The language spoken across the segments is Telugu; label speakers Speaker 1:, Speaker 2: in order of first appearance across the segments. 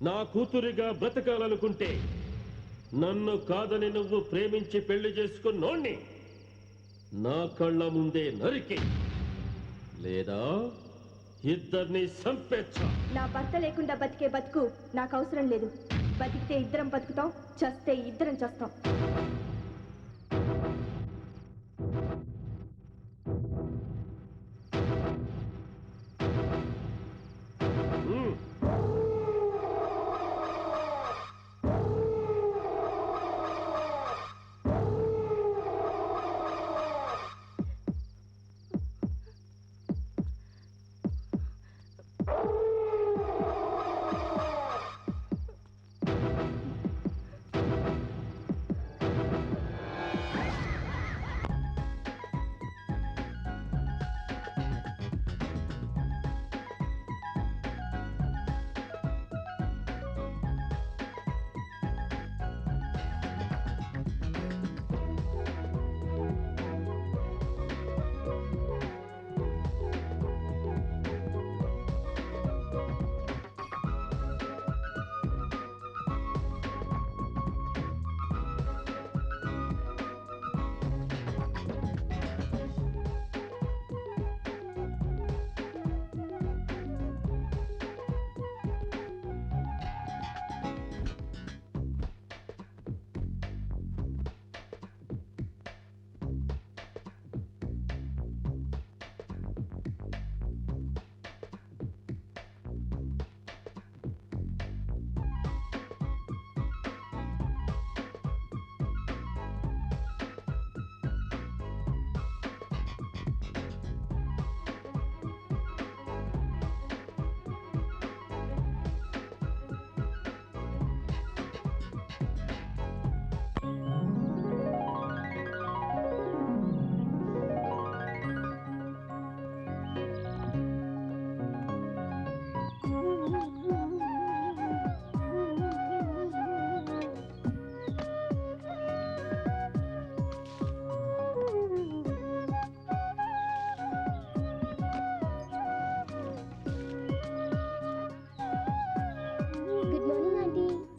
Speaker 1: నా కూతురిగా బ్రతకాలనుకుంటే నన్ను కాదని నువ్వు ప్రేమించి పెళ్లి చేసుకున్నోణ్ణి నా కళ్ళ ముందే నరికి లేదా ఇద్దరిని సంపేచ్చా.
Speaker 2: నా భర్త లేకుండా బతికే బతుకు నాకు అవసరం లేదు. బతికితే ఇద్దరం బతుకుతాం, చస్తే ఇద్దరం చస్తాం.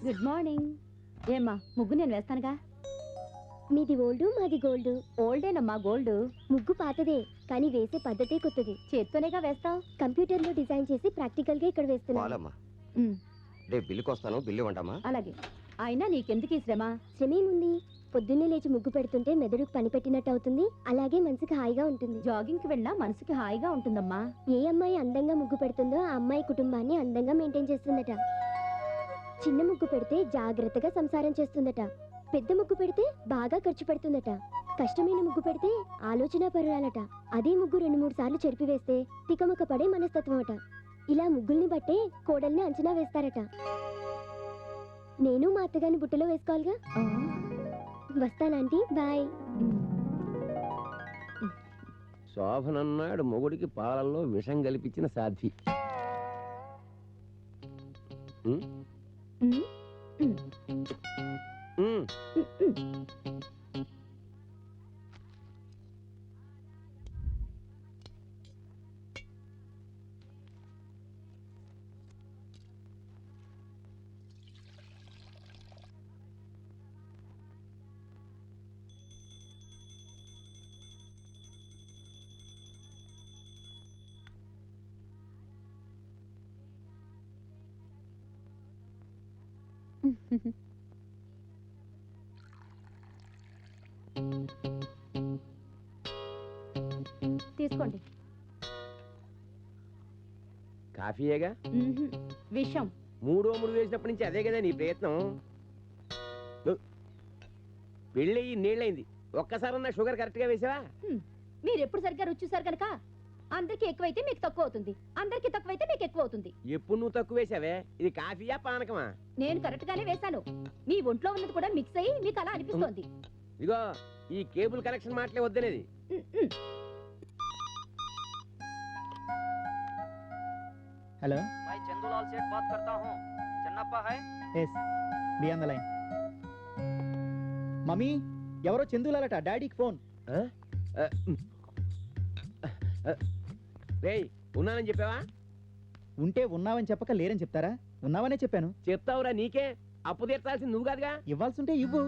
Speaker 3: Good morning. ఏమ్మా ముగ్గు నేను వేస్తానుగా.
Speaker 4: మీది ఓల్డ్, మాది గోల్డ్.
Speaker 3: ఓల్డేనమ్మా గోల్డ్.
Speaker 4: ముగ్గు పాతదే కానీ వేసే పద్ధతే కొత్తది.
Speaker 3: చేత్తోనేగా వేస్తావు.
Speaker 4: కంప్యూటర్ లో డిజైన్ చేసి ప్రాక్టికల్ గా ఇక్కడ వేస్తున్నాను.
Speaker 5: బిల్లుకి వస్తాను, బిల్లు ఇవ్వండమ్మా.
Speaker 3: అలాగే. అయినా నీకెందుకు ఈ శ్రమ?
Speaker 4: శ్రమేముంది, పొద్దున్నే లేచి ముగ్గు పెడుతుంటే మెదడుకు పని పెట్టినట్టు అవుతుంది, అలాగే మనసుకి హాయిగా ఉంటుంది.
Speaker 3: జాగింగ్ కి వెళ్ళినా మనసుకి హాయిగా ఉంటుందమ్మా.
Speaker 4: ఏ అమ్మాయి అందంగా ముగ్గు పెడుతుందో ఆ అమ్మాయి కుటుంబాన్ని అందంగా మెయింటైన్ చేస్తుందట. చిన్న ముగ్గు పెడితే జాగ్రత్తగా సంసారం చేస్తుందట. పెద్ద ముగ్గు పెడితే బాగా ఖర్చు పెడుతుందట. కష్టమైన ముగ్గు పెడితే ఆలోచన పరురాలట. అదే ముగ్గు 2-3 సార్లు చెరిపివేస్తే తికమక పడే మనస్తత్వం అట. ఇలా ముగ్గుల్ని బట్టే కోడల్ని అంచనా వేస్తారట. నేను మా అత్తగారిని బుట్టలో వేసుకోవాలిగా. వస్తానంటీ, బాయ్.
Speaker 5: శోభనన్నాడు మొగుడికి పాలల్లో విషం కలిపించిన సాధ్వి.
Speaker 3: తీసుకోండి.
Speaker 5: కాఫీయేగా
Speaker 3: విషం.
Speaker 5: మూడు వేసినప్పటి నుంచి అదే కదా నీ ప్రయత్నం. పెళ్ళయి నీళ్ళైంది, ఒక్కసారన్నా షుగర్ కరెక్ట్ గా వేసావా?
Speaker 3: మీరు ఎప్పుడు సరిగ్గా రుచి చూసారు కనుక అందరికి ఎక్కువైతే మీకు తక్కువ అవుతుంది, అందరికి తక్కువైతే మీకు ఎక్కువ అవుతుంది.
Speaker 5: ఎప్పుడు నువ్వు తక్కువ వేసావే? ఇది కాఫీయా పానకమా?
Speaker 3: నేను కరెక్ట్ గానే వేశాను. మీ ఒంట్లో ఉన్నది కూడా మిక్స్ అయ్యి మీకు అలా అనిపిస్తోంది.
Speaker 5: ఇదిగో ఈ కేబుల్ కనెక్షన్ మాటలే వద్దనేది.
Speaker 6: हेलो
Speaker 7: मैं चंदूलाल सेठ बात करता हूँ। चन्नप्पा है?
Speaker 6: Yes be on the line. Mummy ఎవరో చందులాలట, డాడీకి ఫోన్.
Speaker 5: రేయ్ ఉన్నానని చెప్పావా?
Speaker 6: ఉంటే ఉన్నావని చెప్పక లేరని చెప్తారా? ఉన్నావనే చెప్పాను.
Speaker 5: చెప్తావురా, నీకే అప్పు తీర్చాల్సింది నువ్వు కాదుగా.
Speaker 6: ఇవ్వాల్సింటే ఇవ్వు.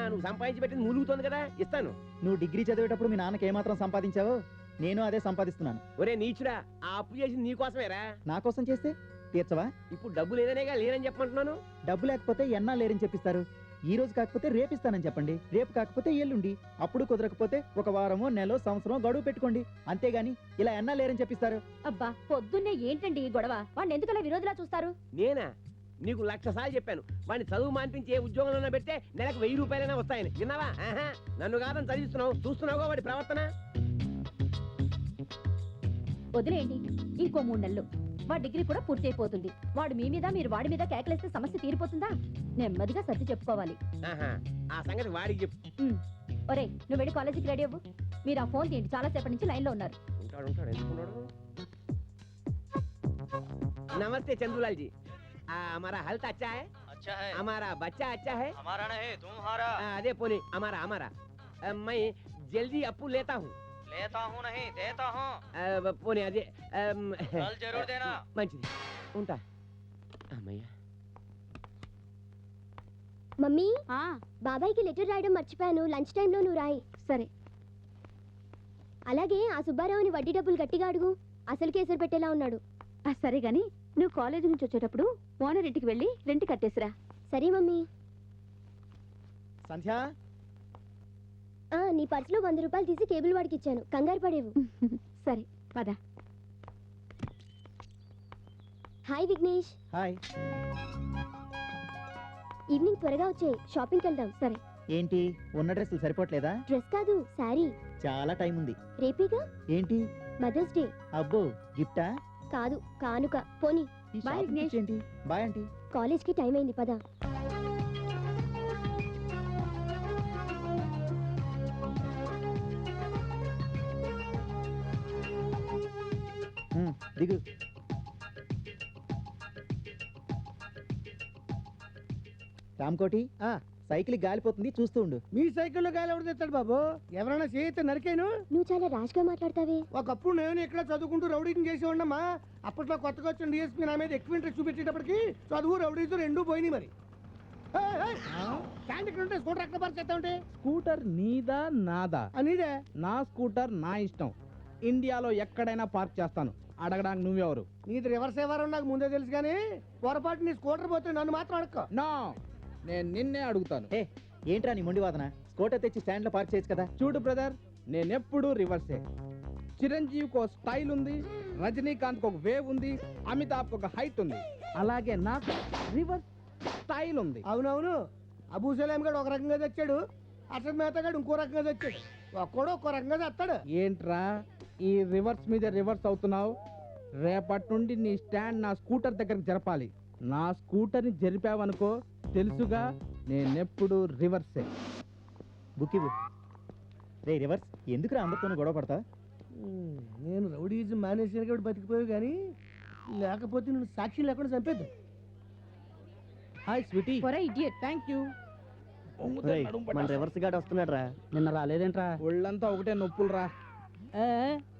Speaker 5: నువ్వు సంపాదించి పెట్టింది మూలుగుతోంది కదా, ఇస్తాను.
Speaker 6: నువ్వు డిగ్రీ చదివేటప్పుడు మీ నాన్నకి ఏమాత్రం సంపాదించావో నేను అదే సంపాదిస్తున్నాను.
Speaker 5: ఒరే నీచుడా, ఆ అప్పు చేసింది నీకోసమేరా.
Speaker 6: నా కోసం చేస్తే తీర్చవా?
Speaker 5: ఇప్పుడు డబ్బు లేదనేగా లేనని చెప్పమంటున్నాను.
Speaker 6: డబ్బు లేకపోతే ఎన్నా లేరని చెప్పిస్తారు. ఈ రోజు కాకపోతే రేపిస్తానని చెప్పండి, రేపు కాకపోతే ఎల్లుండి, అప్పుడు కుదరకపోతే ఒక వారమో నెలో సంవత్సరం గడువు పెట్టుకోండి. అంతేగాని ఇలా ఎన్నా లేరని చెప్పిస్తారు.
Speaker 3: అబ్బా పొద్దున్నే ఏంటండి ఈ గొడవ? వాడిని ఎందుకలా విరోధులా చూస్తారు?
Speaker 5: నేనా? నీకు 1,00,000 సార్లు చెప్పాను, వాడిని చదువు మాన్పించి ఏ ఉద్యోగంలో పెడితే నెలకు 1000 రూపాయలైనా వస్తాయని. విన్నావా? నన్ను కాదని చదివిస్తున్నావు, చూస్తున్నావుగా వాడి ప్రవర్తన.
Speaker 3: వదిలేయండి, ఇంకో 3 నెలలు వాడి డిగ్రీ కూడా పూర్తి అయిపోతుంది. వాడు మీ మీద మీరు వాడి మీద కేకలేస్తే సమస్య తీరిపోతుందా? నెమ్మదిగా సర్ది చెప్పుకోవాలి.
Speaker 5: ఆ సంగతి వాడికి చెప్పు.
Speaker 3: ఒరే నువ్వు వెళ్ళి కాలేజీకి రెడీ అవ్వు. మీరు ఆ ఫోన్ తీయండి, చాలా సేపటి నుంచి లైన్ లో ఉన్నారు.
Speaker 5: ఉంటాడు ఎందుకున్నాడు? నమస్తే చంద్రులాల్ जी, हमारा हेल्थ अच्छा है?
Speaker 7: अच्छा है।
Speaker 5: हमारा बच्चा अच्छा है?
Speaker 7: हमारा नहीं तुम्हारा।
Speaker 5: अरे पोनी हमारा मैं जल्दी अप्पू लेता हूँ.
Speaker 7: लेता हूँ नहीं, देता हूँ।
Speaker 5: పోనీ అదే
Speaker 7: कल जरूर देना।
Speaker 5: మంచిది, ఉంటా. అమ్మయ్య,
Speaker 4: మమ్మీ బాబాయ్కి లెటర్ రాయడం మర్చిపోయాను, లంచ్ టైంలో నువ్వు రాయి.
Speaker 3: సరే.
Speaker 4: అలాగే ఆ సుబ్బారావుని వడ్డీ డబ్బులు గట్టిగా అడుగు, అసలు కేసరి పెట్టేలా ఉన్నాడు.
Speaker 3: సరే గాని నువ్వు కాలేజీ నుంచి వచ్చేటప్పుడు ఓనర్ ఇంటికి వెళ్ళి రెంట్ కట్టేసిరా.
Speaker 4: సరే మమ్మీ.
Speaker 6: సంధ్య,
Speaker 4: నీ పర్సులో 100 రూపాయలు తీసి కేబుల్ వాడికి ఇచ్చాను, కంగారు పడేవు.
Speaker 3: సరే పద.
Speaker 4: హాయ్ విఘ్నేష్.
Speaker 6: హాయ్.
Speaker 4: ఈవినింగ్ త్వరగా వచ్చే, షాపింగ్కి వెళ్దాం.
Speaker 3: సరే.
Speaker 6: ఏంటి ఉన్న డ్రెస్సులు సరిపోవట్లేదా?
Speaker 4: డ్రెస్ కాదు, శారీ.
Speaker 6: చాలా టైం ఉంది.
Speaker 4: రేపేగా.
Speaker 6: ఏంటి?
Speaker 4: Mother's day.
Speaker 6: అబ్బో గిఫ్టా?
Speaker 4: కాదు, కానుక. పోనీ.
Speaker 6: ఈ
Speaker 3: బాయ్
Speaker 6: షాపింగ్
Speaker 3: విఘ్నేష్.
Speaker 6: ఏంటి? Bye aunty.
Speaker 4: కాలేజ్కి టైం అయింది, పద.
Speaker 6: దిగు. రామ్కోటి, సైకిల్ గాలిపోతుంది, చూస్తూ ఉండు.
Speaker 8: మీ సైకిల్లో గాలి ఎవరు తెస్తాడు బాబు? ఎవరైనా చేయితే నరికేను.
Speaker 4: నువ్వు చాలా ర్యాష్ గా మాట్లాడతావే.
Speaker 8: ఒకప్పుడు నేను ఇక్కడ చదువుకుంటూ రౌడీని చేసి ఉండమ్మా. అప్పట్లో కొత్తగా వచ్చిన డిఎస్పీ నా మీద ఎక్కువ ఇంట్రెస్ట్ చూపించేటప్పటికి చదువు రౌడీతో రెండూ పోయినాయి. మరి క్యాండ్ ఇక్కడ ఉంటే స్కూటర్ ఎక్కడ పార్క్ చేస్తా ఉంటే?
Speaker 9: స్కూటర్ నీదా నాదా?
Speaker 8: నీదే.
Speaker 9: నా స్కూటర్ నా ఇష్టం, ఇండియాలో ఎక్కడైనా పార్క్ చేస్తాను. అడగడానికి నువ్వెవరు?
Speaker 8: నీది రివర్స్ ఎవరో నాకు ముందే తెలుసు, కానీ పొరపాటు నీ స్కూటర్ పోతే నన్ను మాత్రం అడక్క.
Speaker 9: నో, నేను నిన్నే అడుగుతాను.
Speaker 6: ఏ ఏంట్రా నీ మొండి వాదన? స్కూటర్ తెచ్చి స్టాండ్ లో పార్క్ చేయొచ్చు కదా.
Speaker 9: చూడు బ్రదర్, నేనెప్పుడు రివర్సే. చిరంజీవికి ఒక స్టైల్ ఉంది, రజనీకాంత్ ఒక వేవ్ ఉంది, అమితాబ్ ఒక హైట్ ఉంది. అలాగే నాకు రివర్స్ స్టైల్ ఉంది.
Speaker 8: అవునవును, అబూ సలేం గడు ఒక రకంగా తెచ్చాడు, అసద్ మేతా గడు ఇంకో రకంగా తెచ్చాడు. ఒక్కడో ఒక్కో రకంగా తెస్తాడు.
Speaker 9: ఏంట్రా ఈ రివర్స్ మీద రివర్స్ అవుతున్నావు? రేపటి నుండి నీ స్టాండ్ నా స్కూటర్ దగ్గరికి జరపాలి. నా స్కూటర్ని జరిపావనుకో, తెలుసుగా నేనెప్పుడు రివర్సే.
Speaker 6: బుక్ ఇవ్వు. రే రివర్స్, ఎందుకురా అందరితోనూ గొడవ పడతా?
Speaker 8: నేను రౌడీజం మానేసిన కాబట్టి బతికిపోయావు, కానీ లేకపోతే నేను సాక్షి లేకుండా చంపేద్దు.
Speaker 6: Hi sweetie.
Speaker 9: Thank you.
Speaker 6: మన రివర్స్ గార్డ్ వస్తున్నాడు రా.
Speaker 9: నిన్న రాలేదేంట్రా? ఒళ్ళంతా ఒకటే నొప్పులు రా.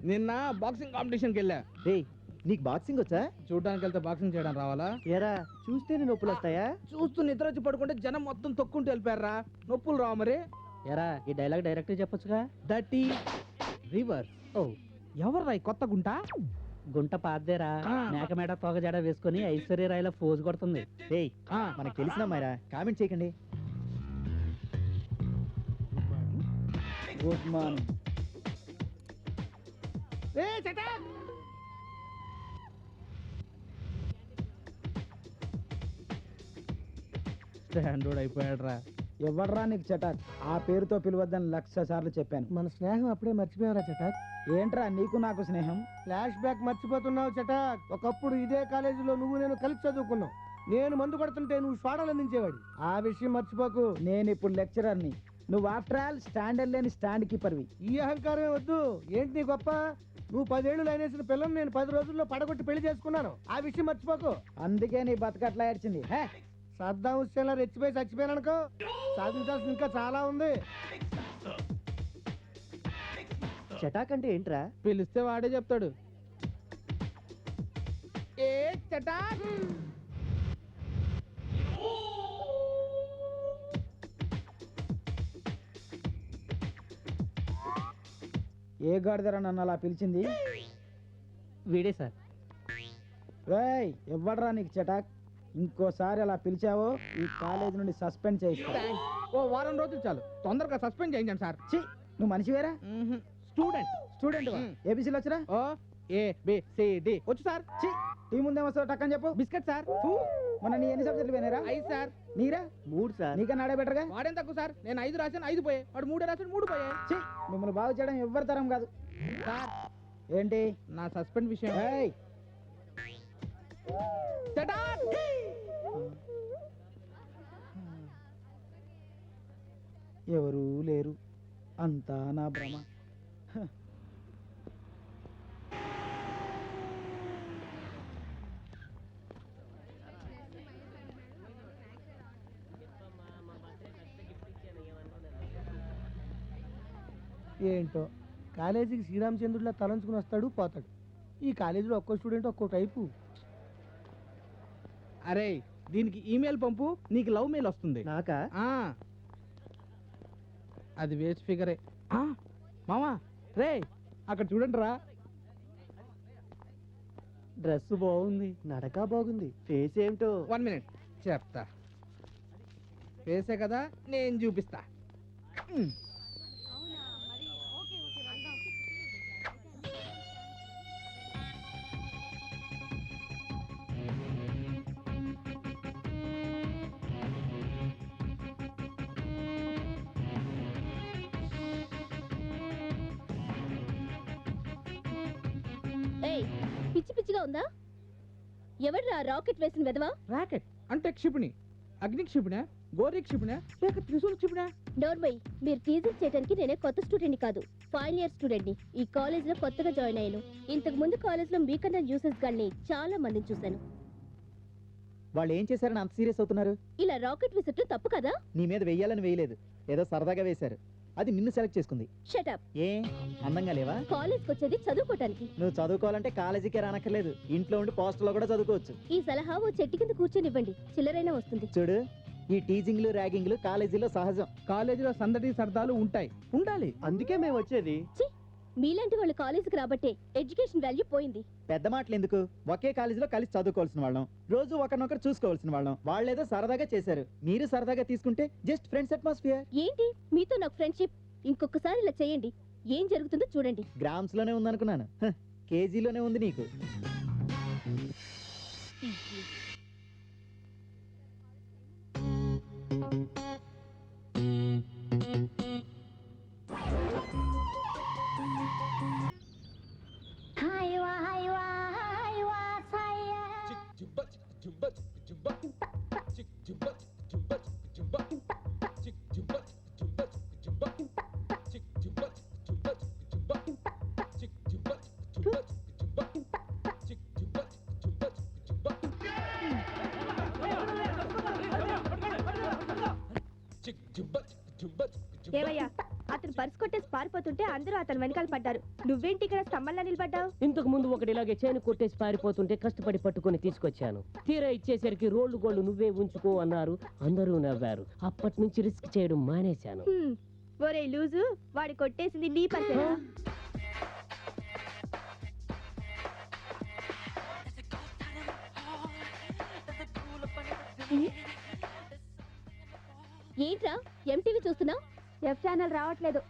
Speaker 9: నిన్న బాక్సింగ్ కాంపిటీషన్కి వెళ్ళా.
Speaker 6: రే నీకు బాక్సింగ్ వచ్చా?
Speaker 9: చూడడానికి వెళ్తే బాక్సింగ్ చేయడం రావాలా?
Speaker 6: ఏరా చూస్తేనే నొప్పులు వస్తాయా?
Speaker 9: చూస్తూ నిద్ర వచ్చి పడుకుంటే జనం మొత్తం తొక్కుంటూ వెళ్ళిపోయారా, నొప్పులు రావు మరి.
Speaker 6: ఏరా ఈ డైలాగ్ డైరెక్ట్ చెప్పొచ్చుగా.
Speaker 9: దట్ ఈ రివర్స్. ఓ ఎవర్రా ఈ కొత్త గుంట?
Speaker 10: గుంట పాదేరా మేకమేడ తోక జడ వేసుకుని ఐశ్వర్యరాయల ఫోజు కొడుతుంది.
Speaker 6: ఏయ్ మనకు తెలిసిన అమ్మాయిరా, కామెంట్ చేయకండి. Good morning.
Speaker 9: స్టాండర్డ్ అయిపోయాడు రా.
Speaker 6: ఎవర్రా నీకు చటాక్? ఆ పేరుతో పిలవద్దని 1,00,000 సార్లు చెప్పాను.
Speaker 8: మన స్నేహం అప్పుడే మర్చిపోయారా చటాక్?
Speaker 6: ఏంట్రా నీకు నాకు స్నేహం?
Speaker 8: ఫ్లాష్ బ్యాక్ మర్చిపోతున్నావు చటాక్. ఒకప్పుడు ఇదే కాలేజీలో నువ్వు నేను కలిసి చదువుకున్నావు. నేను మందు కొడుతుంటే నువ్వు సోడాలు అందించేవాడి. ఆ విషయం మర్చిపోకు.
Speaker 6: నేను ఇప్పుడు లెక్చరర్ని, నువ్వు ఆఫ్టర్ ఆల్ స్టాండర్డ్ లేని స్టాండ్ కీపర్వి.
Speaker 8: ఈ అహంకారమే వద్దు. ఏంటి నీ గొప్ప? నువ్వు 10 ఏళ్ళు లైనేసిన పిల్లని నేను 10 రోజుల్లో పడగొట్టి పెళ్లి చేసుకున్నాను. ఆ విషయం మర్చిపోకు.
Speaker 6: అందుకే నీ బతకట్లా ఏడ్చింది.
Speaker 8: సద్దాం హుస్సేన్లా రెచ్చిపోయి చచ్చిపోయాననుకో, సాధించాల్సింది ఇంకా చాలా ఉంది.
Speaker 6: చటాక్ అంటే ఏంట్రా?
Speaker 9: పిలిస్తే వాడే చెప్తాడు. ఏ చటాక్?
Speaker 6: ఏ గాడిదరా నన్ను అలా పిలిచింది?
Speaker 10: వీడే సార్.
Speaker 6: రేయ్ ఎవ్వడ్రా నీకు చటాక్? ఇంకోసారి అలా పిలిచావో ఈ కాలేజ్ నుండి సస్పెండ్ చేయిస్తా.
Speaker 9: ఓ వారం రోజులు చాలు, తొందరగా సస్పెండ్ చేయించండి సార్.
Speaker 6: ఛీ, నువ్వు మనిషివేరా?
Speaker 9: స్టూడెంట్.
Speaker 6: స్టూడెంట్ ఏబీసీలు వచ్చిరా?
Speaker 9: ఓ ఏ బి సి డి వచ్చు సార్.
Speaker 6: ఛీ, టీ ముందేమొస్తావు టక్కని చెప్పు.
Speaker 9: Biscuit sir.
Speaker 6: మొన్న నీ ఎన్ని సబ్జెక్టులు పోయినారా?
Speaker 9: 5 సార్.
Speaker 6: నీరా?
Speaker 10: 3 సార్.
Speaker 6: నీకన్నా ఆడే బెటర్గా.
Speaker 9: వాడేం తక్కువ సార్. నేను 5 రాశాను, 5 పోయాయి. వాడు 3 రాశాడు, 3 పోయాయి.
Speaker 6: ఛీ, మిమ్మల్ని బాగు చేయడం ఎవ్వరి తరం కాదు.
Speaker 9: సార్
Speaker 6: ఏంటి
Speaker 9: నా సస్పెండ్ విషయం.
Speaker 6: ఏయ్,
Speaker 9: చటాక్!
Speaker 6: ఎవరూ లేరు, అంతా నా భ్రమ. హ.
Speaker 8: ఏంటో కాలేజీకి శ్రీరామచంద్రుడిలా తలంచుకుని వస్తాడు పోతాడు. ఈ కాలేజీలో ఒక్కో స్టూడెంట్ ఒక్కో టైపు.
Speaker 9: అరే దీనికి ఈమెయిల్ పంపు, నీకు లవ్ మెయిల్ వస్తుంది.
Speaker 6: నాకా?
Speaker 9: ఆ అది వేస్ట్ ఫిగరే. మామా రే అక్కడ చూడండి రా.
Speaker 10: డ్రెస్ బాగుంది, నడక బాగుంది, ఫేస్ ఏమిటో.
Speaker 9: 1 మినిట్ చెప్తా. వేసే కదా నేను చూపిస్తా.
Speaker 3: ఏయ్, పిచ్చి పిచ్చిగా ఉందా? ఎవడ్రా రాకెట్ వేసిన వెదవా?
Speaker 9: రాకెట్ అంటే క్షిపణి. అగ్ని క్షిపణి, గోరీ క్షిపణి, లేక త్రిశూల క్షిపణి?
Speaker 3: డోర్మై, మీరు టీజింగ్ చేయడానికి నేనే కొత్త స్టూడెంట్ని కాదు, ఫైనల్ ఇయర్ స్టూడెంట్ని. ఈ కాలేజ్లో కొత్తగా జాయిన్ అయ్యాను. ఇంతకు ముందు కాలేజ్లో మీకన్నా యూసెస్ గాల్ని చాలా మందిని చూశాను.
Speaker 6: వాళ్ళు ఏం చేశారని అంత సీరియస్ అవుతున్నారు?
Speaker 3: ఇలా రాకెట్ విసట్టు తప్పు కదా?
Speaker 6: నీ మీద వెయ్యాలని వేయలేదు, ఏదో సరదాగా వేశారు. అది నిన్ను సెలెక్ట్ చేసుకుంది.
Speaker 3: షటప్.
Speaker 6: ఏ అందంగా లేవా?
Speaker 3: కాలేజ్కి వచ్చేది చదువుకోవటానికి.
Speaker 6: నువ్వు చదువుకోవాలంటే కాలేజీకే రానక్కర్లేదు, ఇంట్లో ఉండి పోస్టర్లో కూడా చదువుకోవచ్చు.
Speaker 3: ఈ సలహా ఓ చెట్టు కింద కూర్చొనివ్వండి, చిల్లరైనా వస్తుంది.
Speaker 6: చూడు, ఈ టీజింగ్లు ర్యాగింగ్లు కాలేజీలో సహజం.
Speaker 9: కాలేజీలో సందడి సరదాలు ఉంటాయి, ఉండాలి.
Speaker 10: అందుకే మేము వచ్చేది.
Speaker 3: మీలాంటి వాళ్ళు కాలేజీకి రాబట్టే ఎడ్యుకేషన్ వాల్యూ పోయింది.
Speaker 6: పెద్ద మాటలు ఎందుకు? ఒకే కాలేజీలో కలిసి చదువుకోవాల్సిన వాళ్ళం, రోజు ఒకరినొకరు చూసుకోవాల్సిన వాళ్ళం. వాళ్ళేదో సరదాగా చేశారు, మీరు సరదాగా తీసుకుంటే జస్ట్ ఫ్రెండ్స్ అట్మాస్ఫియర్.
Speaker 3: ఏంటి మీతో నాకు ఫ్రెండ్షిప్? ఇంకొకసారి ఇలా చేయండి, ఏం జరుగుతుందో చూడండి.
Speaker 6: గ్రామ్స్ లోనే ఉందనుకున్నాను, కేజీలోనే ఉంది నీకు.
Speaker 2: ఏవయ్యా, అతను పర్స్ కొట్టేసి పారిపోతుంటే అందరూ అతను వెనకాల పడ్డారు. నువ్వేంటి ఇక్కడ స్తంభంలా నిలబడ్డావు?
Speaker 11: ఇంతకు ముందు ఒకటి ఇలాగే చైన్ కొట్టేసి పారిపోతుంటే కష్టపడి పట్టుకొని తీసుకొచ్చాను. తీరా ఇచ్చేసరికి రోడ్లు గోళ్ళు నువ్వే ఉంచుకో అన్నారు, అందరూ నవ్వారు. అప్పటి నుంచి రిస్క్ చేయడం మానేశాను.
Speaker 2: ఒరే లూజు, వాడి కొట్టేసింది నీ పర్సేనా?
Speaker 3: ఏంట్రా ఎంటీవీ చూస్తున్నావు?
Speaker 4: ఎఫ్ ఛానల్ రావట్లేదు.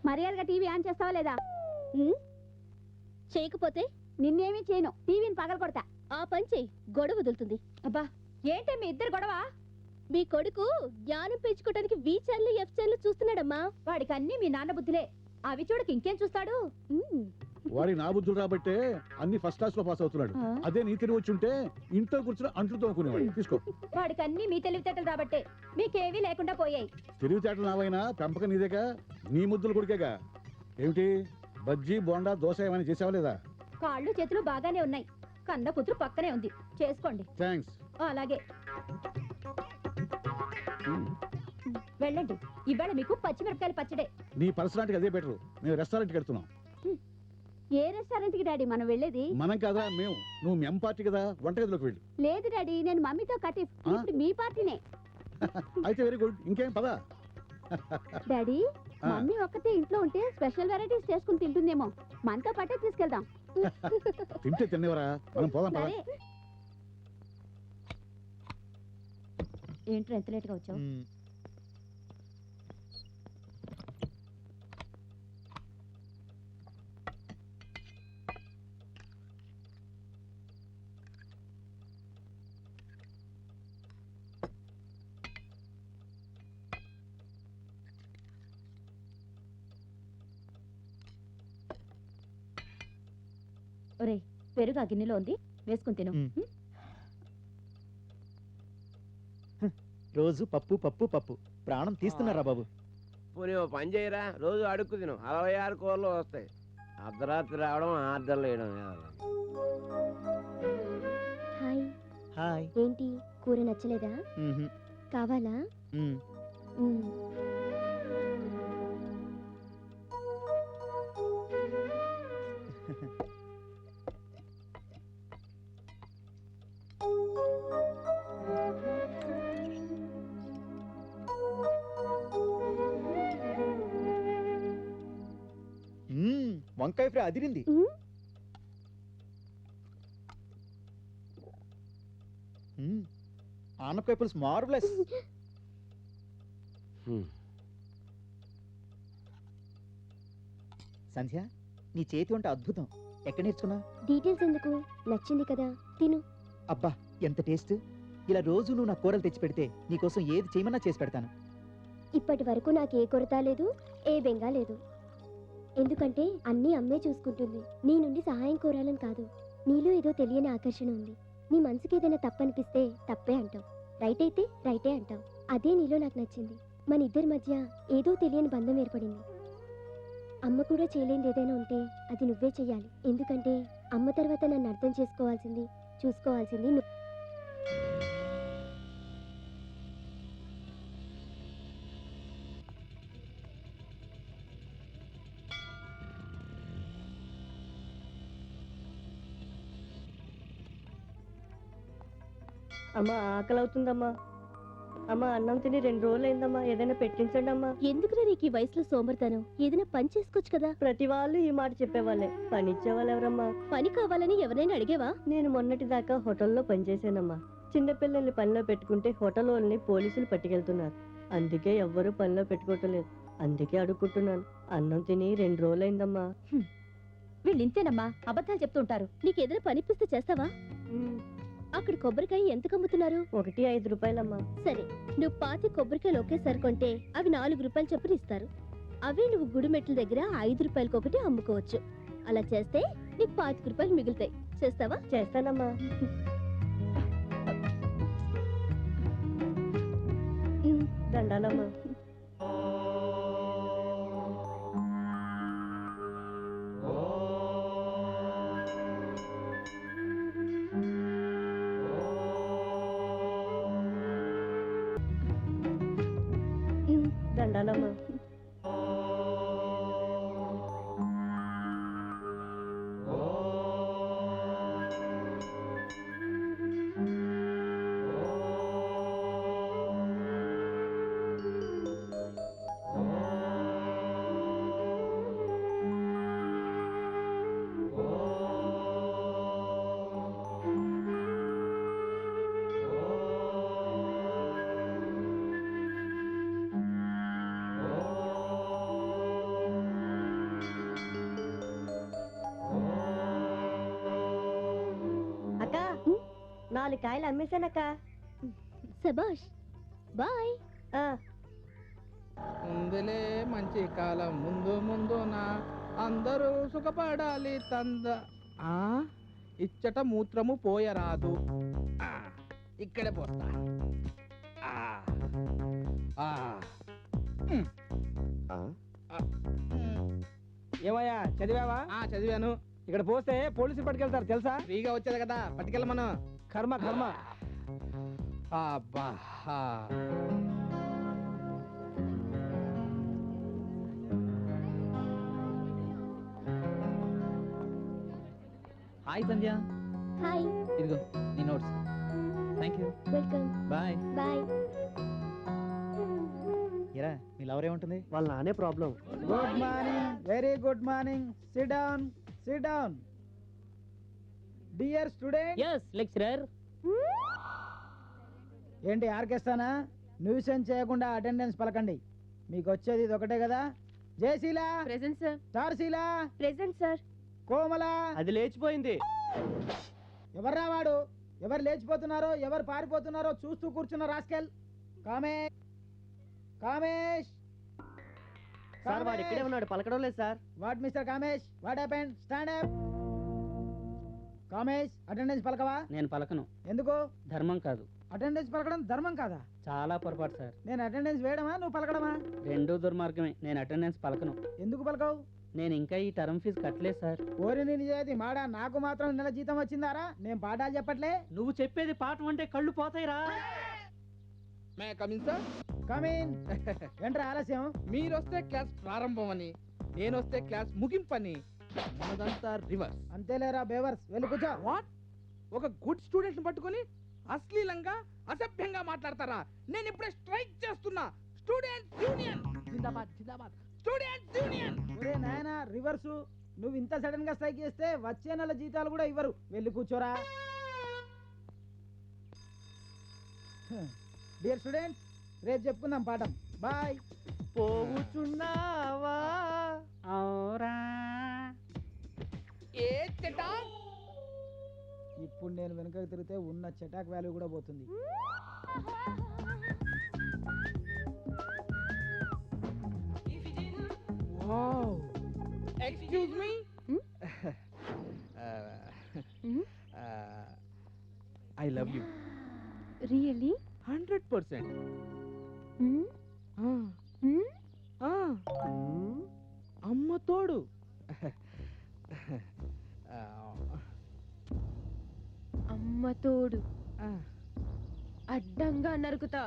Speaker 4: మర్యాదగా టీవీ ఆన్ చేస్తావా లేదా?
Speaker 3: చేయకపోతే
Speaker 4: నిన్నేమీ చేయను, టీవీని పగల కొడతా.
Speaker 3: ఆ పని చెయ్యి, గొడవ వదులుతుంది.
Speaker 4: అబ్బా ఏంటే మీ ఇద్దరు గొడవ?
Speaker 3: మీ కొడుకు జ్ఞానం పెంచుకోవడానికి వి ఛానల్ ఎఫ్ ఛానల్ చూస్తున్నాడమ్మా.
Speaker 4: వాడికి అన్ని మీ నాన్న బుద్ధిలే. అవి చూడకి ఇంకేం చూస్తాడు?
Speaker 12: వాడి నా బుద్ధులు రాబట్టే అన్ని ఫస్ట్ క్లాస్ లో పాస్ అవుతున్నాడు. అదే నీ తెలివి వచ్చుంటే ఇంట్లో కూర్చుని అంట్లు తోముకునేవాడు. తీసుకో.
Speaker 4: వాడికి అన్ని మీ తెలివితేటలు రాబట్టే, మీకేవీ లేకుండా పోయాయి.
Speaker 12: తెలివితేటలు నావైనా పెంపకం నీదేగా, నీ ముద్దులు కొడుకేగా. ఏమిటి బజ్జీ బోండా దోశ ఏమైనా చేసావా లేదా?
Speaker 4: కాళ్ళు చేతులు బాగానే ఉన్నాయి, కన్న కూతురు పక్కనే ఉంది, చేసుకోండి.
Speaker 12: థ్యాంక్స్.
Speaker 4: అలాగే వెళ్ళండి. ఇవాళ మీకు పచ్చిమిరపకాయలు పచ్చడే.
Speaker 12: నీ పర్సనాలిటీకి అదే బెటర్. మేము రెస్టారెంట్కి వెళ్తున్నాం.
Speaker 4: ఏ రెస్టారెంట్ కి డాడీ మనం వెళ్ళేది?
Speaker 12: మనం కాదా మేము. నువ్వు మెం పార్టీ కదా, వంటగదిలోకి వెళ్ళు.
Speaker 4: లేదు డాడీ, నేను మమ్మీతో కటిఫ్. ఇప్పుడు మీ పార్టీనే.
Speaker 12: అయితే వెరీ గుడ్. ఇంకేం పదా.
Speaker 4: డాడీ మమ్మీ ఒక్కతే ఇంట్లో ఉంటే స్పెషల్ వెరైటీస్ చేసుకుని తింటుందేమో, మనతో పాటే తీసుకెళ్దాం.
Speaker 12: తింటే తినేవరా, మనం పోదాం పదా.
Speaker 4: ఏంట్రా ఎంత లేట్గా వచ్చావు? ఒరే పెరుగు ఆ గిన్నెలో ఉంది, వేసుకుని తిను.
Speaker 6: రోజు పప్పు పప్పు పప్పు ప్రాణం తీస్తున్నారా బాబు?
Speaker 5: పోనీ ఓ పని చేయరా, రోజు అడుక్కు తిను, 66 కూరలు వస్తాయి. అర్ధరాత్రి రావడం ఆర్డర్లు వేయడం.
Speaker 4: హాయ్.
Speaker 6: హాయ్.
Speaker 4: ఏంటి కూర నచ్చలేదా? కావాలా?
Speaker 6: వంకాయ ఫ్రై అదిరింది. ఆనపకాయ పులుసు మార్వెలస్. సంధ్య, నీ చేతి వంట అద్భుతం. ఎక్కడ నేర్చుకున్నా?
Speaker 4: డీటెయిల్స్ ఎందుకు, నచ్చింది కదా, తిను.
Speaker 6: అబ్బా ఎంత టేస్ట్. ఇలా రోజు నువ్వు నా కూరలు తెచ్చి పెడితే నీకోసం ఏది చేయమన్నా చేసి పెడతాను.
Speaker 4: ఇప్పటి వరకు నాకు ఏ కొరత లేదు, ఏ బెంగా లేదు. ఎందుకంటే అన్నీ అమ్మే చూసుకుంటుంది. నీ నుండి సహాయం కోరాలని కాదు, నీలో ఏదో తెలియని ఆకర్షణ ఉంది. నీ మనసుకి ఏదైనా తప్పనిపిస్తే తప్పే అంటావు, రైట్ అయితే రైటే అంటావు. అదే నీలో నాకు నచ్చింది. మన ఇద్దరి మధ్య ఏదో తెలియని బంధం ఏర్పడింది. అమ్మ కూడా చేయలేనిది ఏదైనా ఉంటే అది నువ్వే చెయ్యాలి. ఎందుకంటే అమ్మ తర్వాత నన్ను అర్థం చేసుకోవాల్సింది, చూసుకోవాల్సింది నువ్వు.
Speaker 13: అమ్మా ఆకలి అవుతుందమ్మా. అమ్మా అన్నం తిని 2 రోజులు అయిందమ్మా, ఏదైనా పెట్టించండి అమ్మా.
Speaker 3: ఎందుకురా నీకు ఈ వయసులో సోమర్తాను? ఏదైనా పని చేసుకోవచ్చు కదా.
Speaker 13: ప్రతి వాళ్ళు ఈ మాట చెప్పేవాళ్ళే, పని ఇచ్చేవాళ్ళు ఎవరమ్మా?
Speaker 3: పని కావాలని ఎవరైనా అడిగేవా?
Speaker 13: నేను మొన్నటి దాకా హోటల్లో పనిచేశానమ్మా. చిన్నపిల్లల్ని పనిలో పెట్టుకుంటే హోటల్ వాళ్ళని పోలీసులు పట్టుకెళ్తున్నారు. అందుకే ఎవ్వరూ పనిలో పెట్టుకోవటం లేదు. అందుకే అడుక్కుంటున్నాను. అన్నం తిని 2 రోజులు అయిందమ్మా.
Speaker 4: వీళ్ళు ఇంతేనమ్మా, అబద్ధాలు చెప్తుంటారు.
Speaker 3: నీకు ఏదైనా పనిపిస్తే చేస్తావా? అక్కడ కొబ్బరికాయ ఎంత కమ్ముతున్నారు?
Speaker 13: 5 రూపాయలమ్మా.
Speaker 3: సరే, నువ్వు 5 కొబ్బరికాయలు ఒకేసారి కొంటే అవి 4 రూపాయలు చొప్పున ఇస్తారు. అవి నువ్వు గుడిమెట్ల దగ్గర 5 రూపాయలకి ఒకటి అమ్ముకోవచ్చు. అలా చేస్తే నీకు 5 రూపాయలు మిగులుతాయి. చేస్తావా?
Speaker 13: చేస్తానమ్మా. దండాలమ్మా. దండాలమ్మా. 4 కాయలు అమ్మేశానక్క.
Speaker 3: సబాష్ బాయ్.
Speaker 9: ముందులే మంచి కాలం ముందు ముందున అందరూ సుఖపడాలి ఇచ్చట మూత్రము పోయరాదు. ఇక్కడే పోస్తా.
Speaker 5: ఏమయ్యా చదివావా?
Speaker 9: చదివాను.
Speaker 5: ఇక్కడ పోస్తే పోలీసులు పట్టుకెళ్తారు తెలుసా?
Speaker 9: ఫ్రీగా వచ్చేది కదా, పట్టుకెళ్ళమను.
Speaker 5: కర్మ కర్మ.
Speaker 9: అబ్బా
Speaker 10: హాయ్ సంధ్య.
Speaker 4: హాయ్.
Speaker 10: ఇదిగో నీ notes. Thank you.
Speaker 4: Welcome.
Speaker 10: Bye
Speaker 4: bye.
Speaker 6: ఇరా మీ లవర్ ఏముంటుంది?
Speaker 5: వాళ్ళ నానే problem.
Speaker 6: Good morning, very good morning. Sit down, sit down. Dear student.
Speaker 11: Yes lecturer.
Speaker 6: ఏంటి ఆర్కెస్ట్రానా? న్యూసెన్స్ చేయకుండా అటెండెన్స్ పలకండి. మీకు వచ్చేది ఇది ఒకటే కదా. Jayasheela
Speaker 2: present sir.
Speaker 6: Charusheela
Speaker 2: present sir.
Speaker 6: Komala
Speaker 5: అది లేచిపోయింది.
Speaker 6: ఎవర్రా వాడు? ఎవరు లేచిపోతున్నారో ఎవరు పారిపోతున్నారో చూస్తూ కూర్చున్న రాస్కెల్. కామేష్, కామేష్.
Speaker 5: సార్ వాడు ఇక్కడే ఉన్నాడు, పలకడం లేదు sir.
Speaker 6: What mister Kamesh, what happened? Stand up. Kamesh, attendance పలకవా?
Speaker 10: నేను పలకను.
Speaker 6: ఎందుకు?
Speaker 10: ధర్మం కాదు.
Speaker 6: అటెండెన్స్ పలకడం ధర్మం కాదా?
Speaker 10: చాలా పొరపాటు సార్.
Speaker 6: నేను అటెండెన్స్ వేయడమా, నువ్వు పలకడమా?
Speaker 10: రెండూ దుర్మార్గమే. నేను అటెండెన్స్ పలకను.
Speaker 6: ఎందుకు పలకవు?
Speaker 10: నేను ఇంకా ఈ టర్మ్ ఫీజు కట్టలేదు సార్.
Speaker 6: ఓరి నీ నిజాయితీ మాడా, నాకు మాత్రం నెల జీతం వచ్చిందారా? నేను పాఠాలు చెప్పట్లే.
Speaker 10: నువ్వు చెప్పేది పాఠం అంటే కళ్ళు పోతాయిరా.
Speaker 9: May come in sir.
Speaker 6: కమిన్. ఏంట్రా ఆలస్యం?
Speaker 9: మీరు వస్తే క్లాస్ ప్రారంభం అని, నేను వస్తే క్లాస్ ముగింపని. మనదంతా రివర్స్.
Speaker 6: అంతేలేరా బేవర్స్, వెళ్ళి కూర్చో.
Speaker 9: వాట్? ఒక గుడ్ స్టూడెంట్ పట్టుకొని అశ్లీలంగా అసభ్యంగా మాట్లాడతారా? నేను ఇప్పుడే స్ట్రైక్ చేస్తున్నా. స్టూడెంట్స్ యూనియన్ జిందాబాద్, జిందాబాద్. Students union.
Speaker 6: ఒరే నాయనా రివర్సు, నువ్వు ఇంత సడన్ గా స్ట్రైక్ చేస్తే వచ్చే నెల జీతాలు కూడా ఇవ్వరు. వెళ్ళి కూర్చోరా. డియర్ స్టూడెంట్స్, రేపు చెప్పుకుందాం పాఠం. బాయ్.
Speaker 5: పోగుచున్నావా?
Speaker 10: అవురా.
Speaker 9: ఏ చెటా?
Speaker 6: ఇప్పుడు నేను వెనకకి తిరిగితే ఉన్న చటాక్ వాల్యూ కూడా పోతుంది.
Speaker 9: Wow. Excuse me. I love you.
Speaker 2: Really?
Speaker 9: 100%. అమ్మ తోడు.
Speaker 2: అమ్మ తోడు. అడ్డంగా నరుకుతా.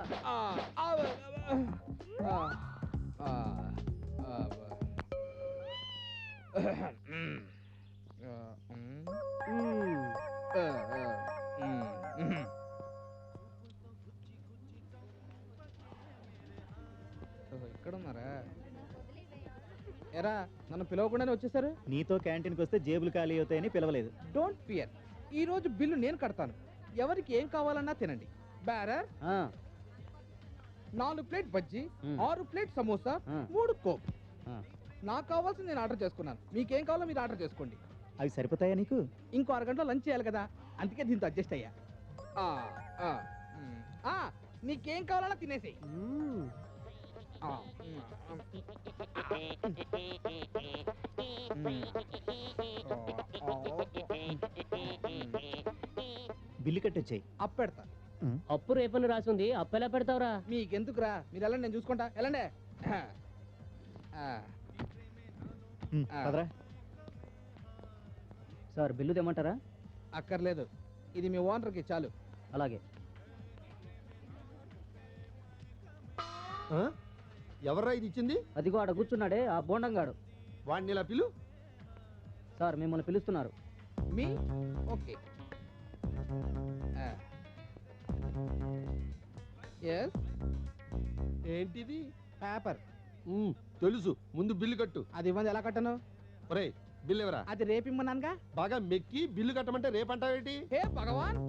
Speaker 9: ఇక్కడ ఉన్నారా? ఎరా నన్ను పిలవకుండానే వచ్చేసారు.
Speaker 6: నీతో క్యాంటీన్కి వస్తే జేబులు ఖాళీ అవుతాయని పిలవలేదు.
Speaker 9: డోంట్ ఫియర్, ఈ రోజు బిల్లు నేను కడతాను. ఎవరికి ఏం కావాలన్నా తినండి. Bearer 4 plate bajji, 6 plate samosa, 3 coke. నాకు కావాల్సింది నేను ఆర్డర్ చేసుకున్నాను. మీకేం కావాలో మీరు ఆర్డర్ చేసుకోండి.
Speaker 6: అవి సరిపోతాయా నీకు?
Speaker 9: ఇంకో అరగంటలో లంచ్ చేయాలి కదా, అందుకే దీంతో అడ్జస్ట్ అయ్యా. నీకేం కావాలన్నా తినేసేయి.
Speaker 6: బిల్లు కట్టొచ్చాయి.
Speaker 9: అప్పెడతా.
Speaker 11: అప్పు రేపని రాసింది, అప్పు ఎలా పెడతావురా?
Speaker 9: మీకెందుకురా, మీరు వెళ్ళండి, నేను చూసుకుంటా. వెళ్ళండి.
Speaker 10: సార్ బిల్లు తెమ్మంటారా?
Speaker 9: అక్కర్లేదు, ఇది మీ ఓనర్కి చాలు.
Speaker 10: అలాగే.
Speaker 14: ఎవర్రా ఇది ఇచ్చింది?
Speaker 10: అదిగో ఆడ కూర్చున్నాడే ఆ బోండంగాడు.
Speaker 14: వాడిని ఇలా పిలు.
Speaker 10: సార్ మిమ్మల్ని పిలుస్తున్నారు.
Speaker 9: మీ ఓకే.
Speaker 14: ఏంటిది?
Speaker 9: పేపర్.
Speaker 14: తెలుసు, ముందు బిల్లు కట్టు.
Speaker 9: అది ఇవ్వండి. ఎలా కట్టను?
Speaker 14: ఒరే బిల్లు ఎవరా?
Speaker 9: అది రేపు ఇమ్మన్నానుగా.
Speaker 14: బాగా మెక్కి బిల్లు కట్టమంటే రేపంటావేంటి?
Speaker 9: హే భగవాన్,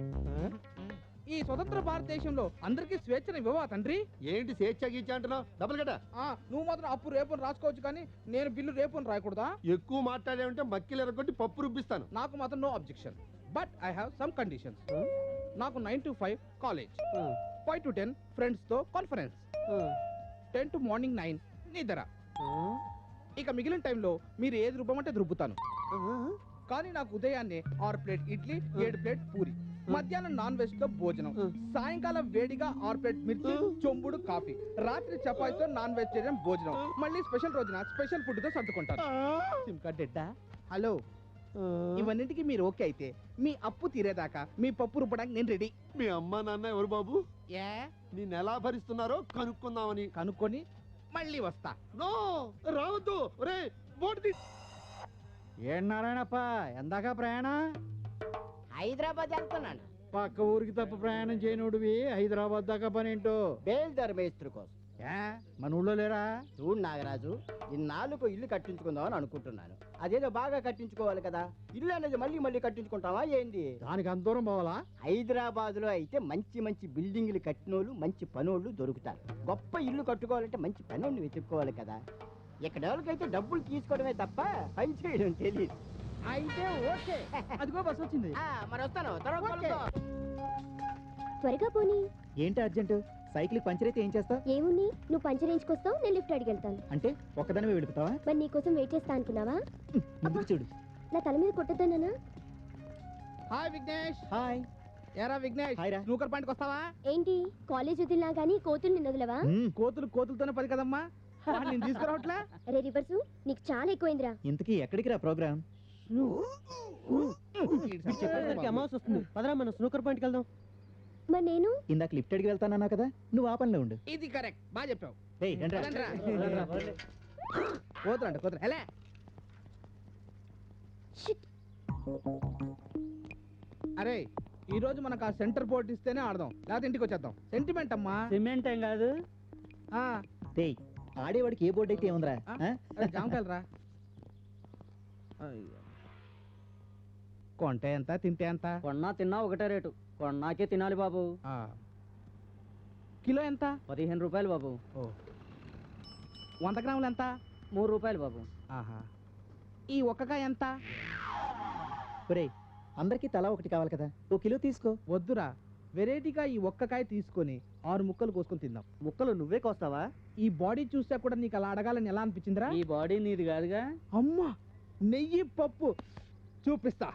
Speaker 9: ఈ స్వతంత్ర భారతదేశంలో అందరికీ స్వేచ్ఛను ఇవ్వవా తండ్రి?
Speaker 14: ఏంటి స్వేచ్ఛ గీచ్చ అంటున్నావు? డబ్బులు కట్ట.
Speaker 9: నువ్వు మాత్రం అప్పు రేపు రాసుకోవచ్చు, కానీ నేను బిల్లు రేపు రాయకూడదా?
Speaker 14: ఎక్కువ మాట్లాడే ఉంటే మక్కిలు ఎరగొట్టి పప్పు రుబ్బిస్తాను.
Speaker 9: నాకు మాత్రం no objection, but I have some conditions. నాకు 9 to 5 కాలేజ్, 5 to 10 ఫ్రెండ్స్ తో కాన్ఫరెన్స్, 10 to మార్నింగ్ 9 నిద్ర. ఇక మిగిలిన టైంలో మీరు ఏది రుబ్బమంటే రుబ్బుతాను. కానీ నాకు ఉదయాన్నే 6 ప్లేట్ ఇడ్లీ, 7 ప్లేట్ పూరి, మధ్యాహ్నం నాన్ వెజ్ తో భోజనం, సాయంకాలం వేడిగా 6 ప్లేట్ మిర్చి, చొంబుడు కాఫీ, రాత్రి చపాతీతో నాన్ వెజిటేరియన్ భోజనం, మళ్ళీ స్పెషల్ రోజున స్పెషల్ ఫుడ్ తో సర్దుకుంటాను. సిమ్ కార్డ్ ఎడ్డా? హలో, ఇవన్నింటికి మీరు ఓకే అయితే మీ అప్పు తీరేదాకా మీ పప్పు రుబ్బడానికి నేను రెడీ.
Speaker 14: మీ అమ్మ నాన్న ఎవరు బాబు? నేను ఎలా భరిస్తున్నారో కనుక్కుందామని.
Speaker 9: కనుక్కొని మళ్ళీ వస్తా.
Speaker 14: నో, రావద్దు. ఒరే బోర్డు
Speaker 6: ఏం నారాయణప్ప, ఎందాక ప్రయాణం?
Speaker 5: హైదరాబాద్ వెళ్తున్నాను.
Speaker 6: పక్క ఊరికి తప్ప ప్రయాణం చేయనుడివి హైదరాబాద్ దాకా పని ఏంటో?
Speaker 5: బేల్దార్ మేస్త్రి కోసం.
Speaker 6: మన ఊళ్ళో లేరా?
Speaker 5: చూడు నాగరాజు, ఇన్నాళ్ళకు ఇల్లు కట్టించుకుందామని అనుకుంటున్నాను. అదేదో బాగా కట్టించుకోవాలి కదా. ఇల్లు అనేది మళ్ళీ మళ్ళీ కట్టించుకుంటావా ఏంది?
Speaker 6: దానికి అంత దూరం పోవాలా?
Speaker 5: హైదరాబాద్ లో అయితే మంచి మంచి బిల్డింగ్లు కట్టినోళ్ళు, మంచి పనోళ్ళు దొరుకుతారు. గొప్ప ఇల్లు కట్టుకోవాలంటే మంచి పనోళ్ళు వెతుక్కోవాలి కదా. ఇక్కడ ఎవరికైతే డబ్బులు తీసుకోవడమే తప్ప పని చేయడం తెలియదు.
Speaker 6: అయితే ఓకే, అదిగో బస్ వచ్చింది.
Speaker 5: మరి వస్తాను, తర్వాత కలుద్దాం.
Speaker 4: త్వరగా పోనీ.
Speaker 6: ఏంటి అర్జెంట్? సైకిల్ పంచర్ అయితే ఏం చేస్తావు?
Speaker 4: ఏముంది, నువ్వు పంచర్ వేయించుకొస్తావు, నేను లిఫ్ట్ అడిగి వెళ్తాను.
Speaker 6: అంటే ఒక్కదానివే వెళుపుతావా?
Speaker 4: మరి నీకోసం వెయిట్ చేస్తా అనుకున్నావా?
Speaker 6: ముందుకు చూడు.
Speaker 4: నా తల మీద కొట్టొద్దన్నా?
Speaker 9: హాయ్ విఘ్నేష్.
Speaker 6: హాయ్.
Speaker 9: ఏరా విఘ్నేష్,
Speaker 6: హాయ్ రా.
Speaker 9: స్నూకర్ పాయింట్కి వస్తావా?
Speaker 4: ఏంటి కాలేజ్ వదిలినా గానీ కోతులు నిన్ను వదలవా?
Speaker 9: కోతులతోనే పది కదమ్మా, నేను తీసుకురావట్లే.
Speaker 4: అరే రివర్సు, నీకు చాలా ఎక్కువైందిరా.
Speaker 6: ఇంతకీ ఎక్కడికి రా ప్రోగ్రామ్?
Speaker 11: అమావాస వస్తుంది, పదరా మనం స్నూకర్ పాయింట్కి వెళ్దాం.
Speaker 4: మరి నేను
Speaker 6: ఇందాక లిఫ్ట్ అడిగి వెళ్తానన్నా కదా, నువ్వు ఆ పనిలో ఉండు.
Speaker 9: ఇది కరెక్ట్, బాగా చెప్పావు. కోతులంట కోతులు. ఎలా అరే, ఈ రోజు మనకు ఆ సెంటర్ బోర్డు ఇస్తేనే ఆడదాం, లేకపోతే ఇంటికి వచ్చేద్దాం. సెంటిమెంట్ అమ్మా.
Speaker 10: సిమెంట్ ఏం కాదు.
Speaker 6: టేయ్, ఆడేవాడికి ఏ బోర్డు అయితే ఏముందిరా?
Speaker 9: జామకాయలు రా. కొంటే ఎంత, తింటే ఎంత?
Speaker 10: కొన్నా తిన్నా ఒకటే రేటు, కొన్నాకే తినాలి బాబు.
Speaker 9: కిలో ఎంత?
Speaker 10: 15 రూపాయలు బాబు.
Speaker 9: 100 గ్రాములు ఎంత?
Speaker 10: 3 రూపాయలు బాబు.
Speaker 9: ఆహా. ఈ ఒక్కకాయ ఎంత?
Speaker 6: ఒరేయ్, అందరికీ తలా ఒకటి కావాలి కదా, 1 కిలో తీసుకో.
Speaker 9: వద్దురా, వెరైటీగా ఈ ఒక్కకాయ తీసుకొని 6 ముక్కలు కోసుకొని తిందాం.
Speaker 10: ముక్కలు నువ్వే కోస్తావా?
Speaker 9: ఈ బాడీ చూస్తే కూడా నీకు అలా అడగాలని ఎలా అనిపించిందిరా?
Speaker 10: ఈ బాడీ నీది కాదుగా.
Speaker 9: అమ్మా, నెయ్యి పప్పు చూపిస్తా.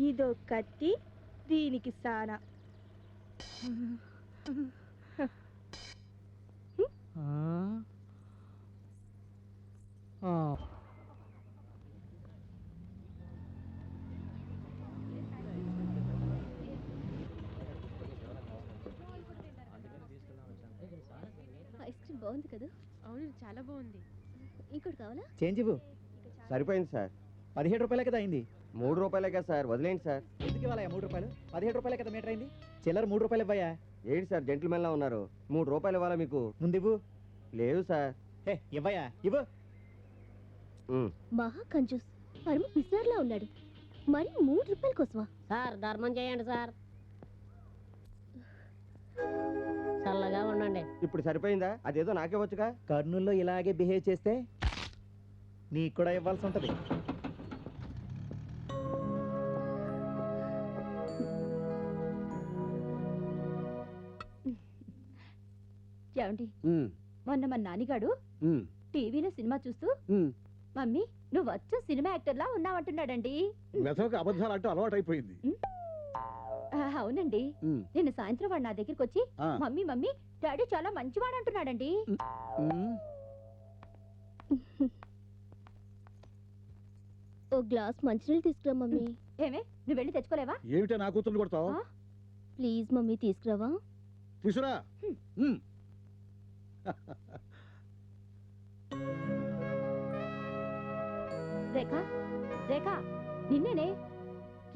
Speaker 2: ఇదో కత్తి, దీనికి సానా.
Speaker 3: ఐస్ క్రీమ్ బాగుంది కదా?
Speaker 15: అవును, చాలా బాగుంది.
Speaker 3: ఇంకోటి కావాలా?
Speaker 6: చేంజ్ ఇవ్వు.
Speaker 5: సరిపోయింది సార్.
Speaker 6: 17 రూపాయలే కదా అయింది.
Speaker 5: 3 రూపాయలే కదా సార్, వదిలేండి సార్.
Speaker 6: ఎందుకు ఇవ్వాలయ్యా 3 రూపాయలు? 17 రూపాయలే కదా మీటర్ అయింది. చిల్లర 3 రూపాయలు ఇవ్వయా.
Speaker 5: ఏంటి సార్ జెంటిల్మెన్ లా ఉన్నారు? 3 రూపాయలు ఇవ్వాలా మీకు?
Speaker 6: ముందు ఇవ్వు.
Speaker 5: లేదు సార్.
Speaker 6: ఇవ్వయా, ఇవ్వు.
Speaker 3: మహా కంజూస్, పరమ పిసార్లా ఉన్నాడు. మరి 3 రూపాయల కోసమా?
Speaker 11: సార్ ధర్మం చేయండి సార్, చల్లగా ఉండండి.
Speaker 5: ఇప్పుడు సరిపోయిందా? అదేదో నాకే వచ్చుగా.
Speaker 6: కర్నూల్లో ఇలాగే బిహేవ్ చేస్తే నీకు కూడా ఇవ్వాల్సి ఉంటది.
Speaker 2: ఏమండి, మొన్న మన నానిగాడు టీవీలో సినిమా చూస్తూ మమ్మీ నువ్వు వచ్చు సినిమా యాక్టర్లా ఉన్నావంటున్నాడండి.
Speaker 12: అబద్ధాలు అంటూ అలవాటు అయిపోయింది.
Speaker 2: అవునండి, నిన్న సాయంత్రం వాడు నా దగ్గరికి వచ్చి మమ్మీ మమ్మీ డాడీ చాలా మంచివాడు అంటున్నాడండి.
Speaker 3: ఓ గ్లాస్ మంచినీళ్ళు తీసుకురా మమ్మీ.
Speaker 2: ఏమే, నువ్వు వెళ్ళి తెచ్చుకోలేవా?
Speaker 12: ఏమిటా నా కూతురు కొడతావు?
Speaker 3: ప్లీజ్ మమ్మీ తీసుకురావా?
Speaker 12: తీసురా.
Speaker 2: రేఖ రేఖ నిన్నేనే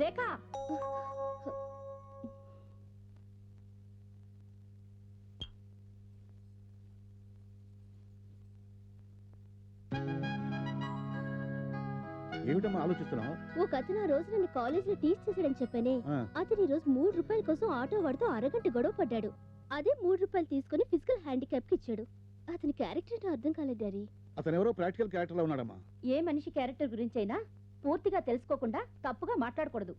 Speaker 2: రేఖ.
Speaker 12: ఏమిటమ్మా ఆలోచిస్తున్నావు?
Speaker 3: ఒక అతను ఆ రోజు నన్ను కాలేజీలో టీచ్ చేశాడని చెప్పానే, అతను ఈ రోజు 3 రూపాయల కోసం ఆటో వాడితో అరగంట గొడవ పడ్డాడు. అదే 3 రూపాయలు తీసుకుని ఫిజికల్ హ్యాండిక్యాప్ కి ఇచ్చాడు. అతని క్యారెక్టర్ ఏంటో అర్థం కాలేదు డాడీ.
Speaker 12: అతను ఎవరో ప్రాక్టికల్ క్యారెక్టర్ లో ఉన్నాడమ్మా.
Speaker 2: ఏ మనిషి క్యారెక్టర్ గురించి అయినా పూర్తిగా తెలుసుకోకుండా తప్పుగా మాట్లాడకూడదు.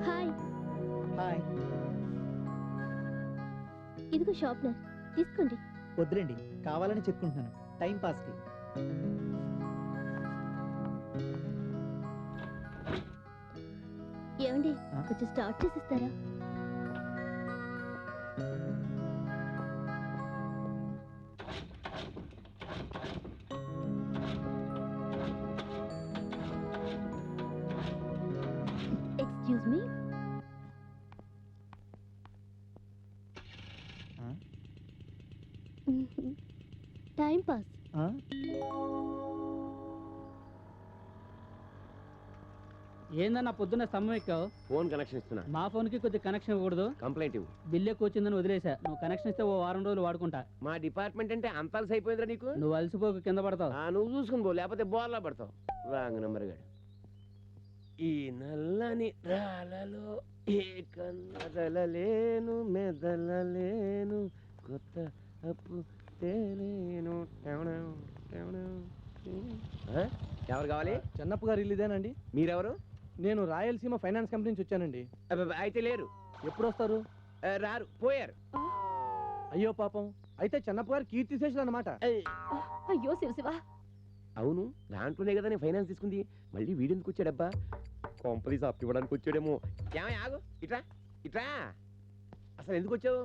Speaker 3: హాయ్.
Speaker 6: హాయ్.
Speaker 3: ఇదిగో షార్ప్నర్ తీసుకోండి.
Speaker 6: వద్దులేండి, కావాలని చెప్పుకుంటున్నాను, టైం పాస్కి.
Speaker 3: ఏమండి కొంచెం స్టార్ట్ చేసి ఇస్తారా? Excuse me. Time pass.
Speaker 10: ఏందన్నా పొద్దున్న స్తంభం ఎక్కావు?
Speaker 11: ఫోన్ కనెక్షన్ ఇస్తున్నా.
Speaker 10: మా ఫోన్ కి కొద్దిగా కనెక్షన్ ఇవ్వకూడదు?
Speaker 11: కంప్లైంట్ ఇవ్వు.
Speaker 10: బిల్ ఎక్కువ వచ్చిందని వదిలేసా. నువ్వు కనెక్షన్ ఇస్తే ఓ వారం రోజులు వాడుకుంటా.
Speaker 11: మా డిపార్ట్మెంట్ అంటే అంత అలసి అయిపోయిందిరా నీకు?
Speaker 10: నువ్వు అలసిపోకు, కింద పడతావు.
Speaker 11: నువ్వు చూసుకుని పో, లేకపోతే బోర్లా పడతావు. రాంగ్ నంబర్ గాడు. ఈ నల్లని రాలలో ఏ కన్నదలలేను మెదలలేను కొత్త అప్పు తేలేను. ఎవరు కావాలి?
Speaker 15: చెన్నప్ప గారు ఇల్లు ఇదేనండి.
Speaker 11: మీరెవరు?
Speaker 15: నేను రాయలసీమ ఫైనాన్స్ కంపెనీ నుంచి వచ్చానండి.
Speaker 11: అయితే లేరు.
Speaker 15: ఎప్పుడు వస్తారు?
Speaker 11: రారు, పోయారు.
Speaker 15: అయ్యో పాపం, అయితే చెన్నప్ప గారు కీర్తిశేషులు అన్నమాట.
Speaker 2: అయ్యో శివశివ.
Speaker 11: అవును, దాంట్లోనే కదా నేను ఫైనాన్స్ తీసుకుంది. మళ్ళీ వీడెందుకు వచ్చాడబ్బా? కొంపదీసి అప్పు ఇవ్వడానికి వచ్చాడేమో. ఏమయ్య ఆగు, ఇట్రా ఇట్రా. అసలు ఎందుకు వచ్చావు?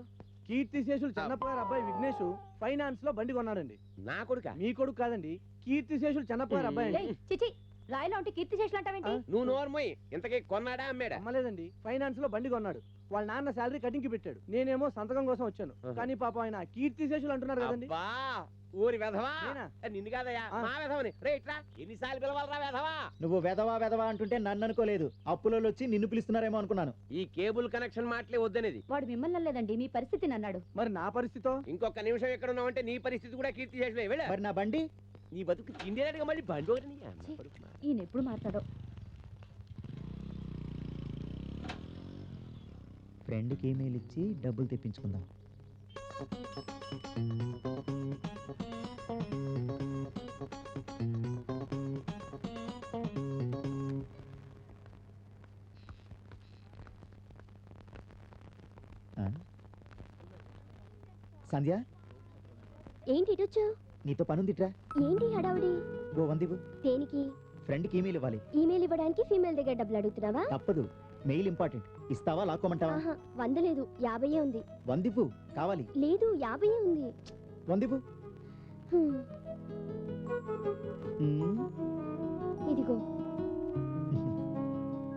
Speaker 15: కీర్తిశేషులు చెన్నప్ప గారు అబ్బాయి విఘ్నేష్ ఫైనాన్స్ లో బండి కొన్నాడండి.
Speaker 11: నా కొడుక?
Speaker 15: మీ కొడుకు కాదండి, కీర్తిశేషులు చెన్నప్ప గారు అబ్బాయి అండి.
Speaker 2: చిచి, రాయలో ఉంటే కీర్తి చేసిన అంటావేంటి?
Speaker 11: నువ్వు నోర్మోయ్. ఇంతకీ కొన్నాడా అమ్మాడా?
Speaker 15: అమ్మలేదండి, ఫైనాన్స్ లో బండి కొన్నాడు. వాళ్ళ నాన్న శాలరీ కటింగ్ కి పెట్టాడు. నేనేమో సంతకం కోసం వచ్చాను. కానీ పాపం ఆయన కీర్తిశేషులు అంటున్నారు కదండి.
Speaker 11: ఊరి వెధవా? నిన్ను కాదయ్యా, మా వెధవని. రే ఇట్రా. ఎన్నిసార్లు పిలవాలరా వెధవా?
Speaker 6: నువ్వు వెధవా వెధవా అంటుంటే నన్ను అనుకోలేదు, అప్పులో వచ్చి నిన్ను పిలుస్తున్నారేమో అనుకున్నాను.
Speaker 11: ఈ కేబుల్ కనెక్షన్ మాటలే వద్దనేది.
Speaker 2: వాడు మిమ్మల్ని లేదండి, మీ పరిస్థితిని అన్నాడు.
Speaker 15: మరి నా పరిస్థితో?
Speaker 11: ఇంకొక నిమిషం ఎక్కడ ఉన్నావంటే నీ పరిస్థితి కూడా కీర్తి చేసినా.
Speaker 6: మరి నా బండి?
Speaker 11: నీ బతుకు తిండేనట్టుగా మళ్ళీ బండి ఒకటి.
Speaker 2: ఈయన ఎప్పుడు మాట్లాడో.
Speaker 6: ఫ్రెండ్కి ఈమెయిల్ ఇచ్చి డబ్బులు తెప్పించుకుందాం. సంధ్య,
Speaker 3: ఏంటి ఇటొచ్చావు?
Speaker 6: నీతో పనుందిట్రా.
Speaker 3: ఏంటి హడావుడి?
Speaker 6: గో వందివు.
Speaker 3: దేనికి?
Speaker 6: ఫ్రెండ్కి ఈమెయిల్ ఇవ్వాలి.
Speaker 3: ఈమెయిల్ ఇవ్వడానికి ఫీమేల్ దగ్గర డబ్బులు అడుగుతున్నావా?
Speaker 6: తప్పదు, మెయిల్ ఇంపార్టెంట్. ఇస్తావా లాక్కోమంటావా?
Speaker 3: 100 లేదు, 50 ఉంది.
Speaker 6: వందివు. కావాలి?
Speaker 3: లేదు, 50 ఉంది.
Speaker 6: వందివు.
Speaker 3: ఇదిగో.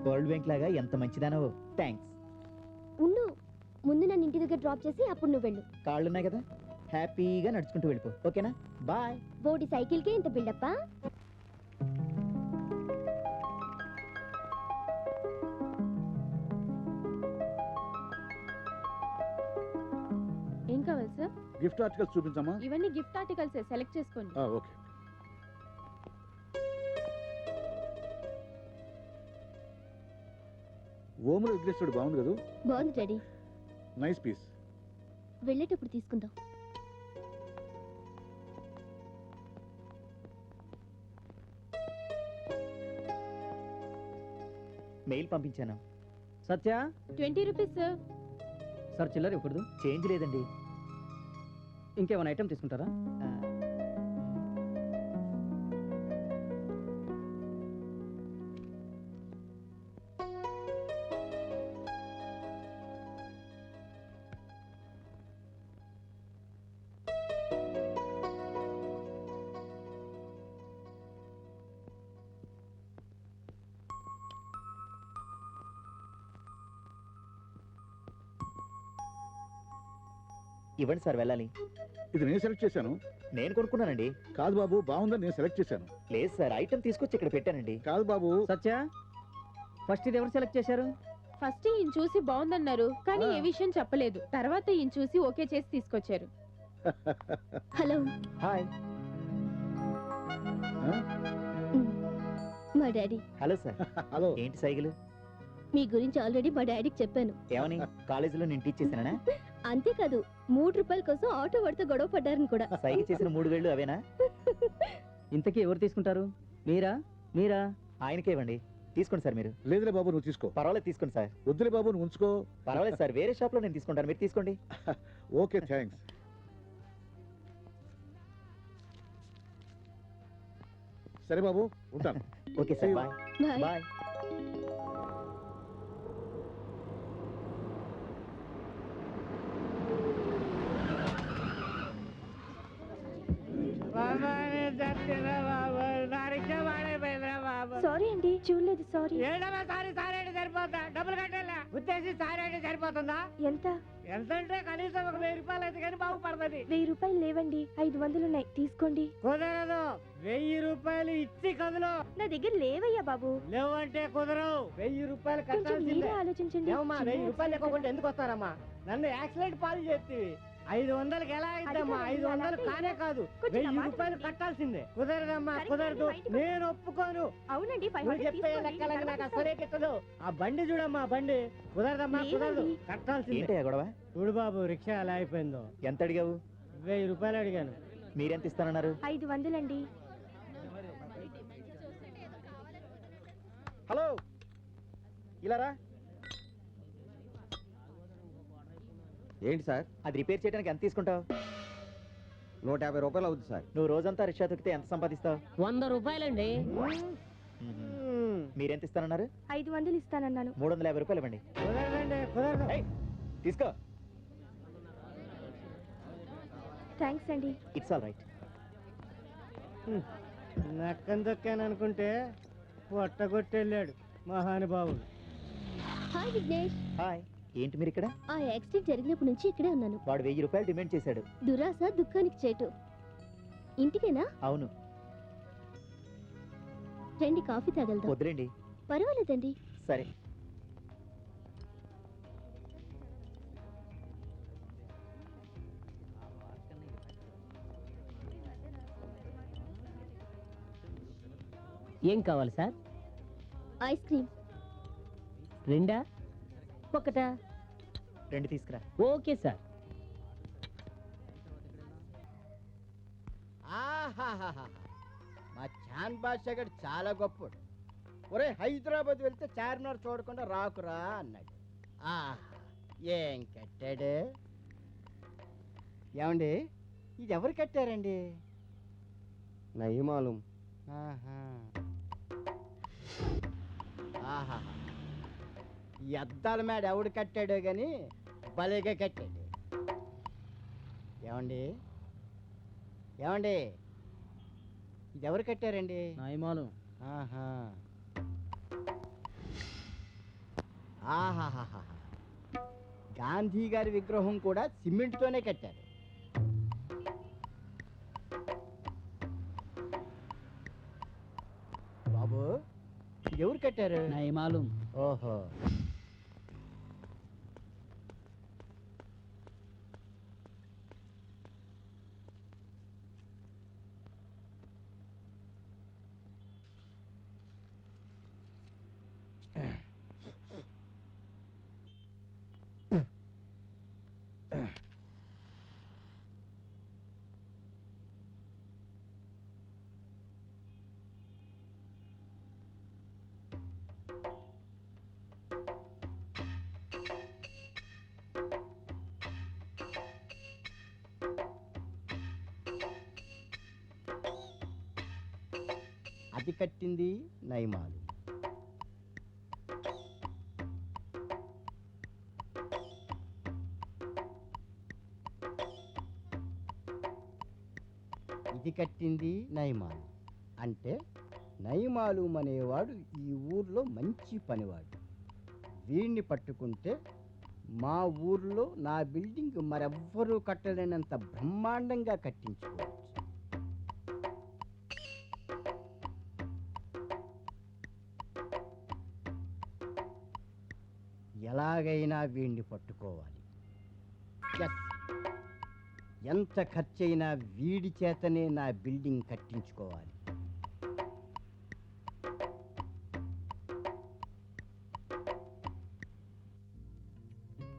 Speaker 6: వరల్డ్ బ్యాంక్ లాగా ఎంత మంచిదానవో. థ్యాంక్స్.
Speaker 3: ఉండు, ముందు నన్ను ఇంటి దగ్గర డ్రాప్ చేసి అప్పుడు నువ్వు వెళ్ళు.
Speaker 6: కాళ్ళున్నాయి కదా, హ్యాపీగా నడుచుకుంటూ వెళ్ళిపో. ఓకేనా? బాయ్.
Speaker 3: బోడి సైకిల్కే ఇంత బిల్డప్పా?
Speaker 16: ఏం కావాలి సార్?
Speaker 12: గిఫ్ట్ ఆర్టికల్స్ చూపించమ్మా.
Speaker 16: ఇవన్నీ గిఫ్ట్ ఆర్టికల్స్, సెలెక్ట్ చేసుకోండి.
Speaker 12: ఓకే. ఓములో విగ్నేశ్వరుడు బాగుంది కదా?
Speaker 3: బాగుంది డాడీ.
Speaker 12: Nice piece.
Speaker 3: వెళ్ళేటప్పుడు తీసుకుందాం.
Speaker 6: మెయిల్ పంపించాను.
Speaker 10: సత్య,
Speaker 16: 20 రూపీస్ సార్.
Speaker 10: సార్ చిల్లర ఇవ్వకూడదు?
Speaker 6: చేంజ్ లేదండి.
Speaker 10: ఇంకేమైనా ఐటమ్ తీసుకుంటారా?
Speaker 6: ఇవ్వండి సార్ వెళ్ళాలి.
Speaker 12: ఇది నేను సెలెక్ట్ చేశాను.
Speaker 6: నేను కొనుక్కున్నానండి.
Speaker 12: కాదు బాబు, బాగుందని నేను సెలెక్ట్ చేశాను.
Speaker 6: లేదు సార్, ఐటమ్ తీసుకొచ్చి ఇక్కడ పెట్టానండి.
Speaker 12: కాదు బాబు.
Speaker 10: సత్య ఫస్ట్ ఇది ఎవరు సెలెక్ట్ చేశారు?
Speaker 16: ఫస్ట్ ఈయన చూసి బాగుందన్నారు, కానీ ఏ విషయం చెప్పలేదు. తర్వాత ఈయన చూసి ఓకే చేసి తీసుకొచ్చారు.
Speaker 3: హలో.
Speaker 6: హాయ్.
Speaker 3: మా డాడీ.
Speaker 6: Hello sir.
Speaker 12: హలో.
Speaker 6: ఏంటి సైకిల్?
Speaker 3: మీ గురించి ఆల్రెడీ మా డాడీకి చెప్పాను.
Speaker 6: ఏమని? కాలేజీలో నేను టీచ్ చేశానా?
Speaker 3: అంతేకాదు, 3 రూపాయల కోసం ఆటో వాడితో గొడవ పడ్డారని కూడా.
Speaker 6: సైకిల్ చేసిన 3 వేళ్ళు అవేనా?
Speaker 10: ఇంతకీ ఎవరు తీసుకుంటారు? మీరా? మీరా?
Speaker 6: ఆయనకే ఇవ్వండి. తీసుకోండి సార్ మీరు.
Speaker 12: లేదులే బాబు, నువ్వు తీసుకో.
Speaker 6: పర్వాలేదు, తీసుకోండి సార్.
Speaker 12: వద్దులే బాబు, నువ్వు ఉంచుకో.
Speaker 6: పర్వాలేదు సార్, వేరే షాప్ లో నేను తీసుకుంటాను, మీరు తీసుకోండి.
Speaker 12: Okay, thanks. సరే బాబు, ఉంటాను.
Speaker 6: Okay sir, bye. Bye.
Speaker 4: Sorry అండి, చూడలేదు. సారీ.
Speaker 15: సరిపోతా, డబ్బులు కట్టాలా? ఉద్దేశం సారీ అంటే సరిపోతుందా?
Speaker 4: ఎంత?
Speaker 15: ఎంత అంటే కనీసం ఒక 1000 రూపాయలు అయితే కానీ బాగుపడుతుంది.
Speaker 4: 1000 రూపాయలు లేవండి, 500 ఉన్నాయి, తీసుకోండి.
Speaker 15: కుదరదు. 1000 రూపాయలు ఇచ్చి కదులు.
Speaker 4: నా దగ్గర లేవయ్యా బాబు.
Speaker 15: లేవంటే కుదరవు. 1000 రూపాయలు
Speaker 4: కొంచెం
Speaker 15: కట్టాల్సిందే.
Speaker 4: మీరే ఆలోచించండి.
Speaker 15: ఏమమ్మా, 1000 రూపాయలు లేకపోతే ఎందుకు వస్తారమ్మా? నన్ను యాక్సిడెంట్ పాలు చేస్తేవి. 500కి ఎలా అయిద్దమ్మా? 500 కానే కాదు, 1000 రూపాయలు కట్టాల్సిందే. కుదరదమ్మా, కుదరదు. నేను ఒప్పుకోను.
Speaker 4: అవునండి,
Speaker 15: నువ్వు చెప్పే లెక్కలకి నాకు అసలే కిట్టదు. ఆ బండి చూడమ్మా, బండి కుదరదమ్మా, కుదరదు. కట్టాల్సిందే.
Speaker 6: గొడవ
Speaker 15: చూడు బాబు, రిక్షా ఎలా అయిపోయిందో.
Speaker 6: ఎంత అడిగావు?
Speaker 15: 1000 రూపాయలు అడిగాను.
Speaker 6: మీరెంత ఇస్తానన్నారు?
Speaker 4: 500 అండి.
Speaker 6: హలో, ఇలా రా.
Speaker 5: ఏంటి సార్?
Speaker 6: అది రిపేర్ చేయడానికి ఎంత తీసుకుంటావు?
Speaker 5: 150 రూపాయలు అవుతుంది సార్.
Speaker 6: నువ్వు రోజంతా రిక్షా తొక్కితే ఎంత సంపాదిస్తావు?
Speaker 11: 100 రూపాయలండి.
Speaker 6: మీరెంత ఇస్తానన్నారు?
Speaker 4: 500 ఇస్తానన్నాను.
Speaker 6: 350 రూపాయలు ఇవ్వండి.
Speaker 15: కుదరదండి, కుదరదు.
Speaker 6: తీసుకో.
Speaker 4: థ్యాంక్స్ అండి.
Speaker 6: It's all right.
Speaker 15: నక్కని దొక్కాననుకుంటే పొట్టగొట్టెళ్ళాడు మహానుభావుడు.
Speaker 3: హాయ్ విఘ్నేష్.
Speaker 6: హాయ్. ఏంటి మీరు ఇక్కడ?
Speaker 3: ఆ యాక్సిడెంట్ జరిగినప్పటి నుంచి ఇక్కడే ఉన్నాను.
Speaker 6: వాడు 1000 రూపాయలు డిమాండ్ చేశాడు.
Speaker 3: దురాస దుఃఖానికి చేటు. ఇంటికేనా?
Speaker 6: అవును.
Speaker 3: రండి, కాఫీ తాగలదా?
Speaker 6: వద్దులేండి.
Speaker 3: పర్వాలేదండి.
Speaker 6: సరే.
Speaker 11: ఏం కావాలి సార్?
Speaker 3: Ice cream.
Speaker 11: 2 ఒకటా?
Speaker 6: 2 తీసుకురా.
Speaker 11: Okay sir.
Speaker 5: మా చాన్ బాషా గారు చాలా గొప్పడు. ఒరే, హైదరాబాద్ వెళ్తే చార్మినార్ చూడకుండా రాకురా అన్నాడు. ఏం కట్టాడు? ఏమండి, ఇది ఎవరు కట్టారండి?
Speaker 14: నయమాలం.
Speaker 5: ఈ అద్దాల మేడ ఎవడు కట్టాడో గాని భలేగా కట్టాడు. ఏమండి, ఏమండి, ఇది ఎవరు కట్టారండి?
Speaker 10: నయమాలం.
Speaker 5: గాంధీ గారి విగ్రహం కూడా సిమెంట్ తోనే కట్టారు. బాబు, ఎవరు కట్టారు?
Speaker 10: నయమాలం.
Speaker 5: ఓహో. అది కట్టింది నయమాలు. ఇది కట్టింది నయమాలు. అంటే నయమాలు అనేవాడు ఈ ఊర్లో మంచి పనివాడు. వీడిని పట్టుకుంటే మా ఊర్లో నా బిల్డింగ్ మరెవ్వరూ కట్టలేనంత బ్రహ్మాండంగా కట్టించుకోవచ్చు. ఎలాగైనా వీడిని పట్టుకోవాలి. ఎస్, ఎంత ఖర్చైనా వీడి చేతనే నా బిల్డింగ్ కట్టించుకోవాలి.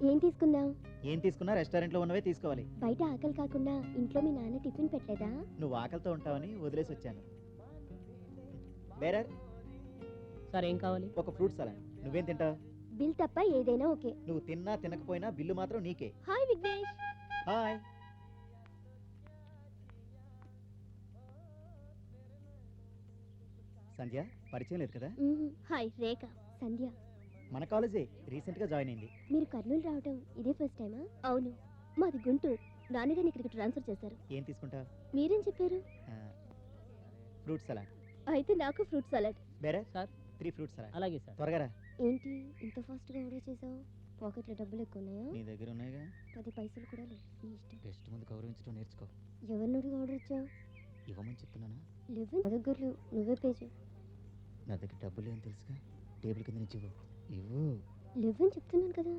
Speaker 4: ఏం తీసుకుందాం?
Speaker 6: ఏం తీసుకున్నా రెస్టారెంట్లో ఉన్నవే తీసుకోవాలి.
Speaker 4: బయట ఆకలి కాకుండా ఇంట్లో మీ నాన్న టిఫిన్ పెట్టలేదా?
Speaker 6: నువ్వు ఆకలితో ఉంటావని వదిలేసి వచ్చాను. బేరర్
Speaker 11: సార్ ఏం కావాలి?
Speaker 6: ఒక ఫ్రూట్ సలాడ్. నువ్వేం తింటావు?
Speaker 4: బిల్ తప్ప ఏదైనా ఓకే.
Speaker 6: నువ్వు తిన్నా తినకపోయినా బిల్లు మాత్రం నీకే.
Speaker 4: హాయ్ విఘ్నేష్.
Speaker 6: హాయ్. సంధ్య పరిచయం లేదు కదా?
Speaker 4: హాయ్ రేఖ. సంధ్య
Speaker 6: మన కాలేజే, రీసెంట్ గా జాయిన్ అయింది.
Speaker 4: మీరు కర్నూలు రావటం ఇదే ఫస్ట్ టైమా? అవును, మాది గుంటూరు. నాన్నగారిని ఇక్కడికి ట్రాన్స్ఫర్ చేశారు.
Speaker 6: ఏం తీసుకుంటావు?
Speaker 4: మీరేం చెప్పారు?
Speaker 6: Fruit salad.
Speaker 4: అయితే నాకు fruit salad.
Speaker 6: Bearer sir 3 fruit salad.
Speaker 11: అలాగే సార్.
Speaker 6: త్వరగా రా.
Speaker 4: ఏంటి ఇంత ఫాస్ట్ గా ఆర్డర్ చేసావు? పాకెట్లో డబ్బులు ఎక్కువ ఉన్నాయా?
Speaker 6: నీ దగ్గర ఉన్నాయిగా.
Speaker 4: 10 పైసలు కూడా లేవు. నీ ఇష్టం.
Speaker 6: టెస్ట్ ముందు గౌరవించడం నేర్చుకో.
Speaker 4: ఎవరిని అడిగి ఆర్డర్ ఇచ్చావు?
Speaker 6: ఇవ్వమని చెప్తున్నానా?
Speaker 4: లేవు, నా దగ్గర లేవు. నువ్వే పే చేయి.
Speaker 6: నా దగ్గర డబ్బులు ఏం తెలుసుగా. టేబుల్ కింద నుంచి ఇవ్వు. ఇవ్వు.
Speaker 4: లేవని చెప్తున్నాను కదా.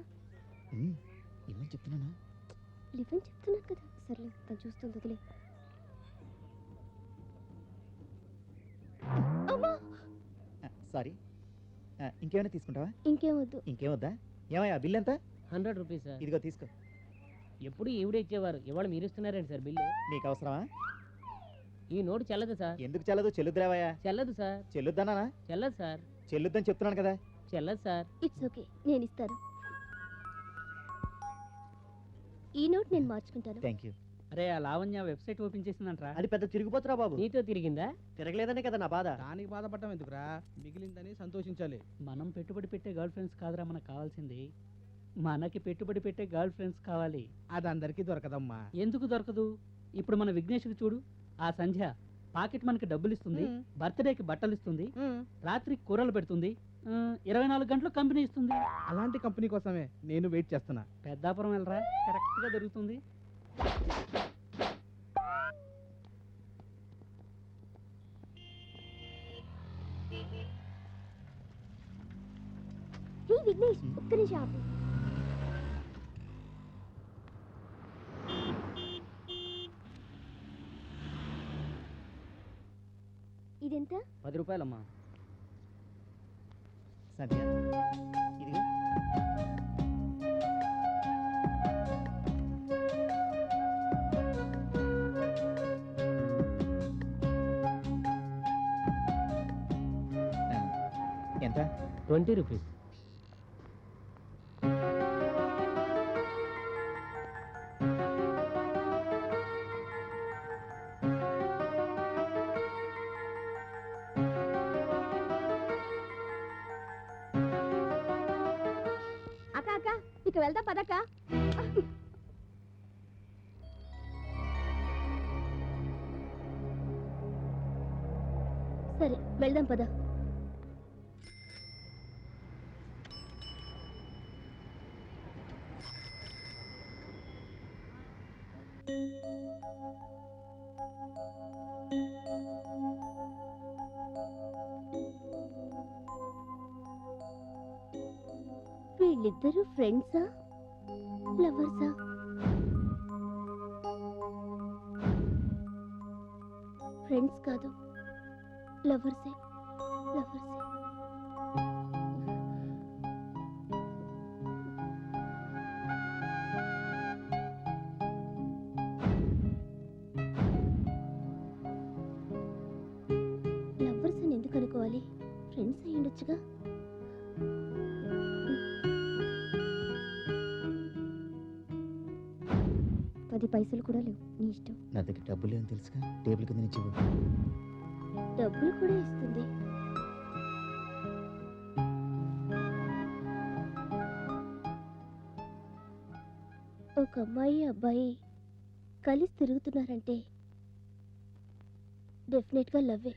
Speaker 6: ఇవ్వని చెప్తున్నానా?
Speaker 4: లేవని చెప్తున్నాను కదా. సర్లే, తను చూస్తుంది, వదిలే.
Speaker 6: సారీ. ఇంకేమైనా తీసుకుంటావా?
Speaker 4: ఇంకేం వద్దు.
Speaker 6: ఇంకేం వద్దా? ఏమయ్యా బిల్ ఎంత?
Speaker 11: 100 రూపీస్ సార్.
Speaker 6: ఇదిగో తీసుకో.
Speaker 11: ఎప్పుడు ఈవిడే ఇచ్చేవారు, ఇవాళ మీరు ఇస్తున్నారండి సార్ బిల్లు.
Speaker 6: నీకు అవసరమా?
Speaker 11: ఈ నోటు చెల్లదు సార్.
Speaker 6: ఎందుకు చెల్లదు? చెల్లుద్రావయ్యా.
Speaker 11: చెల్లదు సార్.
Speaker 6: చెల్లుద్దనా?
Speaker 11: చెల్లదు సార్.
Speaker 6: చెల్లుద్దని చెప్తున్నాను కదా.
Speaker 11: చెల్లదు సార్.
Speaker 4: ఇట్స్ ఓకే, నేను ఇస్తాను. ఈ నోట్ నేను మార్చుకుంటాను.
Speaker 6: Thank you.
Speaker 10: అరే ఆ లావణ్య వెబ్సైట్ ఓపెన్ చేసిందంట్రా.
Speaker 6: అది పెద్ద తిరిగిపోతురా బాబు.
Speaker 11: నీతో తిరిగిందా?
Speaker 6: తిరగలేదనే కదా నా బాధ.
Speaker 9: దానికి బాధపడటం ఎందుకురా, మిగిలిందని సంతోషించాలి.
Speaker 10: మనం పెట్టుబడి పెట్టే గర్ల్ ఫ్రెండ్స్ కాదురా మనకు కావాల్సింది. మనకి పెట్టుబడి పెట్టే గర్ల్ ఫ్రెండ్స్ కావాలి.
Speaker 9: అది అందరికీ దొరకదమ్మా.
Speaker 10: ఎందుకు దొరకదు? ఇప్పుడు మన విఘ్నేష్కి చూడు. ఆ సంధ్య పాకెట్ మనకి డబ్బులు ఇస్తుంది, బర్త్డేకి బట్టలు ఇస్తుంది, రాత్రికి కూరలు పెడుతుంది, 24 గంటలు కంపెనీ ఇస్తుంది.
Speaker 9: అలాంటి కంపెనీ కోసమే నేను వెయిట్ చేస్తున్నా.
Speaker 10: పెద్దాపురం వెళ్ళరా, కరెక్ట్ గా దొరుకుతుంది.
Speaker 4: హే విఘ్నేష్, ఒక్క నిమిషం ఆపు. ఇదెంత?
Speaker 11: 10 రూపాయలమ్మా.
Speaker 6: సంధ్య ఇదిగో. ఎంత?
Speaker 11: 20 రూపీస్.
Speaker 4: అక్క అక్క, ఇక వెళ్దా పదక్క. సరే వెళ్దాం పద. వీళ్ళిద్దరూ ఫ్రెండ్సా లవర్సా? ఫ్రెండ్స్ కాదు, లవర్సే. లవర్సే. లవర్స్ అని ఎందుకు అనుకోవాలి? ఫ్రెండ్స్ అయి ఉండొచ్చుగా. పది పైసలు కూడా లేవు. నీ ఇష్టం.
Speaker 6: నా దగ్గర డబ్బులు ఏం తెలుసుగా. టేబుల్ కింద నుంచి ఇవ్వు.
Speaker 4: డబ్బులు కూడా ఇస్తుంది. ఒక అమ్మాయి అబ్బాయి కలిసి తిరుగుతున్నారంటే డెఫినెట్ గా లవ్వే.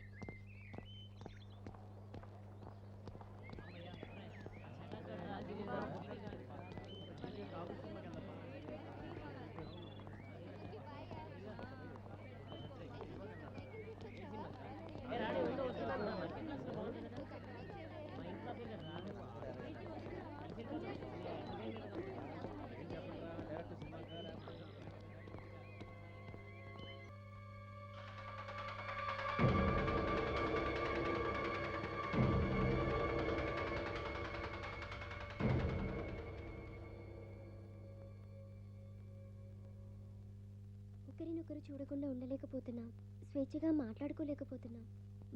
Speaker 4: ఒకరినొకరు చూడకుండా ఉండలేకపోతున్నాం, స్వేచ్ఛగా మాట్లాడుకోలేకపోతున్నాం.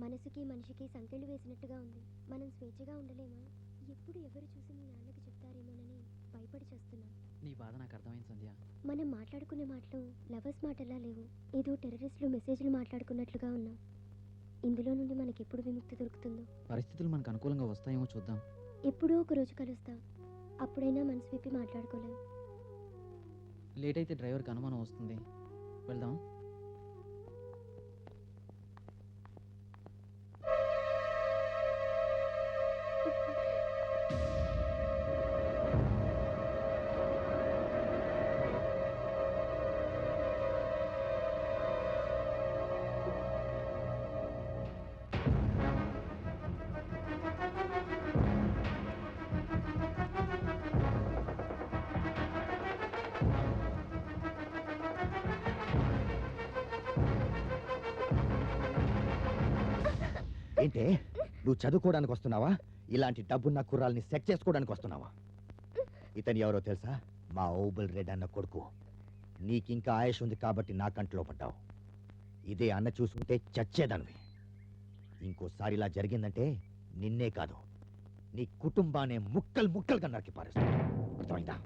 Speaker 4: మనసుకి మనిషికి సంకెళ్ళు వేసినట్టుగా ఉంది. మనం స్వేచ్ఛగా ఉండలేమా? ఎప్పుడు ఎవరు చూసి మీ నాన్నకి చెప్తారేమోనని భయపడి చేస్తున్నాం.
Speaker 17: నీ బాధ నాకు అర్థమైంది సంధ్య.
Speaker 4: మనం మాట్లాడుకునే మాటలు లవర్స్ మాటలా లేవు, ఏదో టెర్రరిస్టులు మెసేజ్లు మాట్లాడుకున్నట్లుగా ఉన్నాం. ఇందులో నుండి మనకి ఎప్పుడు విముక్తి దొరుకుతుందో.
Speaker 17: పరిస్థితులు మనకు అనుకూలంగా వస్తాయేమో చూద్దాం.
Speaker 4: ఎప్పుడో ఒక రోజు కలుస్తాం, అప్పుడైనా మనసు విప్పి మాట్లాడుకోలేం.
Speaker 17: లేట్ అయితే డ్రైవర్కి అనుమానం వస్తుంది. వెళ్దాం.
Speaker 18: ఏంటే నువ్వు చదువుకోవడానికి వస్తున్నావా, ఇలాంటి డబ్బున్న కుర్రాల్ని సెట్ చేసుకోవడానికి వస్తున్నావా? ఇతను ఎవరో తెలుసా? మా ఓబుల్ రెడ్ అన్న కొడుకు. నీకింకా ఆయుష్ ఉంది కాబట్టి నా కంట్లో పడ్డావు. ఇదే అన్న చూసుకుంటే చచ్చేదానివి. ఇంకోసారి ఇలా జరిగిందంటే నిన్నే కాదు నీ కుటుంబాన్ని ముక్కలు ముక్కలుగా నరికి పారేస్తాను. అర్థమైందా?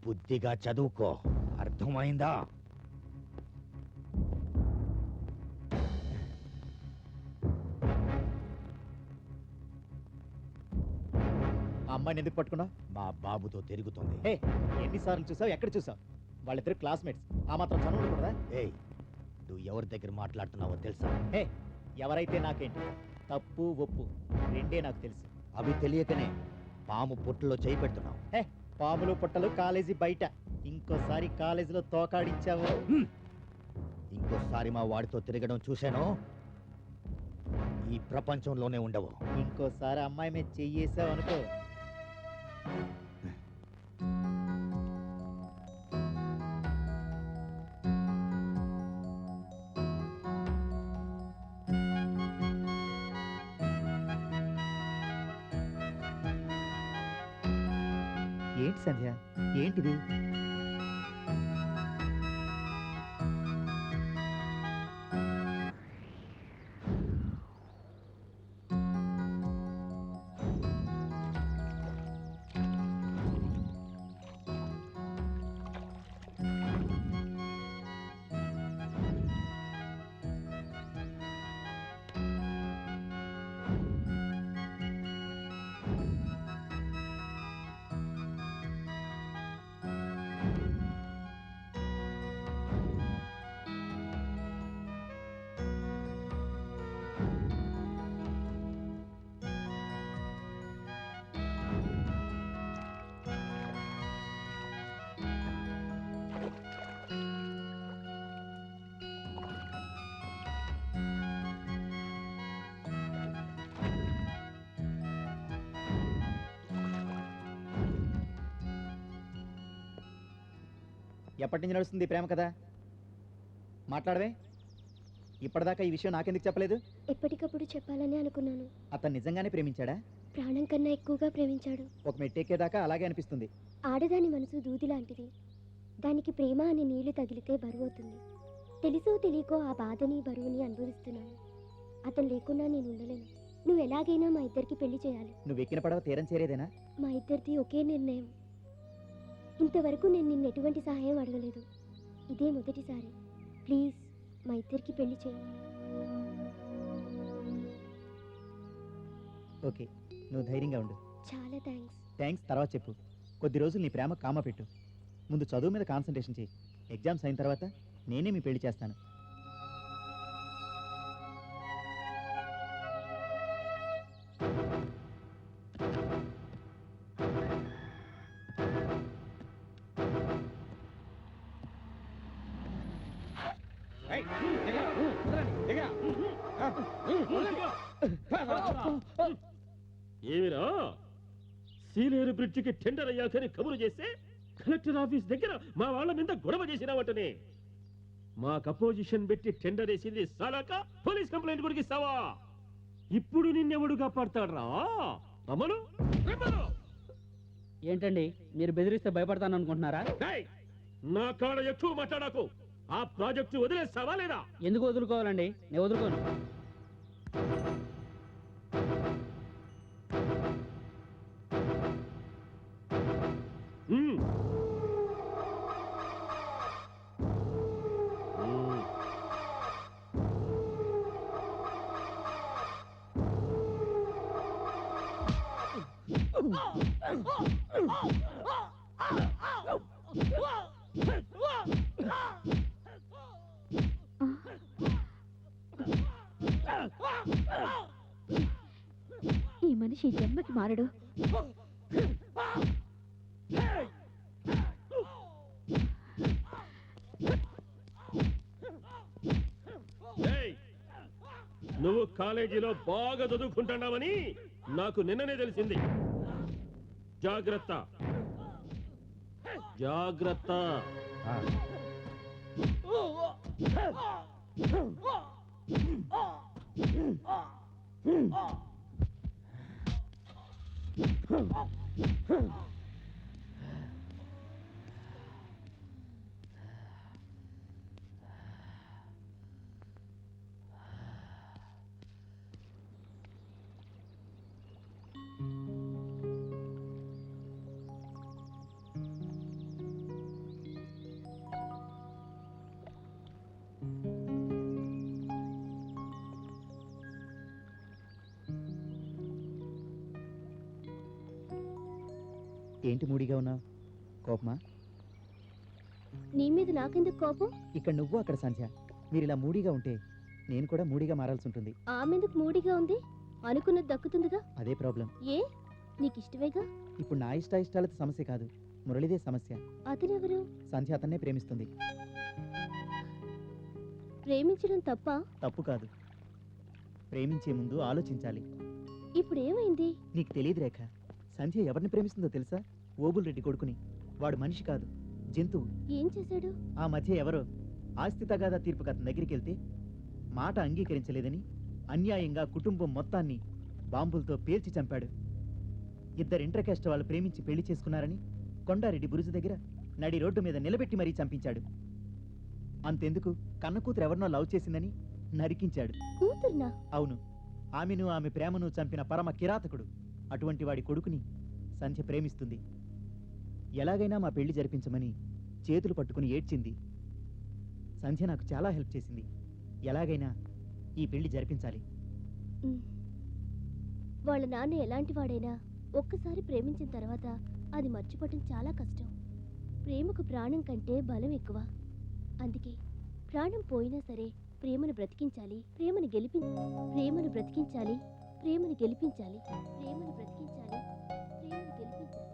Speaker 18: బుద్ధిగా చదువుకో. అర్థమైందా?
Speaker 6: ఆ అమ్మాయిని ఎందుకు పట్టుకున్నావు?
Speaker 18: మా బాబుతో తిరుగుతుంది.
Speaker 6: హే, ఎన్నిసార్లు చూసావు? ఎక్కడ చూసావు? వాళ్ళిద్దరు క్లాస్మేట్స్. ఆ మాత్రం చదువు కూడా.
Speaker 18: ఏయ్, నువ్వు ఎవరి దగ్గర మాట్లాడుతున్నావో తెలుసా?
Speaker 6: హే, ఎవరైతే నాకేంటి? తప్పు ఒప్పు రెండే నాకు తెలుసు.
Speaker 18: అవి తెలియకనే పాము పుట్టలో చేయి పెడుతున్నావు.
Speaker 6: హే, పాములు పుట్టలు కాలేజీ బయట. ఇంకోసారి కాలేజీలో తోకాడించావు.
Speaker 18: ఇంకోసారి మా వాడితో తిరగడం చూశాను, ఈ ప్రపంచంలోనే ఉండవు.
Speaker 6: ఇంకోసారి అమ్మాయి మీద చెయ్యేసావు అనుకో. ఏంటి సంధ్య? ఏంటిది? ఎప్పటి నుంచి నడుస్తుంది ప్రేమ కదా? మాట్లాడవే. ఇప్పటిదాకా ఈ విషయం నాకెందుకు చెప్పలేదు?
Speaker 4: ఎప్పటికప్పుడు చెప్పాలని అనుకున్నాను.
Speaker 6: అతను నిజంగానే ప్రేమించాడా?
Speaker 4: ప్రాణం కన్నా ఎక్కువగా ప్రేమించాడు.
Speaker 6: ఒక మెట్టెక్కేదాకా అలాగే అనిపిస్తుంది.
Speaker 4: ఆడదాని మనసు దూది లాంటిది. దానికి ప్రేమ అనే నీళ్లు తగిలితే బరువవుతుంది. తెలుసో తెలియకో ఆ బాధని బరువుని అనుభవిస్తున్నాను. అతను లేకుండా నేను ఉండలేను. నువ్వు ఎలాగైనా మా ఇద్దరికి పెళ్లి చేయాలి.
Speaker 6: నువ్వు ఎక్కిన పడవ తీరం చేరేదేనా?
Speaker 4: మా ఇద్దరిది ఒకే నిర్ణయం. ఇంతవరకు నేను నిన్ను ఎటువంటి సహాయం అడగలేదు. ఇదే మొదటిసారి. ప్లీజ్ మా ఇద్దరికి పెళ్లి చేయి.
Speaker 6: ఓకే, నువ్వు ధైర్యంగా ఉండు.
Speaker 4: చాలా థ్యాంక్స్.
Speaker 6: థ్యాంక్స్ తర్వాత చెప్పు. కొద్ది రోజులు నీ ప్రేమ కామ పెట్టు. ముందు చదువు మీద కాన్సన్ట్రేషన్ చేయి. ఎగ్జామ్స్ అయిన తర్వాత నేనే మీ పెళ్లి చేస్తాను.
Speaker 1: ఏమిరా, సీలేరు బ్రిడ్జికి టెండర్ అయ్యాకని కబురు చేస్తే కలెక్టర్ ఆఫీస్ దగ్గర మా వాళ్ళ మీద గొడవ చేసినావటనే. మాకు అపోజిషన్ పెట్టి టెండర్ వేసింది సాలాక పోలీస్ కంప్లైంట్ కూడా ఇస్తావా? ఇప్పుడు నిన్నెవడు కాపాడతాడ్రా?
Speaker 10: ఏంటండి మీరు బెదిరిస్తే భయపడతాను అనుకుంటున్నారా?
Speaker 1: నా కాడ ఎక్కువ మాట్లాడకు. ఆ ప్రాజెక్టు వదిలేస్తావా లేదా?
Speaker 10: ఎందుకు వదులుకోవాలండి? నేను వదులుకోను.
Speaker 2: ఈ మనిషి జన్మకి మారడు.
Speaker 1: నువ్వు కాలేజీలో బాగా చదువుకుంటున్నావని నాకు నిన్ననే తెలిసింది. జాగ్రత్త జాగ్రత్త.
Speaker 6: ఏంటి మూడిగా ఉన్నావు? కోపమా?
Speaker 3: నీ మీద నాకెందుకు కోపం?
Speaker 6: ఇక్కడ నువ్వు అక్కడ సంధ్య, మీరు ఇలా మూడిగా ఉంటే నేను కూడా మూడిగా మారాల్సి ఉంటుంది.
Speaker 3: ఆమెందుకు మూడిగా ఉంది? అనుకున్నది దక్కుతుందిగా.
Speaker 6: అదే ప్రాబ్లం.
Speaker 3: ఏ నీకు ఇష్టమేగా?
Speaker 6: ఇప్పుడు నా ఇష్టాలతో సమస్య కాదు, మురళిదే సమస్య.
Speaker 3: అతనెవరు?
Speaker 6: సంధ్య అతన్నే ప్రేమిస్తుంది.
Speaker 3: ప్రేమించడం తప్ప?
Speaker 6: తప్పు కాదు, ప్రేమించే ముందు ఆలోచించాలి.
Speaker 3: ఇప్పుడు ఏమైంది?
Speaker 6: నీకు తెలియదు రేఖ, సంధ్య ఎవరిని ప్రేమిస్తుందో తెలుసా? ఓబుల్ రెడ్డి కొడుకుని. వాడు మనిషి కాదు, జంతువు.
Speaker 3: ఏం చేశాడు?
Speaker 6: ఆ మధ్య ఎవరో ఆస్తి తగాదా తీర్పుకి అతని దగ్గరికి వెళ్తే మాట అంగీకరించలేదని అన్యాయంగా కుటుంబం మొత్తాన్ని బాంబులతో పేల్చి చంపాడు. ఇద్దరు ఇంటర్కాస్ట్ వాళ్ళు ప్రేమించి పెళ్లి చేసుకున్నారని కొండారెడ్డి బురుజు దగ్గర నడి రోడ్డు మీద నిలబెట్టి మరీ చంపించాడు. అంతెందుకు, కన్న కూతురు ఎవరినో లవ్ చేసిందని నరికించాడు.
Speaker 3: కూతురునా?
Speaker 6: అవును, ఆమెను ఆమె ప్రేమను చంపిన పరమ కిరాతకుడు. అటువంటి వాడి కొడుకుని సంధ్య ప్రేమిస్తుంది. ఎలాగైనా మా పెళ్లి జరిపించమని చేతులు పట్టుకుని ఏడ్చింది. సంధ్య నాకు చాలా హెల్ప్ చేసింది. ఎలాగైనా ఈ పెళ్లి జరిపించాలి.
Speaker 3: వాళ్ళ నాన్న ఎలాంటి వాడైనా ఒక్కసారి ప్రేమించిన తర్వాత అది మర్చిపోవటం చాలా కష్టం. ప్రేమకు ప్రాణం కంటే బలం ఎక్కువ. అందుకే ప్రాణం పోయినా సరే ప్రేమను బ్రతికించాలి, ప్రేమను గెలిపించాలి, ప్రేమను బ్రతికించాలి, ప్రేమను గెలిపించాలి, ప్రేమను బ్రతికించాలి, ప్రేమను గెలిపించాలి.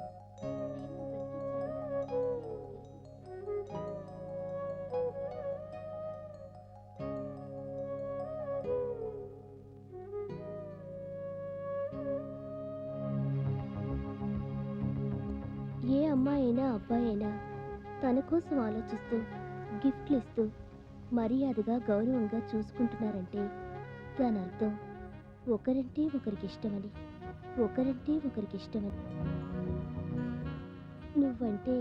Speaker 3: ఏ అమ్మాయి అయినా అబ్బాయి అయినా తన కోసం ఆలోచిస్తూ గిఫ్ట్లు ఇస్తూ మర్యాదగా గౌరవంగా చూసుకుంటున్నారంటే దాని అర్థం ఒకరంటే ఒకరికి ఇష్టమని, ఒకరంటే ఒకరికి ఇష్టమని. నువ్వంటే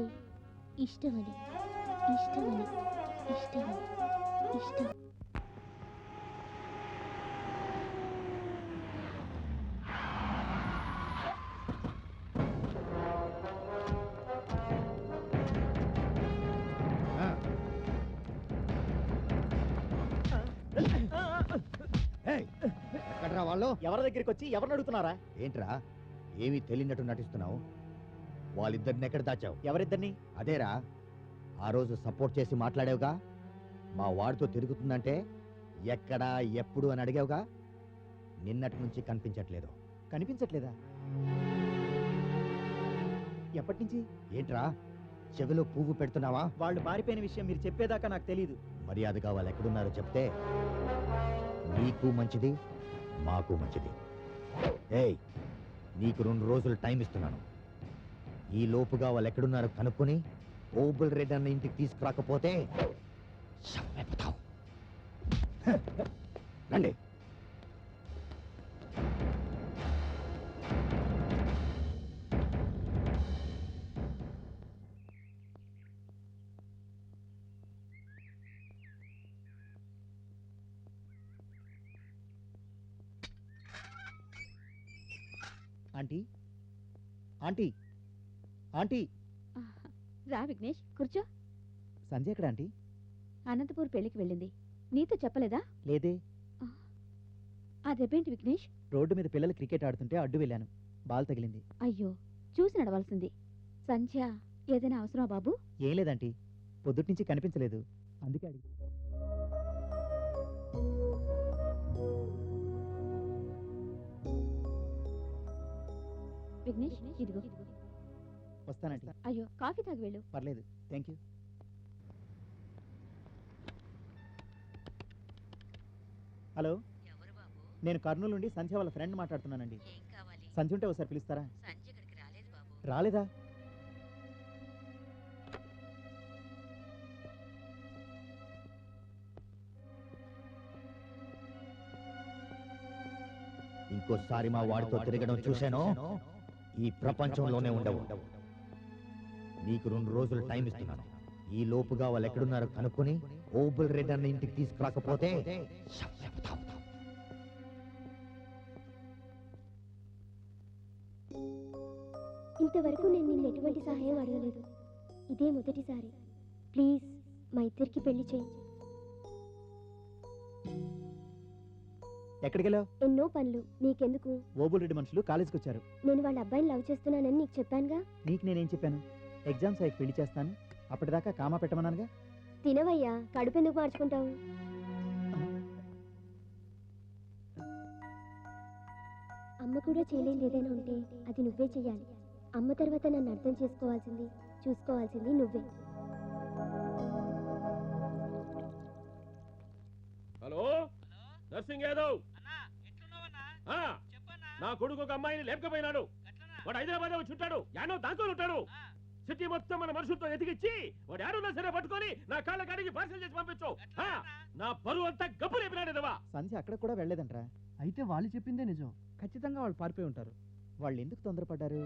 Speaker 3: ఇష్టమని, ఇష్టమని, ఇష్టమని, ఇష్టం.
Speaker 18: వాళ్ళు
Speaker 6: ఎవరి దగ్గరికి వచ్చి ఎవరిని అడుగుతున్నారా?
Speaker 18: ఏంట్రా ఏమీ తెలియనట్టు నటిస్తున్నావు? వాళ్ళిద్దరిని ఎక్కడ దాచావు?
Speaker 6: ఎవరిద్దరిని?
Speaker 18: అదేరా ఆ రోజు సపోర్ట్ చేసి మాట్లాడావుగా, మా వాడితో తిరుగుతుందంటే ఎక్కడా ఎప్పుడు అని అడిగావుగా. నిన్నటి నుంచి కనిపించట్లేదు.
Speaker 6: కనిపించట్లేదా? ఎప్పటి నుంచి?
Speaker 18: ఏంట్రా చెవిలో పువ్వు పెడుతున్నావా?
Speaker 6: వాళ్ళు పారిపోయిన విషయం మీరు చెప్పేదాకా నాకు తెలీదు.
Speaker 18: మర్యాదగా వాళ్ళు ఎక్కడున్నారో చెప్తే నీకు మంచిది, మాకు మంచిది. ఏయ్, నీకు 2 రోజులు టైం ఇస్తున్నాను. ఈ లోపుగా వాళ్ళు ఎక్కడున్నారో కనుక్కొని ఓబుల్ రెడ్డి అన్న ఇంటికి తీసుకురాకపోతే చంపేపోతావు. రండి.
Speaker 6: ఆంటీ ఆంటీ ఆంటీ
Speaker 2: రా విఘ్నేష్ కూర్చో.
Speaker 6: సంధ్య ఎక్కడ ఆంటీ?
Speaker 2: అనంతపూర్ పెళ్లికి వెళ్ళింది. నీతో చెప్పలేదా?
Speaker 6: లేదే.
Speaker 2: ఆ దెబ్బేంటి విఘ్నేష్?
Speaker 6: రోడ్డు మీద పిల్లలు క్రికెట్ ఆడుతుంటే అడ్డు వెళ్ళాను, బాల్ తగిలింది.
Speaker 2: అయ్యో, చూసి నడవాల్సింది. సంధ్య ఏదైనా అవసరమా బాబు?
Speaker 6: ఏం లేదంటీ, పొద్దుటి నుంచి కనిపించలేదు, అందుకే అడిగి.
Speaker 2: విఘ్నేష్ ఇదిగో.
Speaker 6: వస్తానంటీ.
Speaker 2: అయ్యో, కాఫీ తాగి వెళ్ళు.
Speaker 6: పర్లేదు, థ్యాంక్ యూ. హలో, నేను కర్నూలు నుండి సంధ్య వాళ్ళ ఫ్రెండ్ మాట్లాడుతున్నానండి. సంధ్య ఉంటే ఒకసారి పిలుస్తారా? రాలేదా?
Speaker 18: ఇంకోసారి మా వాడితో తిరగడం చూశాను, ఈ ప్రపంచంలోనే ఉండవు. నీకు 2 రోజులు టైం ఇస్తున్నాను. ఈ లోపుగా వాళ్ళు ఎక్కడున్నారో కనుక్కొని ఓబుల్ రెడ్ అన్న ఇంటికి తీసుకురాకపోతే
Speaker 4: ఇంతవరకు నేను నిన్ను ఎటువంటి సహాయం అడగలేదు. ఇదే మొదటిసారి. ప్లీజ్ మా ఇద్దరికి పెళ్లి చేయి.
Speaker 6: ఎక్కడికి వెళ్ళావు?
Speaker 4: ఎన్నో పనులు, నీకెందుకు?
Speaker 6: ఓబుల్ రెడ్డి మనుషులు కాలేజీకి వచ్చారు.
Speaker 4: నేను వాళ్ళ అబ్బాయిని లవ్ చేస్తున్నానని నీకు చెప్పానుగా.
Speaker 6: నీకు నేనేం చెప్పాను? ఎగ్జామ్స్ అయ్యి పెళ్లి చేస్తాను, అప్పటిదాకా కామా పెట్టమన్నానుగా.
Speaker 4: తినవయ్యా, కడుపెందుకు మార్చుకుంటావు? అమ్మ కూడా చేయలేని ఏదైనా ఉంటే అది నువ్వే చెయ్యాలి. అమ్మ తర్వాత నన్ను అర్థం చేసుకోవాల్సింది, చూసుకోవాల్సింది నువ్వే.
Speaker 1: Hello, nursing Yadav. నా కొడుకు ఒక అమ్మాయిని లేపకపోయినాడు. వాడు హైదరాబాద్ వచ్చి ఉంటాడు, యానో దాంతో ఉంటాడు. సిటీ మొత్తం మన మనుషులతో ఎదిగిచ్చి వాడు యాడున్నా సరే పట్టుకొని నా కాళ్ళ కాడికి పార్సల్ చేసి పంపించు. నా బరువు అంతా గబ్బు లేపినాడేదవా.
Speaker 6: సంధ్య అక్కడ కూడా వెళ్ళలేదంట్రా.
Speaker 9: అయితే వాళ్ళు చెప్పిందే నిజం. ఖచ్చితంగా వాళ్ళు పారిపోయి ఉంటారు.
Speaker 6: వాళ్ళు ఎందుకు తొందరపడ్డారు?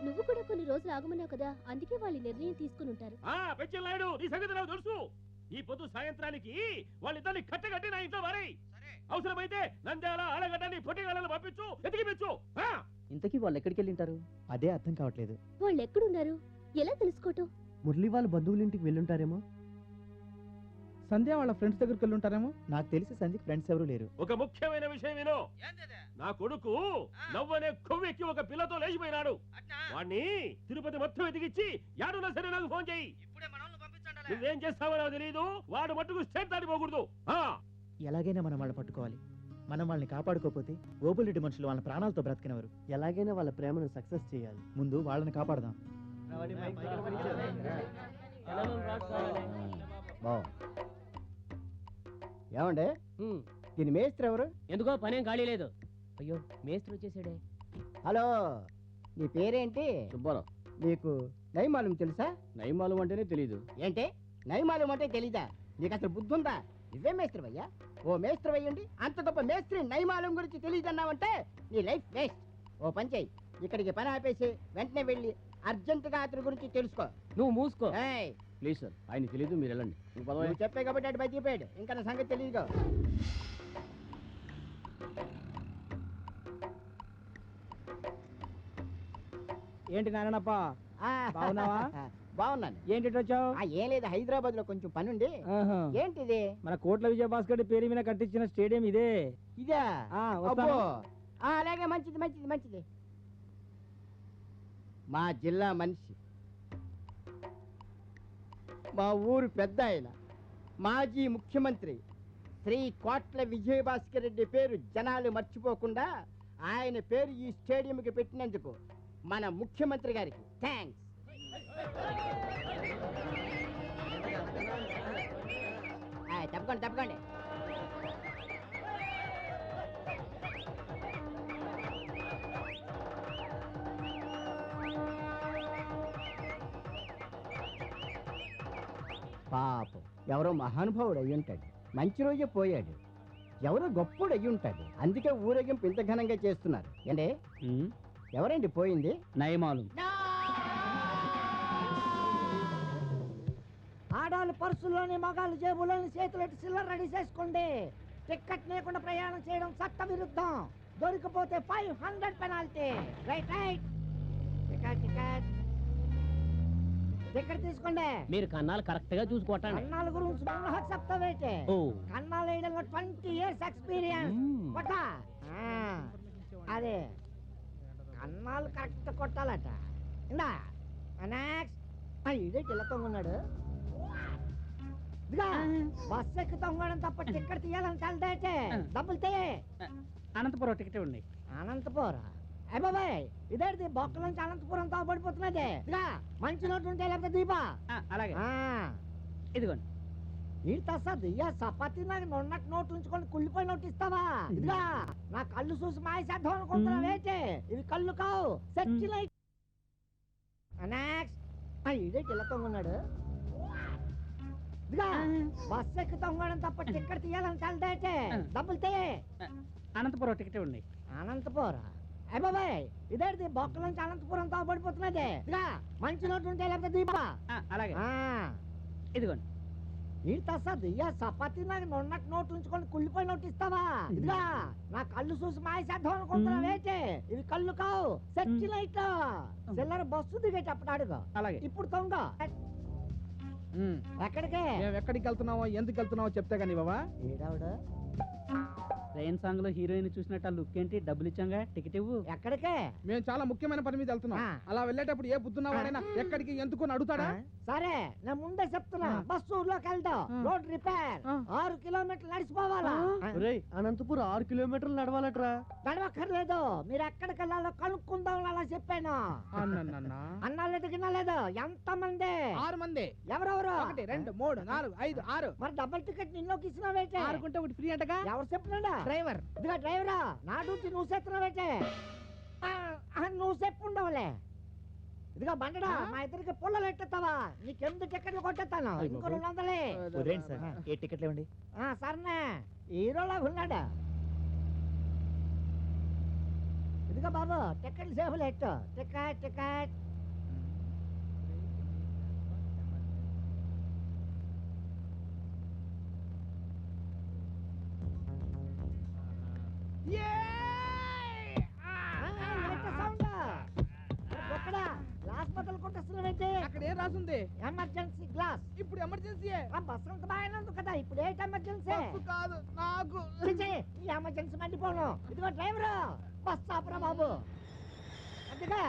Speaker 3: నువ్వు కూడా కొన్ని రోజులు ఆగమన్నావు కదా, అందుకే వాళ్ళు నిర్ణయం తీసుకుని ఉంటారు.
Speaker 1: పెంచలాడు, నీ సంగతి నాకు తెలుసు. ఈ పొద్దు సాయంత్రానికి వాళ్ళిద్దరిని కట్టగట్టి నా ఇంట్లో వారై, అవసరమైతే నంద్యాల ఆలగడ్డని పొట్టిగాలను పంపించు, ఎతికిపించు.
Speaker 11: ఇంతకీ వాళ్ళు ఎక్కడికి వెళ్ళింటారు?
Speaker 6: అదే అర్థం కావట్లేదు.
Speaker 3: వాళ్ళు ఎక్కడున్నారు, ఎలా తెలుసుకోవటం?
Speaker 9: మురళి వాళ్ళ బంధువుల ఇంటికి వెళ్ళుంటారేమో. సంధ్య వాళ్ళ ఫ్రెండ్స్ దగ్గరికి వెళ్ళుంటారేమో.
Speaker 6: నాకు తెలిసి సంధ్యకి ఫ్రెండ్స్ ఎవరు లేరు.
Speaker 1: ఒక ముఖ్యమైన విషయం విను. నా కొడుకు నవ్వనే కొవ్వెక్కి ఒక పిల్లతో లేచిపోయినాడు. వాణ్ణి తిరుపతి మొత్తం ఎదిగిచ్చి యాడున్నా సరే నాకు ఫోన్ చేయి. నువ్వేం చేస్తావో నాకు తెలియదు, వాడు మట్టుకు స్టేట్ దాటిపోకూడదు.
Speaker 6: ఎలాగైనా మనం వాళ్ళని పట్టుకోవాలి. మనం వాళ్ళని కాపాడుకోకపోతే ఓబుల్ రెడ్డి మనుషులు వాళ్ళ ప్రాణాలతో బ్రతికినవారు.
Speaker 15: ఎలాగైనా వాళ్ళ ప్రేమను సక్సెస్ చేయాలి.
Speaker 6: ముందు వాళ్ళని కాపాడదాం.
Speaker 5: ఏమండే, దీని మేస్త్రి ఎవరు?
Speaker 11: ఎందుకో పనేం ఖాళీ లేదు. అయ్యో, మేస్త్రి వచ్చేసాడే.
Speaker 5: హలో, నీ పేరేంటి?
Speaker 15: సుబ్బారావు.
Speaker 5: నీకు నైమాలం తెలుసా?
Speaker 15: నైమాలం అంటేనే తెలీదు.
Speaker 5: ఏంటి నైమాలం అంటే తెలీదా? నీకు అసలు బుద్ధి ఉందా? నువ్వే మేస్త్రి అయ్యా. ఓ మేస్త్రి అయ్యండి అంత గొప్ప మేస్త్రి నైమాలం గురించి తెలియదన్నావంటే నీ లైఫ్ వేస్ట్. ఓ పని చెయ్యి, ఇక్కడికి పని ఆపేసి వెంటనే వెళ్ళి అర్జెంటుగా అతని గురించి తెలుసుకో.
Speaker 11: నువ్వు మూసుకో.
Speaker 15: ప్లీజ్ సార్, ఆయన తెలీదు, మీరు వెళ్ళండి.
Speaker 5: నువ్వు చెప్పే కాబట్టి అటు బతికిపోయాడు, ఇంకా నా సంగతి తెలియదుగా.
Speaker 15: ఏంటి నారాయణప్ప, బాగున్నావా?
Speaker 5: బాగున్నాను.
Speaker 15: ఏంటి వచ్చావు?
Speaker 5: ఏం లేదు, హైదరాబాద్ లో కొంచెం పని ఉంది. ఏంటిది?
Speaker 15: మన కోట్ల విజయభాస్కర్ పేరు మీద కట్టించిన స్టేడియం ఇదే.
Speaker 5: ఇదా?
Speaker 15: వస్తాను.
Speaker 5: అలాగే, మంచిది మంచిది మంచిది. మా జిల్లా మనిషి, మా ఊరు పెద్ద ఆయన, మాజీ ముఖ్యమంత్రి శ్రీ కోట్ల విజయభాస్కర్ రెడ్డి పేరు జనాలు మర్చిపోకుండా ఆయన పేరు ఈ స్టేడియంకి పెట్టినందుకు మన ముఖ్యమంత్రి గారికి థ్యాంక్స్. తప్పకండి తప్పకండి. పాపం ఎవరో మహానుభావుడు అయ్యి ఉంటాడు, మంచి రోజే పోయాడు. ఎవరో గొప్పోడు అయ్యి ఉంటాడు, అందుకే ఊరేగింపు ఇంత ఘనంగా చేస్తున్నారు. ఏంటే ఎవరండి పోయింది?
Speaker 10: నయమాలు.
Speaker 15: ఆడాలు పర్సులోని, మగాళ్ళు జేబులోని చేతులెట్టి సిల్లర్ రెడీ చేసుకోండి. టిక్కెట్ లేకుండా ప్రయాణం చేయడం చట్ట విరుద్ధం. దొరికిపోతే 500 penalty. Right right. Ticket ticket తీసుకోండి.
Speaker 11: మీరు కన్నాలు కరెక్ట్ గా చూసి కొట్టండి.
Speaker 15: కన్నాల గురించి నాకు చెప్తావేంటి?
Speaker 11: ఓ
Speaker 15: కన్నాలు వేయడంలో 20 years ఎక్స్పీరియన్స్. కొట్ట అదే కన్నాలు కరెక్ట్ కొట్టాలట. ఇందా నెక్స్ట్. ఇదే ఇలా తొంగున్నాడు. బస్ ఎక్కి తొంగడం తప్ప టికెట్ తీయాలని తెలదైతే డబ్బులు తే.
Speaker 10: అనంతపురం టికెట్ ఉంది.
Speaker 15: అనంతపురం ఏ బాబాయ్ ఇదేంటి బొక్క నుంచి అనంతపురం తో పడిపోతున్నది. మంచి నోటు ఉంటే లేకపోతే దీపా.
Speaker 10: అలాగే ఇదిగోండి.
Speaker 15: ఈ తస్సా దియ్యా చపాతీ నాకు మొన్నటి నోటు ఉంచుకొని కుళ్ళిపోయి నోటు ఇస్తావా? ఇదిగా నా కళ్ళు చూసి మాయసేద్దాం అనుకుంటున్నావేంటి? ఇవి కళ్ళు కావు సెర్చి లైట్. నెక్స్ట్. ఇదేంటి ఇలా తొంగున్నాడు. బస్ ఎక్కి తొంగడం తప్ప టికెట్ తీయాలని తెలదైతే డబ్బులు తే.
Speaker 10: అనంతపురం టికెట్ ఉంది.
Speaker 15: అనంతపురం ఏ బాబాయ్ ఇదేంటి బొక్క నుంచి అనంతపురం తో పడిపోతున్నది. మంచి నోటు ఉంటే లేకపోతే దీపా.
Speaker 10: అలాగే ఇదిగోండి.
Speaker 15: ఈ తస్సా దియ్యా చపాతీ నాకు మొన్నటి నోటు ఉంచుకొని కుళ్ళిపోయి నోటు ఇస్తావా? ఇదిగా నా కళ్ళు చూసి మాయసేద్దాం అనుకుంటున్నావేంటి? ఇవి కళ్ళు కావు సెర్చి లైట్. చిల్లర బస్సు దిగేటప్పుడు అడుగు.
Speaker 10: అలాగే
Speaker 15: ఇప్పుడు తొంగ. ఎక్కడికి
Speaker 9: మేము ఎక్కడికి వెళ్తున్నావో ఎందుకు వెళ్తున్నావో చెప్తే కానీ బాబా.
Speaker 15: ఏడావిడ
Speaker 10: రైన్ సాంగ్ లో హీరోయిన్ చూసినట్టు లుక్ ఏంటి? డబ్బులు ఇచ్చాంగా టికెట్ ఇవ్వు.
Speaker 15: ఎక్కడికే?
Speaker 9: మేము చాలా ముఖ్యమైన పని మీద వెళ్తున్నాం. అలా వెళ్ళేటప్పుడు ఏ బుద్ధున్నవాడైనా ఎక్కడికి ఎందుకు అడుగుతాడా?
Speaker 15: సరే నేను ముందే చెప్తున్నా. బస్సు ఊర్లోకి వెళ్దాం. రోడ్ రిపేర్ 6 కిలోమీటర్లు నడిచిపోవాలా?
Speaker 8: అనంతపురం 6 కిలోమీటర్లు నడవాలట్రా.
Speaker 15: నడవక్కర్లేదు. మీరు ఎక్కడికి వెళ్ళాలో కనుక్కుందాం అలా చెప్పాను. అన్నాలేదు గిన్నలేదు. ఎంత మంది?
Speaker 9: 6 మంది.
Speaker 15: ఎవరెవరు?
Speaker 9: 1 2 3 4 5 6.
Speaker 15: మరి డబుల్ టికెట్ నిన్నోకి ఇచ్చినావేంటి?
Speaker 9: 6 కొంటే ఒకటి ఫ్రీ అంటగా.
Speaker 15: ఎవరు చెప్పినాడా?
Speaker 9: డ్రైవర్.
Speaker 15: ఇదిగా డ్రైవరా నా డ్యూటీ నువ్వు చేస్తున్నావేంటి? నువ్వు చెప్పుండవులే. ఇదిగా బండడా మా ఇద్దరికి పుల్లలు ఎట్టేస్తావా? నీకెందుకు టికెట్లు కొట్టేస్తాను. ఇంకో 200.
Speaker 6: సార్ ఏ టికెట్లు ఇవ్వండి.
Speaker 15: సరేనే హీరోలా ఉన్నాడా? ఇదిగా బాబు టికెట్లు సేఫ్లు ఎట్టు. Ticket ticket. హాస్పిటల్ కొట్టేస్తున్నావేంటి?
Speaker 9: అక్కడ ఏం రాసుంది?
Speaker 15: Emergency glass.
Speaker 9: ఇప్పుడు ఎమర్జెన్సీ.
Speaker 15: బస్సు అంత బాగానే ఉంది కదా. ఇప్పుడు ఏంటి ఎమర్జెన్సీ?
Speaker 9: కాదు నాకు
Speaker 15: ఈ ఎమర్జెన్సీ మండిపోను. ఇదిగో డ్రైవర్ బస్ ఆపరా బాబు. అదిగా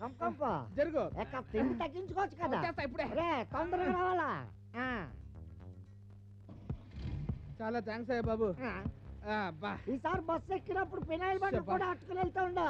Speaker 15: కంప
Speaker 9: జరుగు.
Speaker 15: తిండి తగ్గించుకోవచ్చు కదా.
Speaker 9: ఇప్పుడే
Speaker 15: తొందరగా రావాలా?
Speaker 9: చాలా థ్యాంక్స్ అయ్యా బాబు.
Speaker 15: ఈసారి బస్సు ఎక్కినప్పుడు పినాయిల్ బండి కూడా అట్టుకుని వెళ్తా ఉండు.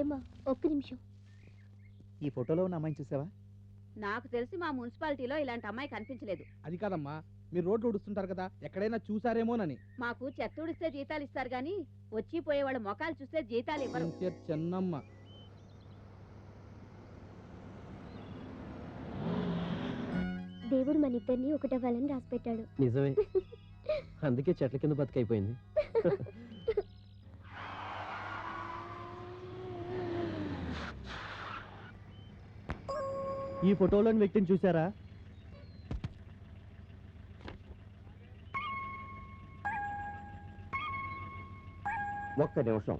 Speaker 3: ఏమా ఒక్క నిమిషం.
Speaker 6: ఈ ఫోటోలో ఉన్న అమ్మాయిని చూసావా?
Speaker 2: నాకు తెలిసి మా మున్సిపాలిటీలో ఇలాంటి అమ్మాయి కనిపించలేదు.
Speaker 9: అది కాదమ్మా, మీరు రోడ్లు ఉడుస్తుంటారు కదా, ఎక్కడైనా చూసారేమోనని.
Speaker 2: మాకు చెత్త ఉడిస్తే జీతాలు ఇస్తారు గాని వచ్చి పోయే వాళ్ళ మొఖాలు చూస్తే జీతాలు ఇవ్వరు.
Speaker 9: చెన్నమ్మ.
Speaker 4: దేవుడు మన ఇద్దరిని ఒకటవ్వాలని రాసి పెట్టాడు.
Speaker 11: నిజమే. అందుకే చెట్ల కింద బతికైపోయింది.
Speaker 6: ఈ ఫోటోలోని వ్యక్తిని చూసారా?
Speaker 19: ఒక్క నిమిషం.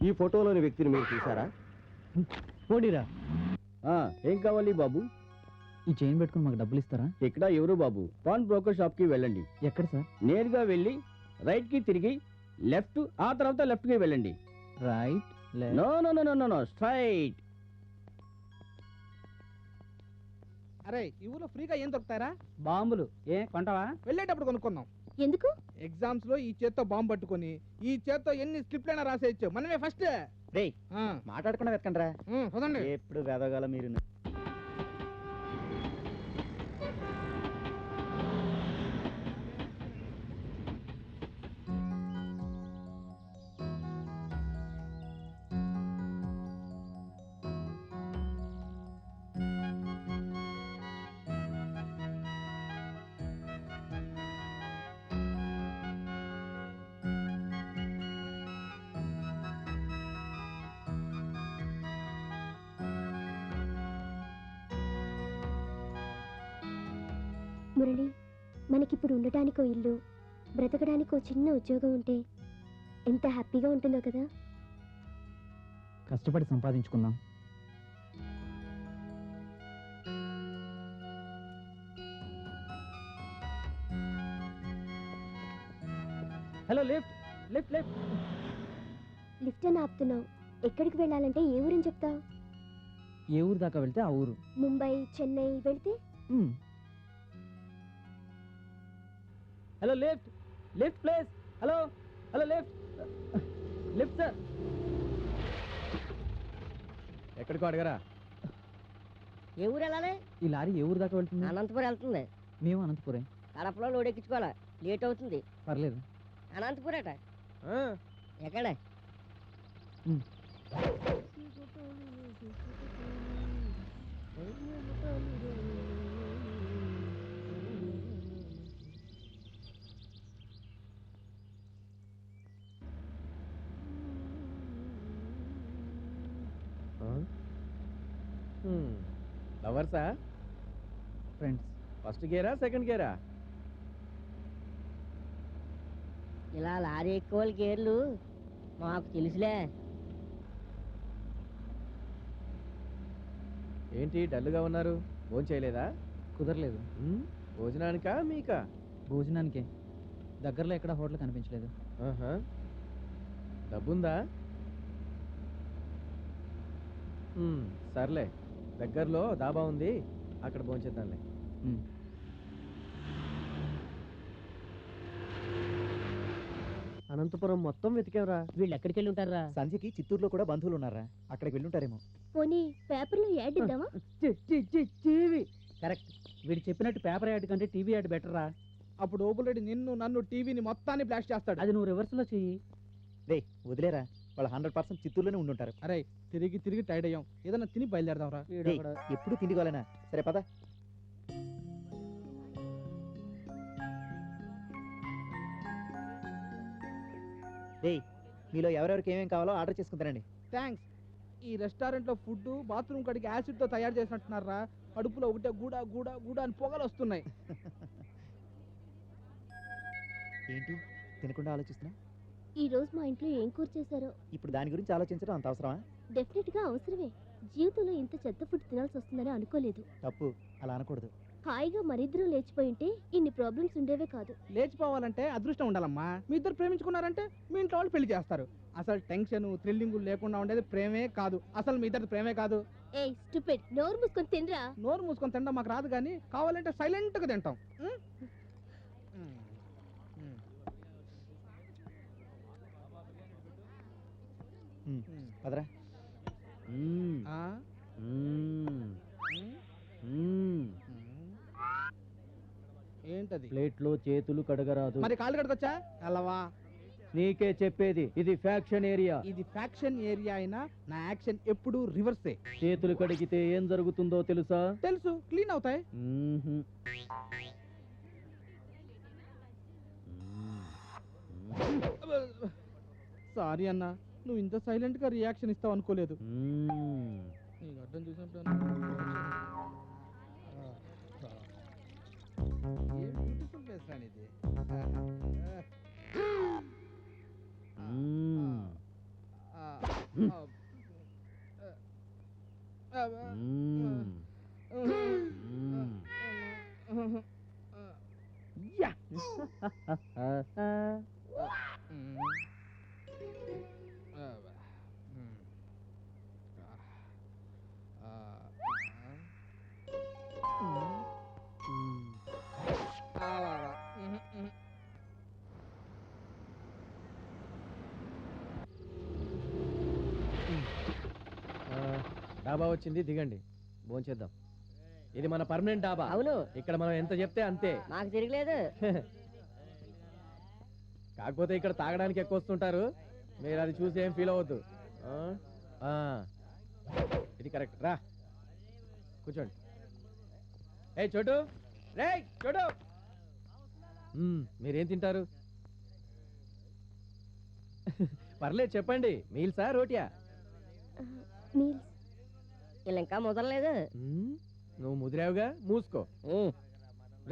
Speaker 19: ఈ ఫోటోలోని వ్యక్తిని మీరు చూసారా?
Speaker 6: పోనీరా.
Speaker 19: ఏం కావాలి బాబు?
Speaker 17: ఈ చైన్ పెట్టుకుని మాకు డబ్బులు ఇస్తారా?
Speaker 19: ఇక్కడ ఎవరు బాబు? పాన్ బ్రోకర్ షాప్ కి వెళ్ళండి.
Speaker 17: ఎక్కడ సార్?
Speaker 19: నేరుగా వెళ్ళి రైట్ కి తిరిగి లెఫ్ట్, ఆ తర్వాత లెఫ్ట్ కి వెళ్ళండి.
Speaker 17: Right?
Speaker 19: No no no no no straight.
Speaker 9: అరే ఈ ఊర్లో ఫ్రీగా ఏం దొరుకుతారా?
Speaker 10: బాంబులు. ఏ కొంటావా?
Speaker 9: వెళ్ళేటప్పుడు కొనుక్కుందాం.
Speaker 3: ఎందుకు?
Speaker 9: ఎగ్జామ్స్ లో ఈ చేత్తో బాంబు పట్టుకొని ఈ చేత్తో ఎన్ని స్లిప్లైనా రాసేయచ్చు. మనమే ఫస్ట్.
Speaker 6: రే మాట్లాడకుండా వెతకండి రా.
Speaker 9: పదండి.
Speaker 6: ఎప్పుడు వేదగాల మీరు.
Speaker 4: మురళి, మనకిప్పుడు ఉండటానికో ఇల్లు, బ్రతకడానికో చిన్న ఉద్యోగం ఉంటే ఎంత హ్యాపీగా ఉంటుందో కదా.
Speaker 17: కష్టపడి సంపాదించుకుందాం.
Speaker 10: Hello, lift lift lift.
Speaker 4: Lift అని ఆపుతున్నావు. ఎక్కడికి వెళ్ళాలంటే ఏ ఊరని చెప్తావు?
Speaker 17: ఏ ఊరు దాకా వెళ్తే ఆ ఊరు.
Speaker 4: ముంబై, చెన్నై వెళ్తే?
Speaker 10: Hello, lift lift please. Hello hello, lift lift sir.
Speaker 17: ఎక్కడికో అడగరా.
Speaker 13: ఏ ఊరు వెళ్ళాలి?
Speaker 17: ఈ లారీ ఏ ఊరు దాకా వెళ్తుంది?
Speaker 13: అనంతపురం వెళ్తుంది.
Speaker 17: మేము అనంతపురం.
Speaker 13: కడపలో లోడ్ ఎక్కించుకోవాలా, లేట్ అవుతుంది.
Speaker 17: పర్లేదు.
Speaker 13: అనంతపురం అట. ఎక్కడ?
Speaker 20: లవర్సా?
Speaker 17: ఫ్రెండ్స్.
Speaker 20: ఫస్ట్ గేరా సెకండ్ గేరా?
Speaker 13: ఇలా లారీ ఎక్కువ గేర్లు మాకు తెలుసులే.
Speaker 20: ఏంటి డల్గా ఉన్నారు? భోజనం చేయలేదా?
Speaker 17: కుదరలేదు.
Speaker 20: భోజనానికా మీకా?
Speaker 17: భోజనానికే. దగ్గరలో ఎక్కడ హోటల్ కనిపించలేదు.
Speaker 20: డబ్బుందా? సర్లే, దగ్గరలో దాబా ఉంది, అక్కడ భోంచేద్దాంలే.
Speaker 6: అనంతపురం మొత్తం వెతికేవరా?
Speaker 11: వీళ్ళు ఎక్కడికి వెళ్ళి ఉంటారా?
Speaker 6: సంధ్యకి చిత్తూరులో కూడా బంధువులు ఉన్నారా? అక్కడికి వెళ్ళుంటారేమో.
Speaker 3: పోనీ పేపర్లో యాడ్ ఇద్దామా?
Speaker 10: TV correct. వీడు చెప్పినట్టు పేపర్ యాడ్ కంటే టీవీ యాడ్ బెటర్ రా.
Speaker 9: అప్పుడు ఓబులరెడ్డి నిన్ను నన్ను టీవీని మొత్తాన్ని ఫ్లాష్ చేస్తాడు.
Speaker 10: అది నువ్వు రివర్స్ లో చెయ్యి.
Speaker 6: రే వదిలేరా, వాళ్ళు 100% చిత్తూరులోనే ఉండుంటారు.
Speaker 9: అరే తిరిగి తిరిగి టైర్డ్ అయ్యాం, ఏదైనా తిని బయలుదేరదాంరా.
Speaker 6: ఎప్పుడు తిండిగోలేనా? సరే పద. రే మీలో ఎవరెవరికి ఏమేం కావాలో ఆర్డర్ చేసుకుంటారండి.
Speaker 9: థ్యాంక్స్. ఈ రెస్టారెంట్ లో ఫుడ్ బాత్రూమ్ కడిగి యాసిడ్ తో తయారు చేసినట్టున్నారా? కడుపులో ఒకటే గూడ గూడ గూడ అని పొగలు వస్తున్నాయి.
Speaker 6: ఏంటి తినకుండా ఆలోచిస్తున్నా?
Speaker 3: ఈ రోజు మా ఇంట్లో ఏం కూర చేశారో.
Speaker 6: ఇప్పుడు దాని గురించి ఆలోచించడం అంత అవసరమా?
Speaker 3: డెఫినెట్ గా అవసరమే. జీవితంలో ఇంత చెత్త ఫుడ్ తినాల్సి వస్తుందని అనుకోలేదు.
Speaker 6: తప్పు, అలా అనకూడదు.
Speaker 3: హాయిగా మరిద్దరం లేచిపోయి ఉంటే ఇన్ని ప్రాబ్లమ్స్ ఉండేవే కాదు.
Speaker 9: లేచిపోవాలంటే అదృష్టం ఉండాలమ్మా. మీ ఇద్దరు ప్రేమించుకున్నారంటే మీ ఇంట్లో వాళ్ళు పెళ్లి చేస్తారు. అసలు టెన్షన్ థ్రిల్లింగ్ లేకుండా ఉండేది ప్రేమే కాదు. అసలు మీ ఇద్దరు ప్రేమే కాదు.
Speaker 3: ఏ స్టూపిడ్, నోరు మూసుకొని తినరా.
Speaker 9: నోరు మూసుకొని తినడం మాకు రాదు, కానీ కావాలంటే సైలెంట్ గా తింటాం.
Speaker 6: పదరా.
Speaker 9: ఏంటది?
Speaker 20: ప్లేట్లో చేతులు కడగరాదు.
Speaker 9: మరి కాళ్ళు కడుకొచ్చా? అలవా
Speaker 20: నీకే చెప్పేది, ఇది ఫ్యాక్షన్ ఏరియా.
Speaker 9: ఇది ఫ్యాక్షన్ ఏరియా అయినా నా యాక్షన్ ఎప్పుడు రివర్సే.
Speaker 20: చేతులు కడిగితే ఏం జరుగుతుందో తెలుసా?
Speaker 9: తెలుసు, క్లీన్ అవుతాయి. సారీ అన్న, నువ్వు ఇంత సైలెంట్ గా రియాక్షన్ ఇస్తావు అనుకోలేదు. నీకు అర్థం చూసినప్పుడు బ్యూటిఫుల్ ఫేస్ రాని ఇది.
Speaker 20: డాబా వచ్చింది, దిగండి, భోంచేద్దాం. ఇది మన పర్మనెంట్ డాబా.
Speaker 13: అవును,
Speaker 20: ఇక్కడ మనం ఎంత చెప్తే అంతే.
Speaker 13: మాకు తిరగలేదు.
Speaker 20: కాకపోతే ఇక్కడ తాగడానికి ఎక్కువ వస్తుంటారు, మీరు అది చూసి ఏం ఫీల్ అవ్వద్దు. ఇది కరెక్ట్. రా కూర్చోండి. ఏ చోటు, రే చోటు, మీరేం తింటారు? పర్లేదు చెప్పండి, మీల్సా రోటియా?
Speaker 4: మీల్స్.
Speaker 13: ఇలా ఇంకా ముదరలేదు.
Speaker 20: నువ్వు ముదిరావుగా, మూసుకో.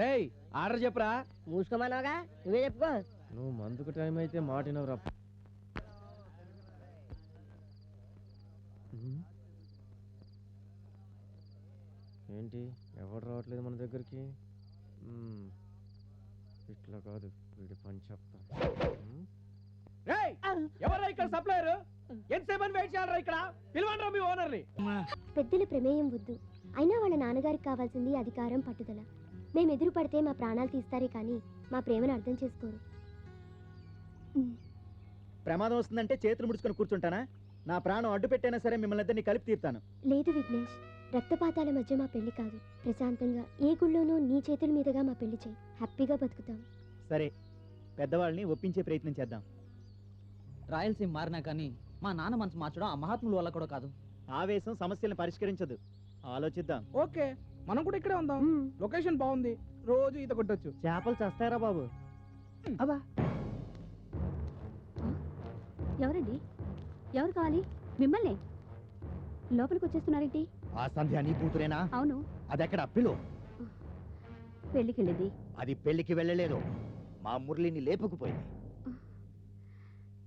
Speaker 20: రేయ్ ఆర్డర్ చెప్పరా.
Speaker 13: మూసుకోమన్నావుగా నువ్వే చెప్పుకో.
Speaker 20: నువ్వు మందుకు టైం అయితే మాటినవరా. ఏంటి ఎవరు రావట్లేదు మన దగ్గరికి? ఇట్లా కాదు, వీడి పని చెప్తాను. ఎవరా ఇక్కడ సప్లైయర్? ఎంతసేపు వెయిట్ చేయాలరా ఇక్కడ? పిలవండి మీ ఓనర్ని.
Speaker 4: పెద్దల ప్రమేయం వద్దు. అయినా వాళ్ళ నాన్నగారికి కావాల్సింది అధికారం, పట్టుదల. మేము ఎదురు పడితే మా ప్రాణాలు తీస్తారే కానీ మా ప్రేమను అర్థం చేసుకోరు.
Speaker 6: ప్రమాదం వస్తుందంటే చేతులు ముడుచుకొని కూర్చుంటానా? నా ప్రాణం అడ్డు పెట్టైనా సరే మిమ్మల్ని ఇద్దరిని కలిపి తీర్తాను.
Speaker 4: లేదు విఘ్నేష్, రక్తపాతాల మధ్య మా పెళ్లి కాదు. ప్రశాంతంగా ఏ గుళ్ళోనూ నీ చేతుల మీదుగా మా పెళ్లి చేయి. హ్యాపీగా బతుకుతాం.
Speaker 6: సరే, పెద్దవాళ్ళని ఒప్పించే ప్రయత్నం చేద్దాం.
Speaker 17: రాయలసీమ మారినా కానీ మా నాన్న మనసు మార్చడం ఆ మహాత్ముల వల్ల కూడా కాదు.
Speaker 6: ఆవేశం సమస్యలను పరిష్కరించదు. ఆలోచిద్దాం.
Speaker 9: ఓకే, మనం కూడా ఇక్కడే ఉందాం. లొకేషన్ బాగుంది, రోజు ఈత కొట్టొచ్చు.
Speaker 6: చేపలు చేస్తారా బాబు?
Speaker 2: అబ్బా, ఎవరండి? ఎవరు కావాలి? మిమ్మల్ని లోపలికి వచ్చేస్తున్నారేంటి?
Speaker 18: ఆ సంధ్య నీ కూతురేనా?
Speaker 2: అవును.
Speaker 18: అదెక్కడ పిలు?
Speaker 2: పెళ్లికి వెళ్ళింది.
Speaker 18: అది పెళ్లికి వెళ్ళలేదు, మా మురళిని లేపుకుపోయింది.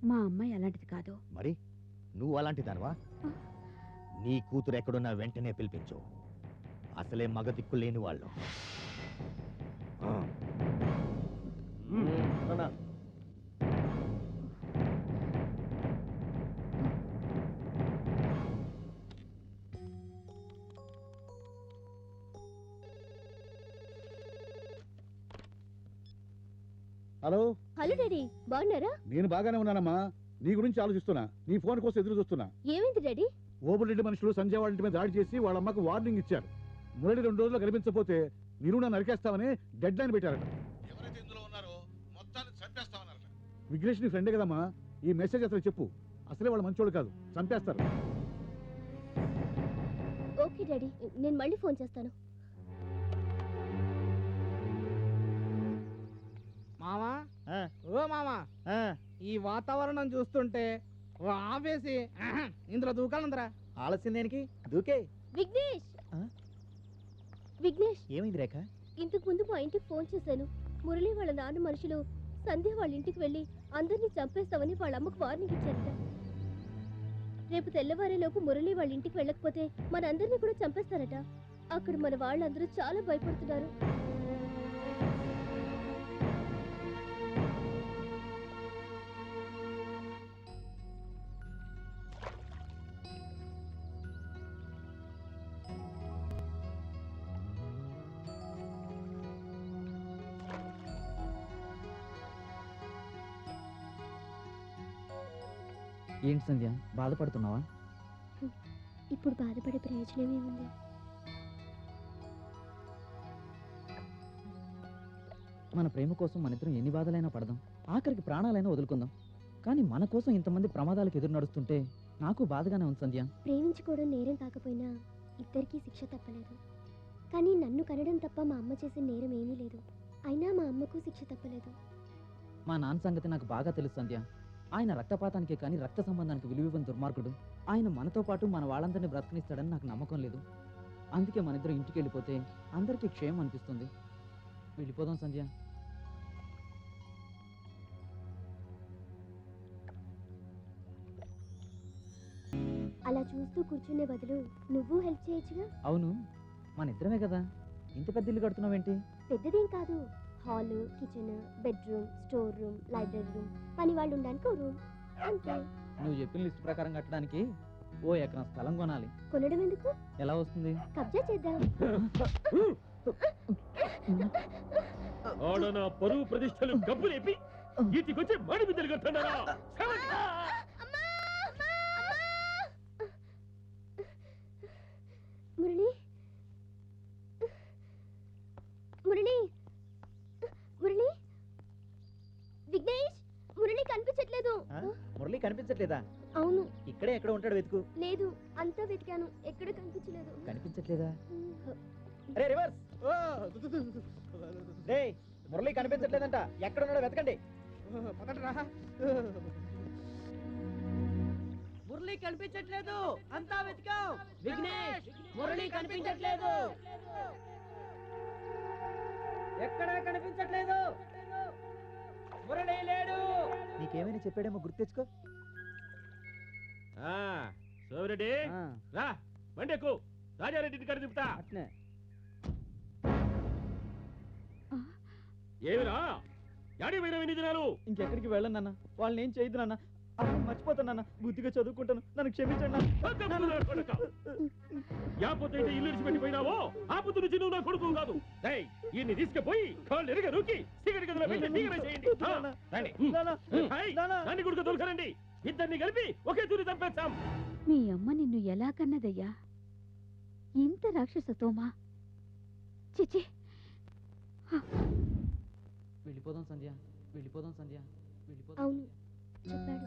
Speaker 2: మా అమ్మాయి అలాంటిది కాదు.
Speaker 18: మరి నువ్వు అలాంటి దానివా? నీ కూతురు ఎక్కడున్నా వెంటనే పిలిపించు. అసలే మగ దిక్కు లేని వాళ్ళు.
Speaker 12: హలో
Speaker 3: హలో డాడీ, బాగున్నారా?
Speaker 12: నేను బాగానే ఉన్నానమ్మా. నీ గురించి ఆలోచిస్తున్నా. నీ ఫోన్ కోసం ఎదురు చూస్తున్నా.
Speaker 3: ఏమైంది డాడీ?
Speaker 12: ఓబులరెడ్డి మనుషులు సంజయ్ వాళ్ళ ఇంటి మీద దాడి చేసి వాళ్ళ అమ్మకు వార్నింగ్ ఇచ్చారు. మురళి 2 రోజుల్లో కనిపించకపోతే మీరు నన్ను నరికేస్తామని డెడ్ లైన్ పెట్టారట. ఎవరైతే ఇందులో ఉన్నారో మొత్తాన్ని చంపేస్తామన్నారట. విఘ్నేష్ నీ ఫ్రెండే కదమ్మా, ఈ మెసేజ్ అతను చెప్పు. అసలే వాళ్ళు మంచోళ్ళు కాదు, చంపేస్తారు.
Speaker 3: ఓకే డాడీ, నేను మళ్ళీ ఫోన్ చేస్తాను.
Speaker 9: మామా, ఓ మామా, ఈ వాతావరణం చూస్తుంటే ఓ ఆవేసి ఇందులో దూకాలందరా.
Speaker 6: ఆలస్యం దేనికి? దూకే.
Speaker 3: విఘ్నేష్, విఘ్నేష్,
Speaker 6: ఏమైంది రేఖ?
Speaker 3: ఇంతకు ముందు మా ఇంటికి ఫోన్ చేశాను. మురళి వాళ్ళ నాన్న మనుషులు సంధ్య వాళ్ళ ఇంటికి వెళ్ళి అందరినీ చంపేస్తామని వాళ్ళ అమ్మకు వార్నింగ్ ఇచ్చారట. రేపు తెల్లవారేలోపు మురళి వాళ్ళ ఇంటికి వెళ్ళకపోతే మనందరినీ కూడా చంపేస్తారట. అక్కడ మన వాళ్ళందరూ చాలా భయపడుతున్నారు.
Speaker 17: ఏంటి సంధ్య, బాధపడుతున్నావా?
Speaker 4: ఇప్పుడు బాధపడే ప్రయోజనమే ఉంది.
Speaker 17: మన ప్రేమ కోసం మనిద్దరం ఎన్ని బాధలైనా పడదాం, ఆఖరికి ప్రాణాలైనా వదులుకుందాం. కానీ మన కోసం ఇంతమంది ప్రమాదాలకు ఎదురు నడుస్తుంటే నాకు బాధగానే ఉంది సంధ్య.
Speaker 4: ప్రేమించుకోవడం నేరం కాకపోయినా ఇద్దరికీ శిక్ష తప్పలేదు. కానీ నన్ను కనడం తప్ప మా అమ్మ చేసిన నేరం ఏమీ లేదు. అయినా మా అమ్మకు శిక్ష తప్పలేదు.
Speaker 17: మా నాన్న సంగతి నాకు బాగా తెలుసు సంధ్య. ఆయన రక్తపాతానికే కానీ రక్త సంబంధానికి విలువివ్వని దుర్మార్గుడు. ఆయన మనతో పాటు మన వాళ్ళందరినీ బ్రతకనిస్తాడని నాకు నమ్మకం లేదు. అందుకే మన ఇద్దరు ఇంటికి వెళ్ళిపోతే అందరికీ క్షేమం అనిపిస్తుంది. వెళ్ళిపోదాం సంధ్య.
Speaker 4: అలా చూస్తూ కూర్చునే బదులు నువ్వు హెల్ప్ చేయొచ్చుగా.
Speaker 17: అవును, మన ఇద్దరమే కదా, ఇంత పెద్ద ఇల్లు కడుతున్నావేంటి?
Speaker 4: పెద్దదేం కాదు. Hall, kitchen, bedroom, store room, library room, పని వాళ్ళు ఉండడానికి ఓ రూమ్, అంతే.
Speaker 17: నువ్వు చెప్పిన లిస్ట్ ప్రకారం కట్టడానికి ఓ ఎకరం స్థలం కొనాలి.
Speaker 4: కొనడం ఎందుకు?
Speaker 17: ఎలా వస్తుంది?
Speaker 4: కబ్జా చేద్దాం.
Speaker 1: ఆడ నా పరువు ప్రతిష్టలు గబ్బు లేపి వీటికొచ్చి మడి బిద్దలు కడుతున్నారా?
Speaker 4: మురళి, మురళి, మురళి, విఘ్నేష్, మురళి కనిపించట్లేదు.
Speaker 6: మురళి కనిపించట్లేదా?
Speaker 4: అవును.
Speaker 6: ఇక్కడే ఎక్కడ ఉంటాడు, వెతుకు.
Speaker 4: లేదు, అంతా వెతికాను, ఎక్కడ కనిపించలేదు.
Speaker 6: కనిపించట్లేదా? అరే రివర్స్! రేయ్, మురళి కనిపించట్లేదంట, ఎక్కడ ఉన్నాడో వెతకండి.
Speaker 13: మురళి కనిపించట్లేదు, అంతా వెతికాం. విఘ్నేష్, మురళి కనిపించట్లేదు.
Speaker 6: ఎక్కడా కనిపించట్లేదు. మురళి లేడు. నీకేమైనా చెప్పాడేమో గుర్తు తెచ్చుకో.
Speaker 1: సోమిరెడ్డి రా బండి ఎక్కు. రాజారెడ్డి గారు దింపుతా. ఏమిరా యాడి పోయినా ఎన్ని దినాలు?
Speaker 6: ఇంకెక్కడికి వెళ్ళను నాన్న. వాళ్ళని ఏం చేయదు నాన్న. మర్చిపోతాను నాన్న. బుద్ధిగా చదువుకుంటాను. నన్ను క్షమించండి.
Speaker 1: యాపోతే ఇల్లు విడిచిపెట్టిపోయినావో ఆ పొద్దు నుంచి నువ్వు నా కొడుకు కాదు. ఈయన్ని తీసుకుపోయి కాళ్ళు ఎరుగ నూకి సిగరెట్ గదిలో పెట్టి తీగర చేయండి. దాన్ని కొడుకు దొరకరండి. ఇద్దరిని కలిపి ఒకే తూరి చంపేస్తాం.
Speaker 2: మీ అమ్మ నిన్ను ఎలా కన్నదయ్యా? ఇంత రాక్షసత్వమా? చిచి.
Speaker 17: వెళ్ళిపోదాం సంధ్య, వెళ్ళిపోదాం సంధ్య, వెళ్ళిపోదాం.
Speaker 4: అవును చెప్పాడు.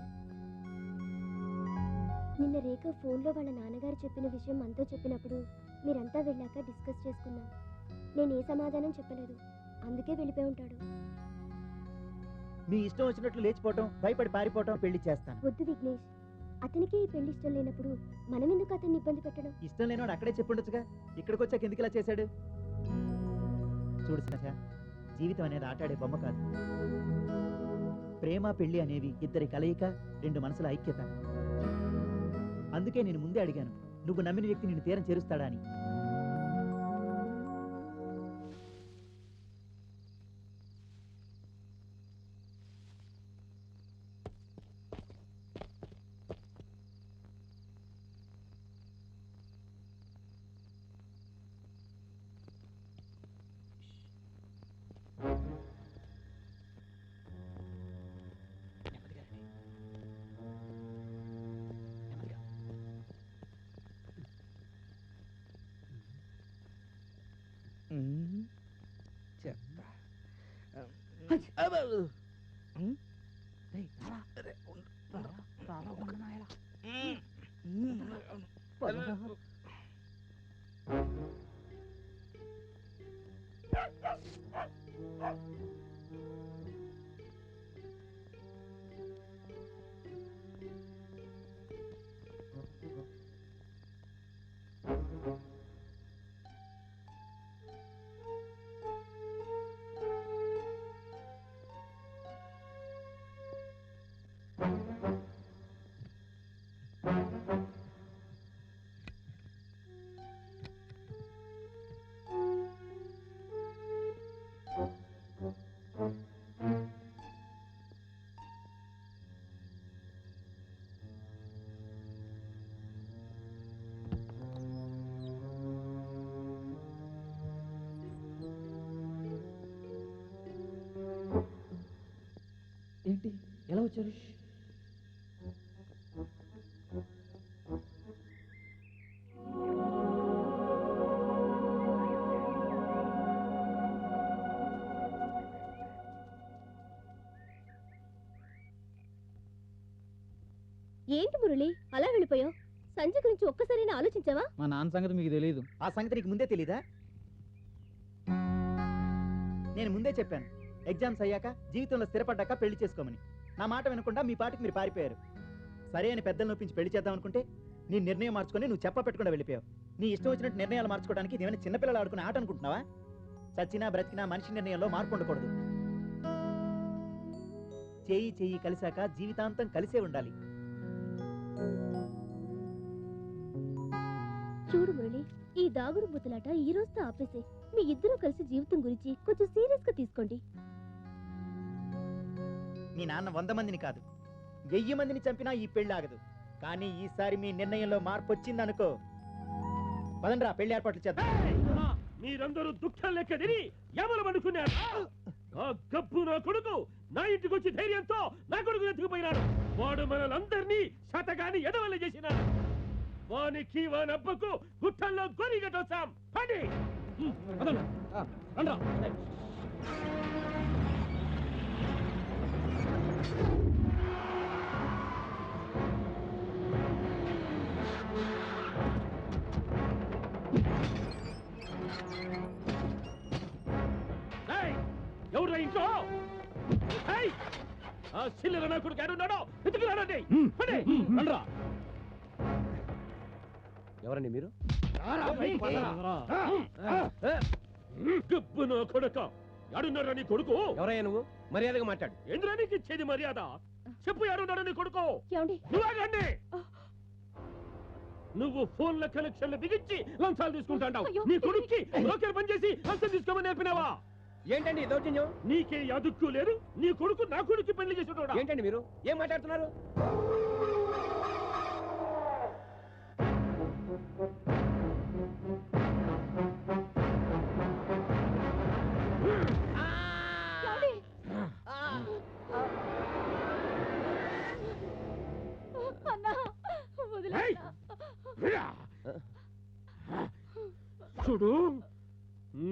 Speaker 4: నిన్న రేఖ ఫోన్లో వాళ్ళ నాన్నగారు చెప్పిన విషయం మనతో చెప్పినప్పుడు మీరంతా వెళ్ళాక డిస్కస్ చేసుకున్నాం. నేను ఏ సమాధానం చెప్పలేదు, అందుకే వెళ్ళిపోయి ఉంటాడు.
Speaker 6: మీ ఇష్టం వచ్చినట్లు లేచిపోవటం, భయపడి పారిపోవటం పెళ్లి చేస్తాను.
Speaker 4: వద్దు విఘ్నేష్, అతనికి ఈ పెళ్లి ఇష్టం లేనప్పుడు మనం ఎందుకు అతన్ని ఇబ్బంది పెట్టడం?
Speaker 6: ఇష్టం లేనివాడు అక్కడే చెప్పుండొచ్చుగా. ఇక్కడికి వచ్చాక ఎందుకు ఇలా చేశాడు? చూడు సంధ్య, జీవితం అనేది ఆటాడే బొమ్మ కాదు. ప్రేమ పెళ్లి అనేవి ఇద్దరి కలయిక, రెండు మనసుల ఐక్యత. అందుకే నేను ముందే అడిగాను, నువ్వు నమ్మిన వ్యక్తి నిన్ను తీరం చేరుస్తాడా అని.
Speaker 17: ఏంటి ఎలా వచ్చారు?
Speaker 3: ఏంటి మురళి అలా వెళ్ళిపోయావు? సంజయ్ గురించి ఒక్కసారైనా ఆలోచించావా?
Speaker 17: మా నాన్న సంగతి మీకు తెలియదు.
Speaker 6: ఆ సంగతి నీకు ముందే తెలీదా? నేను ముందే చెప్పాను, ఎగ్జామ్స్ అయ్యాక జీవితంలో స్థిరపడ్డాక పెళ్లి చేసుకోమని. నా మాట వినకుండా మీ పాటికి మీరు పారిపోయారు. సరే అని పెద్దలు నొప్పించి పెళ్లి చేద్దాం అనుకుంటే నీ నిర్ణయం మార్చుకొని నువ్వు చెప్ప పెట్టకుండా వెళ్ళిపోయావు. నీ ఇష్టం వచ్చినట్టు నిర్ణయాలు మార్చుకోవడానికి ఇదేమైనా చిన్నపిల్లలు ఆడుకునే ఆట అనుకుంటున్నావా? చచ్చినా బ్రతికినా మనిషి నిర్ణయంలో మార్పు ఉండకూడదు. చేయి చెయ్యి కలిశాక జీవితాంతం కలిసే ఉండాలి.
Speaker 3: చూడు మురళి, ఈ దాగుడు బుద్ధలాట ఈ రోజుతో ఆపేసే. మీ ఇద్దరూ కలిసి జీవితం గురించి కొంచెం సీరియస్ గా తీసుకోండి.
Speaker 6: మీ నాన్న 100 మందిని కాదు 1000 మందిని చంపినా ఈ పెళ్లి ఆగదు. కానీ ఈసారి మీ నిర్ణయంలో మార్పు వచ్చిందనుకో, పదండ్రా పెళ్లి ఏర్పాట్లు చేద్దాం.
Speaker 1: మీరందరూ దుఃఖం లెక్క తిని ఎవరు అనుకున్నారు? ఆ గబ్బు నా కొడుకు నా ఇంటికి వచ్చి ధైర్యంతో నా కొడుకు ఎత్తుకుపోయినాడు. వాడు మనలందరినీ శతగాని ఎదవల్ల చేసినాడు. వానికి వానబ్బకు గుట్టల్లో గొరి కట్టొచ్చాం. పండి ఎవరు ఇంట్లో? ఆ చిల్లర నా కొడుకు ఎడున్నాడో ఎత్తుకురాడండి.
Speaker 19: ఎవరండి మీరు?
Speaker 1: గబ్బు నా కొడుక యాడున్నారా నీ కొడుకు?
Speaker 20: ఎవరయ్యా నువ్వు? మర్యాదగా మాట్లాడు.
Speaker 1: ఎందులో నీకు ఇచ్చేది మర్యాద? చెప్పు, యాడున్నారా నీ కొడుకు?
Speaker 2: ఏమండి?
Speaker 1: నువ్వాగండి. నువ్వు ఫోన్ల కనెక్షన్లు బిగించి లంచాలు తీసుకుంటాండావు. నీ కొడుక్కి బ్రోకర్ పని చేసి లంచం తీసుకోమని నేర్పినావా?
Speaker 20: ఏంటండి ఈ దౌర్జన్యం?
Speaker 1: నీకే అదుక్కు లేదు. నీ కొడుకు నా కొడుకు పెళ్లి చేసి
Speaker 20: ఏంటండి మీరు ఏం మాట్లాడుతున్నారు?
Speaker 1: చూడు,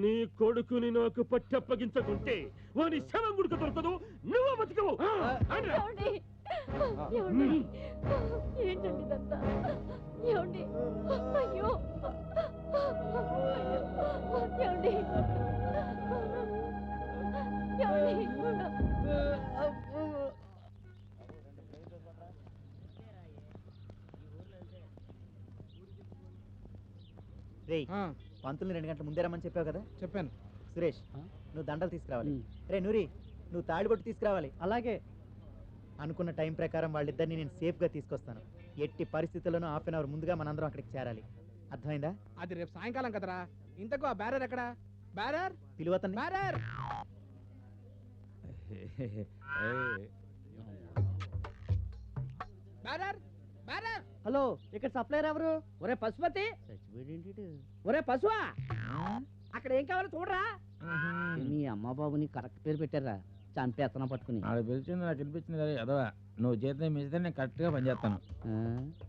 Speaker 1: నీ కొడుకుని నాకు పట్టప్పగించకుంటే వాని శవం గుడిక దొరకదు. నువ్వు బతుకవు.
Speaker 2: ఏంటండి ఇదంతా? ఏమండి? అయ్యో ఏమండి?
Speaker 6: రేయ్, పంతుల్ని 2 గంటల ముందే రమ్మని చెప్పావు కదా?
Speaker 9: చెప్పాను.
Speaker 6: సురేష్, నువ్వు దండలు తీసుకురావాలి. రే నూరి, నువ్వు తాడిబొట్టు తీసుకురావాలి.
Speaker 13: అలాగే.
Speaker 6: అనుకున్న టైం ప్రకారం వాళ్ళిద్దరిని నేను సేఫ్గా తీసుకొస్తాను. ఎట్టి పరిస్థితుల్లోనూ 1/2 అవర్ ముందుగా మనందరం అక్కడికి చేరాలి. అర్థమైందా?
Speaker 9: అది రేపు సాయంకాలం కదరా. ఇంతకు ఆ బ్యారర్ ఎక్కడ? బ్యారర్
Speaker 6: పిలువతని.
Speaker 9: Bearer bearer bearer.
Speaker 13: హలో, ఇక్కడ సప్లైర్ ఎవరు?
Speaker 10: ఒరే పశుపతి, ఒరే పశువా, అక్కడ ఏం కావాలో చూడరా. మీ అమ్మ బాబుని కరెక్ట్ పేరు పెట్టారా? చంపేస్తున్నా పట్టుకుని.
Speaker 21: ఆడ పిలిచింది నాకు వినిపించింది కదా ఎదవా. నువ్వు జీతం పెంచితే నేను కరెక్ట్గా పని చేస్తాను.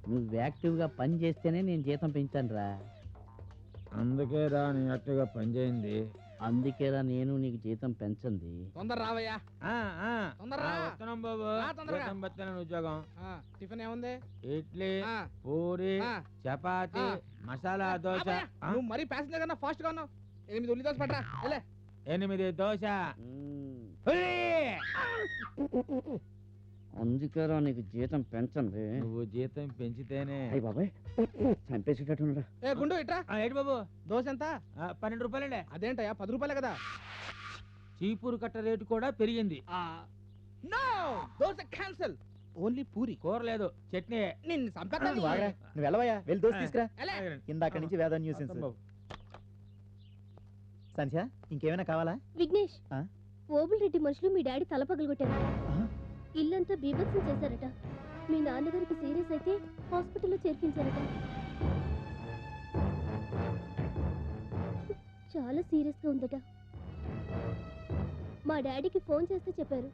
Speaker 10: నువ్వు యాక్టివ్గా పని చేస్తేనే నేను జీతం పెంచాను రా.
Speaker 21: అందుకే రా నేను యాక్టివ్గా పని చేయింది.
Speaker 10: అందుకేరా నేను నీకు జీతం పెంచింది.
Speaker 9: తొందర రావయ్యా. తొందరరా.
Speaker 21: వస్తున్నాం బాబు. జీతం పెంచాను ఉద్యోగం.
Speaker 9: టిఫిన్ ఏముంది?
Speaker 21: ఇడ్లీ, పూరి, చపాతి, మసాలా దోశ.
Speaker 9: నువ్వు మరీ ప్యాసింజర్ కన్నా ఫాస్ట్ గా ఉన్నావు. 8 ఉల్లి దోశ పట్టరా.
Speaker 21: 8 దోశ.
Speaker 10: అందుకేరా నీకు జీతం పెంచండి.
Speaker 21: నువ్వు జీతం పెంచితేనే.
Speaker 10: అయ్యి బాబాయ్, చంపేసేటట్టున్నారా?
Speaker 9: ఏ గుండు ఇట్రా.
Speaker 21: ఏంటి బాబు?
Speaker 9: దోశ ఎంత?
Speaker 21: 12 రూపాయలండి.
Speaker 9: అదేంటయ్యా, 10 రూపాయలే కదా.
Speaker 21: చీపురు కట్ట రేటు కూడా పెరిగింది.
Speaker 9: No, dosa cancel. Only puri.
Speaker 21: కూర లేదు, చట్నీ.
Speaker 9: నిన్ను చంపేస్తాను.
Speaker 6: నువ్వు వెళ్ళవయ్యా, వెళ్ళి దోశ తీసుకురా. ఇందాక నుంచి వేద న్యూస్. సంధ్య, ఇంకేమైనా కావాలా?
Speaker 3: విఘ్నేష్, ఓబుల్ రెడ్డి మనుషులు మీ డాడీ తల పగలగొట్టారు. ఇల్లంతా బీభత్సం చేశారట. మీ నాన్నగారికి సీరియస్ అయితే హాస్పిటల్లో చేర్పించారట. చాలా సీరియస్ గా ఉందట. మా డాడీకి ఫోన్ చేస్తే చెప్పారు.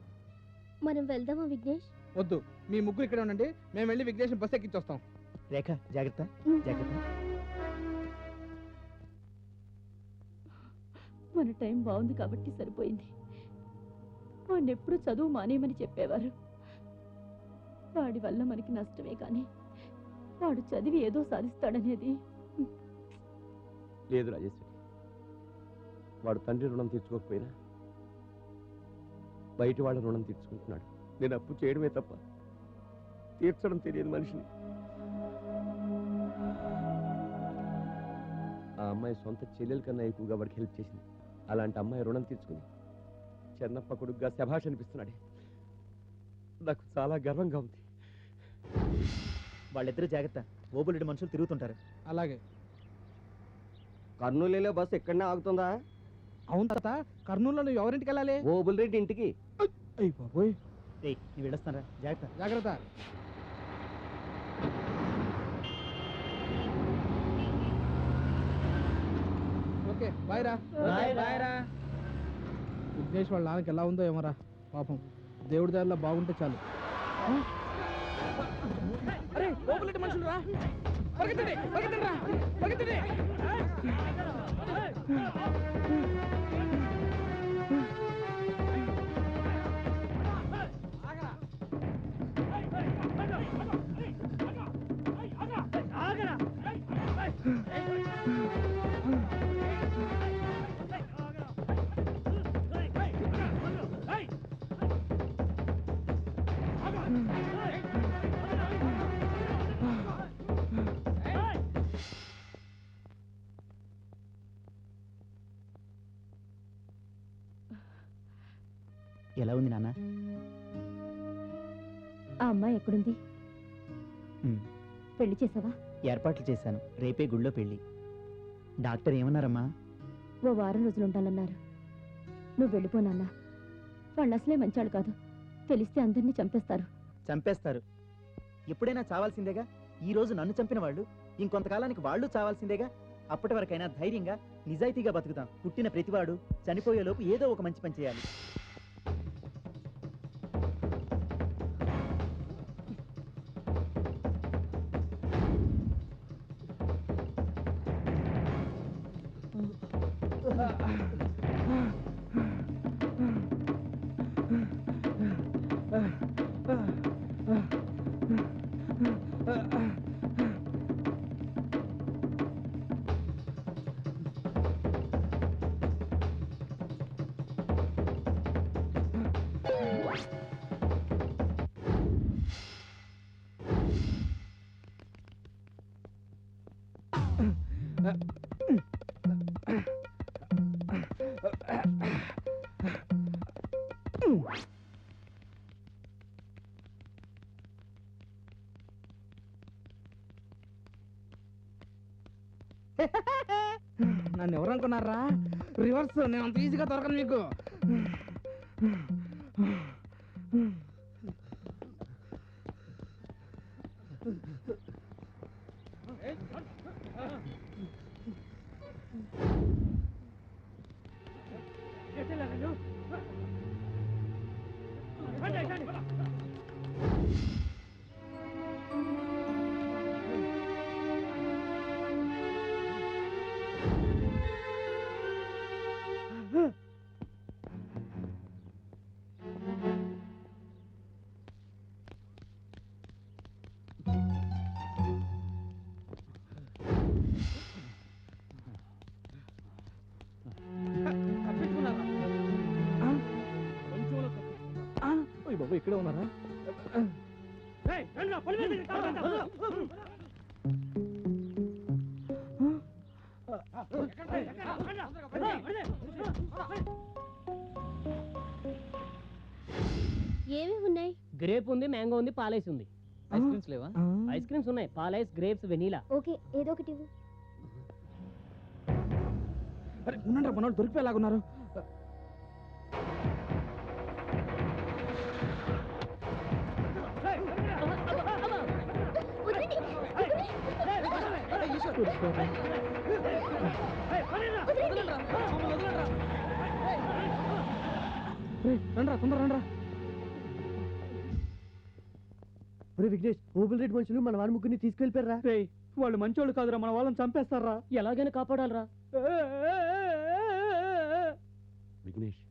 Speaker 3: మనం వెళ్దామా విఘ్నేష్?
Speaker 9: వద్దు, మీ ముగ్గురు ఇక్కడ ఉండండి. మేము వెళ్ళి విఘ్నేష్ బస్ ఎక్కించొస్తాం.
Speaker 6: రేఖ, జాగ్రత్త జాగ్రత్త.
Speaker 2: మన టైం బాగుంది కాబట్టి సరిపోయింది. వాడిని ఎప్పుడు చదువు మానేయమని చెప్పేవారు. వాడి వల్ల మనకి నష్టమే కానీ వాడు చదివి ఏదో సాధిస్తాడనేది.
Speaker 19: లేదు రాజేశ్వరి, వాడు తండ్రి రుణం తీర్చుకోకపోయినా బయట వాళ్ళ రుణం తీర్చుకుంటున్నాడు. నేను అప్పు చేయడమే తప్ప తీర్చడం తెలియదు మనిషిని. ఆ అమ్మాయి సొంత చెల్లెల కన్నా ఎక్కువగా వాడికి హెల్ప్ చేసింది. అలాంటి అమ్మాయి రుణం తీర్చుకుని చెన్నప్ప కొడుకుగా శభాష్ అనిపిస్తున్నాడే. నాకు చాలా గర్వంగా ఉంది.
Speaker 6: వాళ్ళిద్దరూ జాగ్రత్త. ఓబులెడ్డి మనుషులు తిరుగుతుంటారు.
Speaker 9: అలాగే.
Speaker 19: కర్నూలులో బస్సు ఎక్కడనే ఆగుతుందా?
Speaker 9: అవును తాత, కర్నూలులో నువ్వు ఎవరింటికి వెళ్ళాలి?
Speaker 19: ఓబుల్ రెడ్డి ఇంటికి.
Speaker 6: నువ్వు వెళ్ళొస్తారా? జాగ్రత్త
Speaker 9: జాగ్రత్త. ఓకే, బాయ్ రా.
Speaker 10: బాయ్ రా.
Speaker 9: విఘ్నేష్ వాళ్ళ నాన్నకి ఎలా ఉందో ఏమరా. పాపం, దేవుడి దారిలో బాగుంటే చాలు. అరే, ఓబులెడ్డి మనుషులు రా. పరిగెత్తండి, పరిగెత్తండి రా, పరిగెత్తండి.
Speaker 6: ఎలా ఉంది నాన్న?
Speaker 2: ఆ అమ్మాయి ఎక్కడుంది? పెళ్లి చేసావా?
Speaker 6: ఏర్పాట్లు చేశాను, రేపే గుళ్ళో పెళ్లి. డాక్టర్ ఏమన్నారమ్మా?
Speaker 2: ఓ వారం రోజులు ఉండాలన్నారు. నువ్వు వెళ్ళిపోనాన్నా. వాళ్ళు అసలే మంచాడు కాదు. తెలిస్తే అందరినీ చంపేస్తారు.
Speaker 6: చంపేస్తారు. ఎప్పుడైనా చావాల్సిందేగా. ఈ రోజు నన్ను చంపిన వాళ్ళు ఇంకొంతకాలానికి వాళ్ళు చావాల్సిందేగా. అప్పటి వరకైనా ధైర్యంగా నిజాయితీగా బతుకుతాం. పుట్టిన ప్రతివాడు చనిపోయేలోపు ఏదో ఒక మంచి పని చేయాలి.
Speaker 9: నన్ను ఎవరనుకున్నారా? రివర్స్. నేను అంత ఈజీగా దొరకను మీకు. బాబు ఇక్కడే ఉన్నారా?
Speaker 3: ఏమేమి ఉన్నాయి?
Speaker 11: గ్రేప్ ఉంది, మ్యాంగో ఉంది, పాలైస్ ఉంది.
Speaker 17: ఐస్ క్రీమ్స్ లేవా?
Speaker 11: ఐస్ క్రీమ్స్ ఉన్నాయి, పాలైస్, గ్రేప్స్, వెనీలా.
Speaker 4: ఓకే, ఏదో ఒకటి ఇవ్వు.
Speaker 9: అరే ఉండండి, మన వాళ్ళు దొరికిపోయేలాగున్నారు. రండ్రా, తొందర రండ్రా.
Speaker 8: విఘ్నేష్, ఓబుల్ రెడ్డి మనుషులు మన వారి ముగ్గురిని తీసుకెళ్ళిపోయారా?
Speaker 9: వాళ్ళు మంచోళ్ళు కాదురా, మన వాళ్ళని చంపేస్తారా.
Speaker 11: ఎలాగైనా కాపాడాలరా.
Speaker 19: విఘ్నేష్,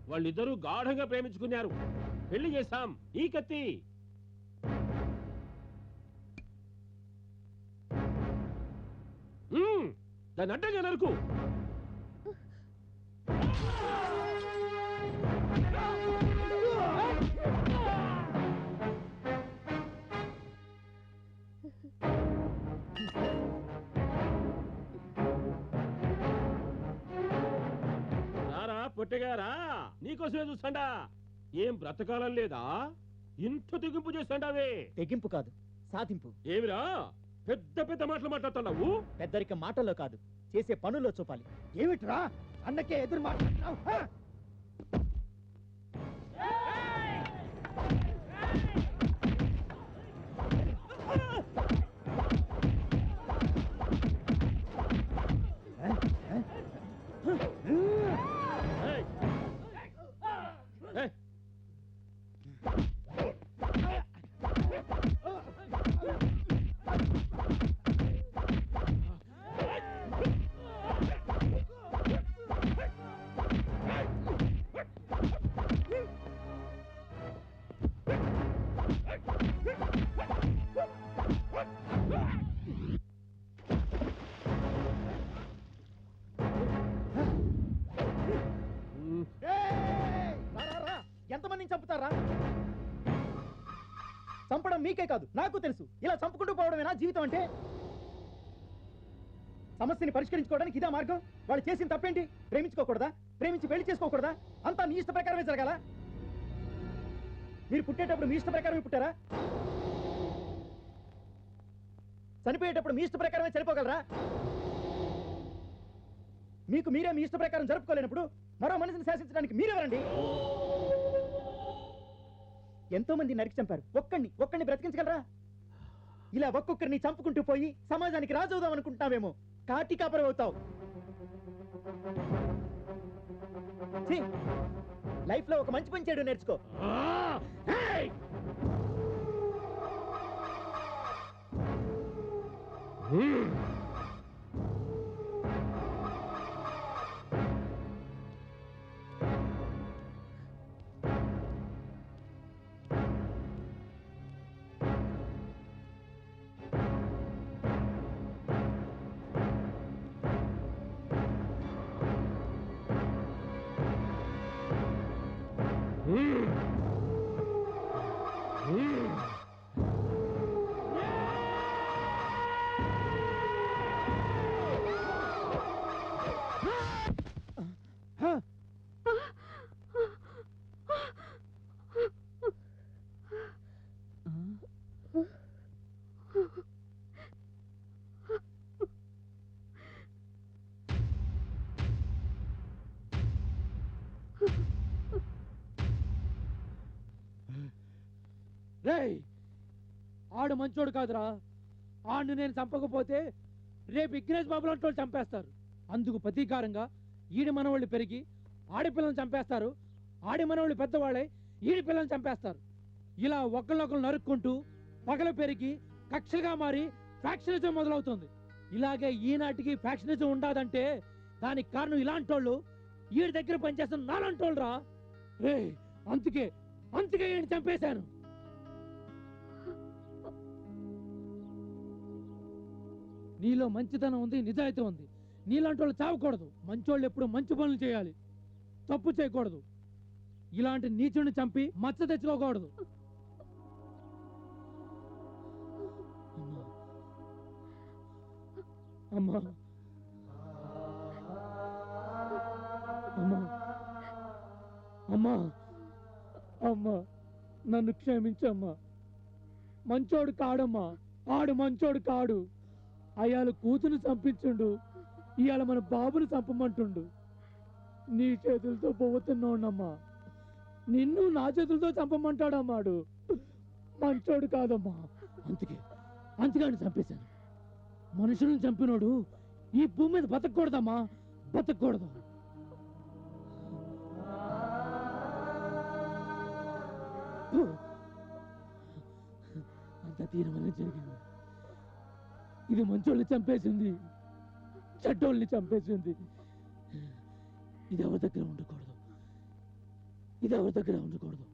Speaker 1: వాళ్ళిద్దరూ గాఢంగా ప్రేమించుకున్నారు. పెళ్లి చేశాం. ఈ కత్తి దాన్ని అడ్డంగా నరుకు. రారా పొట్టగారా, నీకోసమే చూస్తాండా. ఏం బ్రతకాలం లేదా? ఇంత తెగింపు చేస్తాండావే.
Speaker 6: తెగింపు కాదు, సాధింపు.
Speaker 1: ఏమిరా పెద్ద పెద్ద మాటలు మాట్లాడుతున్నావు?
Speaker 6: పెద్దరిక మాటల్లో కాదు, చేసే పనుల్లో చూపాలి.
Speaker 8: ఏమిట్రా అన్నకే ఎదురు మాట్లాడుతున్నావు?
Speaker 6: చంపడం మీకే కాదు నాకు తెలుసు. ఇలా చంపుకుంటూ పోవడమేనా జీవితం అంటే? సమస్యని పరిష్కరించుకోవడానికి ఇదే మార్గం? వాళ్ళు చేసిన తప్పేంటి? ప్రేమించుకోకూడదా? ప్రేమించి పెళ్లి చేసుకోకూడదా? అంతా మీ ఇష్ట ప్రకారమే జరగాల? మీరు పుట్టేటప్పుడు మీ ఇష్ట ప్రకారమే పుట్టారా? చనిపోయేటప్పుడు మీ ఇష్ట ప్రకారమే చనిపోగలరా? మీకు మీరే మీ ఇష్ట ప్రకారం జరుపుకోలేనప్పుడు మరో మనిషిని శాసించడానికి మీరెవరండి? ఎంతో మంది నరికి చంపారు, ఒక్కడిని బ్రతికించగలరా? ఇలా ఒక్కొక్కరిని చంపుకుంటూ పోయి సమాజానికి రాజవుదాం అనుకుంటున్నావేమో. కాటి కాపరి అవుతావు. లైఫ్ లో ఒక మంచి పని చేయడం నేర్చుకో.
Speaker 7: రేయ్, ఆడు మంచోడు కాదురా. ఆడిని నేను చంపకపోతే రేపు విఘ్నేష్ బాబు లాంటి వాళ్ళు చంపేస్తారు. అందుకు ప్రతీకారంగా ఈడి మనవాళ్ళు పెరిగి ఆడి పిల్లల్ని చంపేస్తారు. ఆడి మనవాళ్ళు పెద్దవాళ్ళే ఈడి పిల్లల్ని చంపేస్తారు. ఇలా ఒకళ్ళొకరు నరుక్కుంటూ పగల పెరిగి కక్షలుగా మారి ఫ్యాక్షనిజం మొదలవుతుంది. ఇలాగే ఈనాటికి ఫ్యాక్షనిజం ఉండదంటే దానికి కారణం ఇలాంటి వాళ్ళు, ఈడి దగ్గర పనిచేస్తున్న నాలాంటి వాళ్ళు రా. రేయ్, అందుకే ఈయన చంపేశాను. నీలో మంచితనం ఉంది, నిజాయితీ ఉంది. నీలాంటి వాళ్ళు చావకూడదు. మంచోళ్ళు ఎప్పుడు మంచి పనులు చేయాలి, తప్పు చేయకూడదు. ఇలాంటి నీచుని చంపి మచ్చ తెచ్చుకోకూడదు. అమ్మా, అమ్మా, అమ్మా, అమ్మా, నన్ను క్షమించమ్మా. మంచోడు కాడమ్మా, ఆడు మంచోడు కాడు. అయాల కూతురు చంపించుండు, ఇవాళ మన బాబుని చంపమంటుండు. నీ చేతులతో పోతున్నావునమ్మా, నిన్ను నా చేతులతో చంపమంటాడమ్మాడు. మంచోడు కాదమ్మా. అందుకని చంపేశాను. మనుషులను చంపినోడు ఈ భూమి మీద బతకూడదమ్మా, బతకూడదు. అంత తీరమని జరిగింది. ఇది మంచోళ్ళని చంపేసింది, చెడ్డోళ్ళని చంపేసింది. ఇది ఎవరి దగ్గర ఉండకూడదు, ఇది ఎవరి దగ్గర ఉండకూడదు.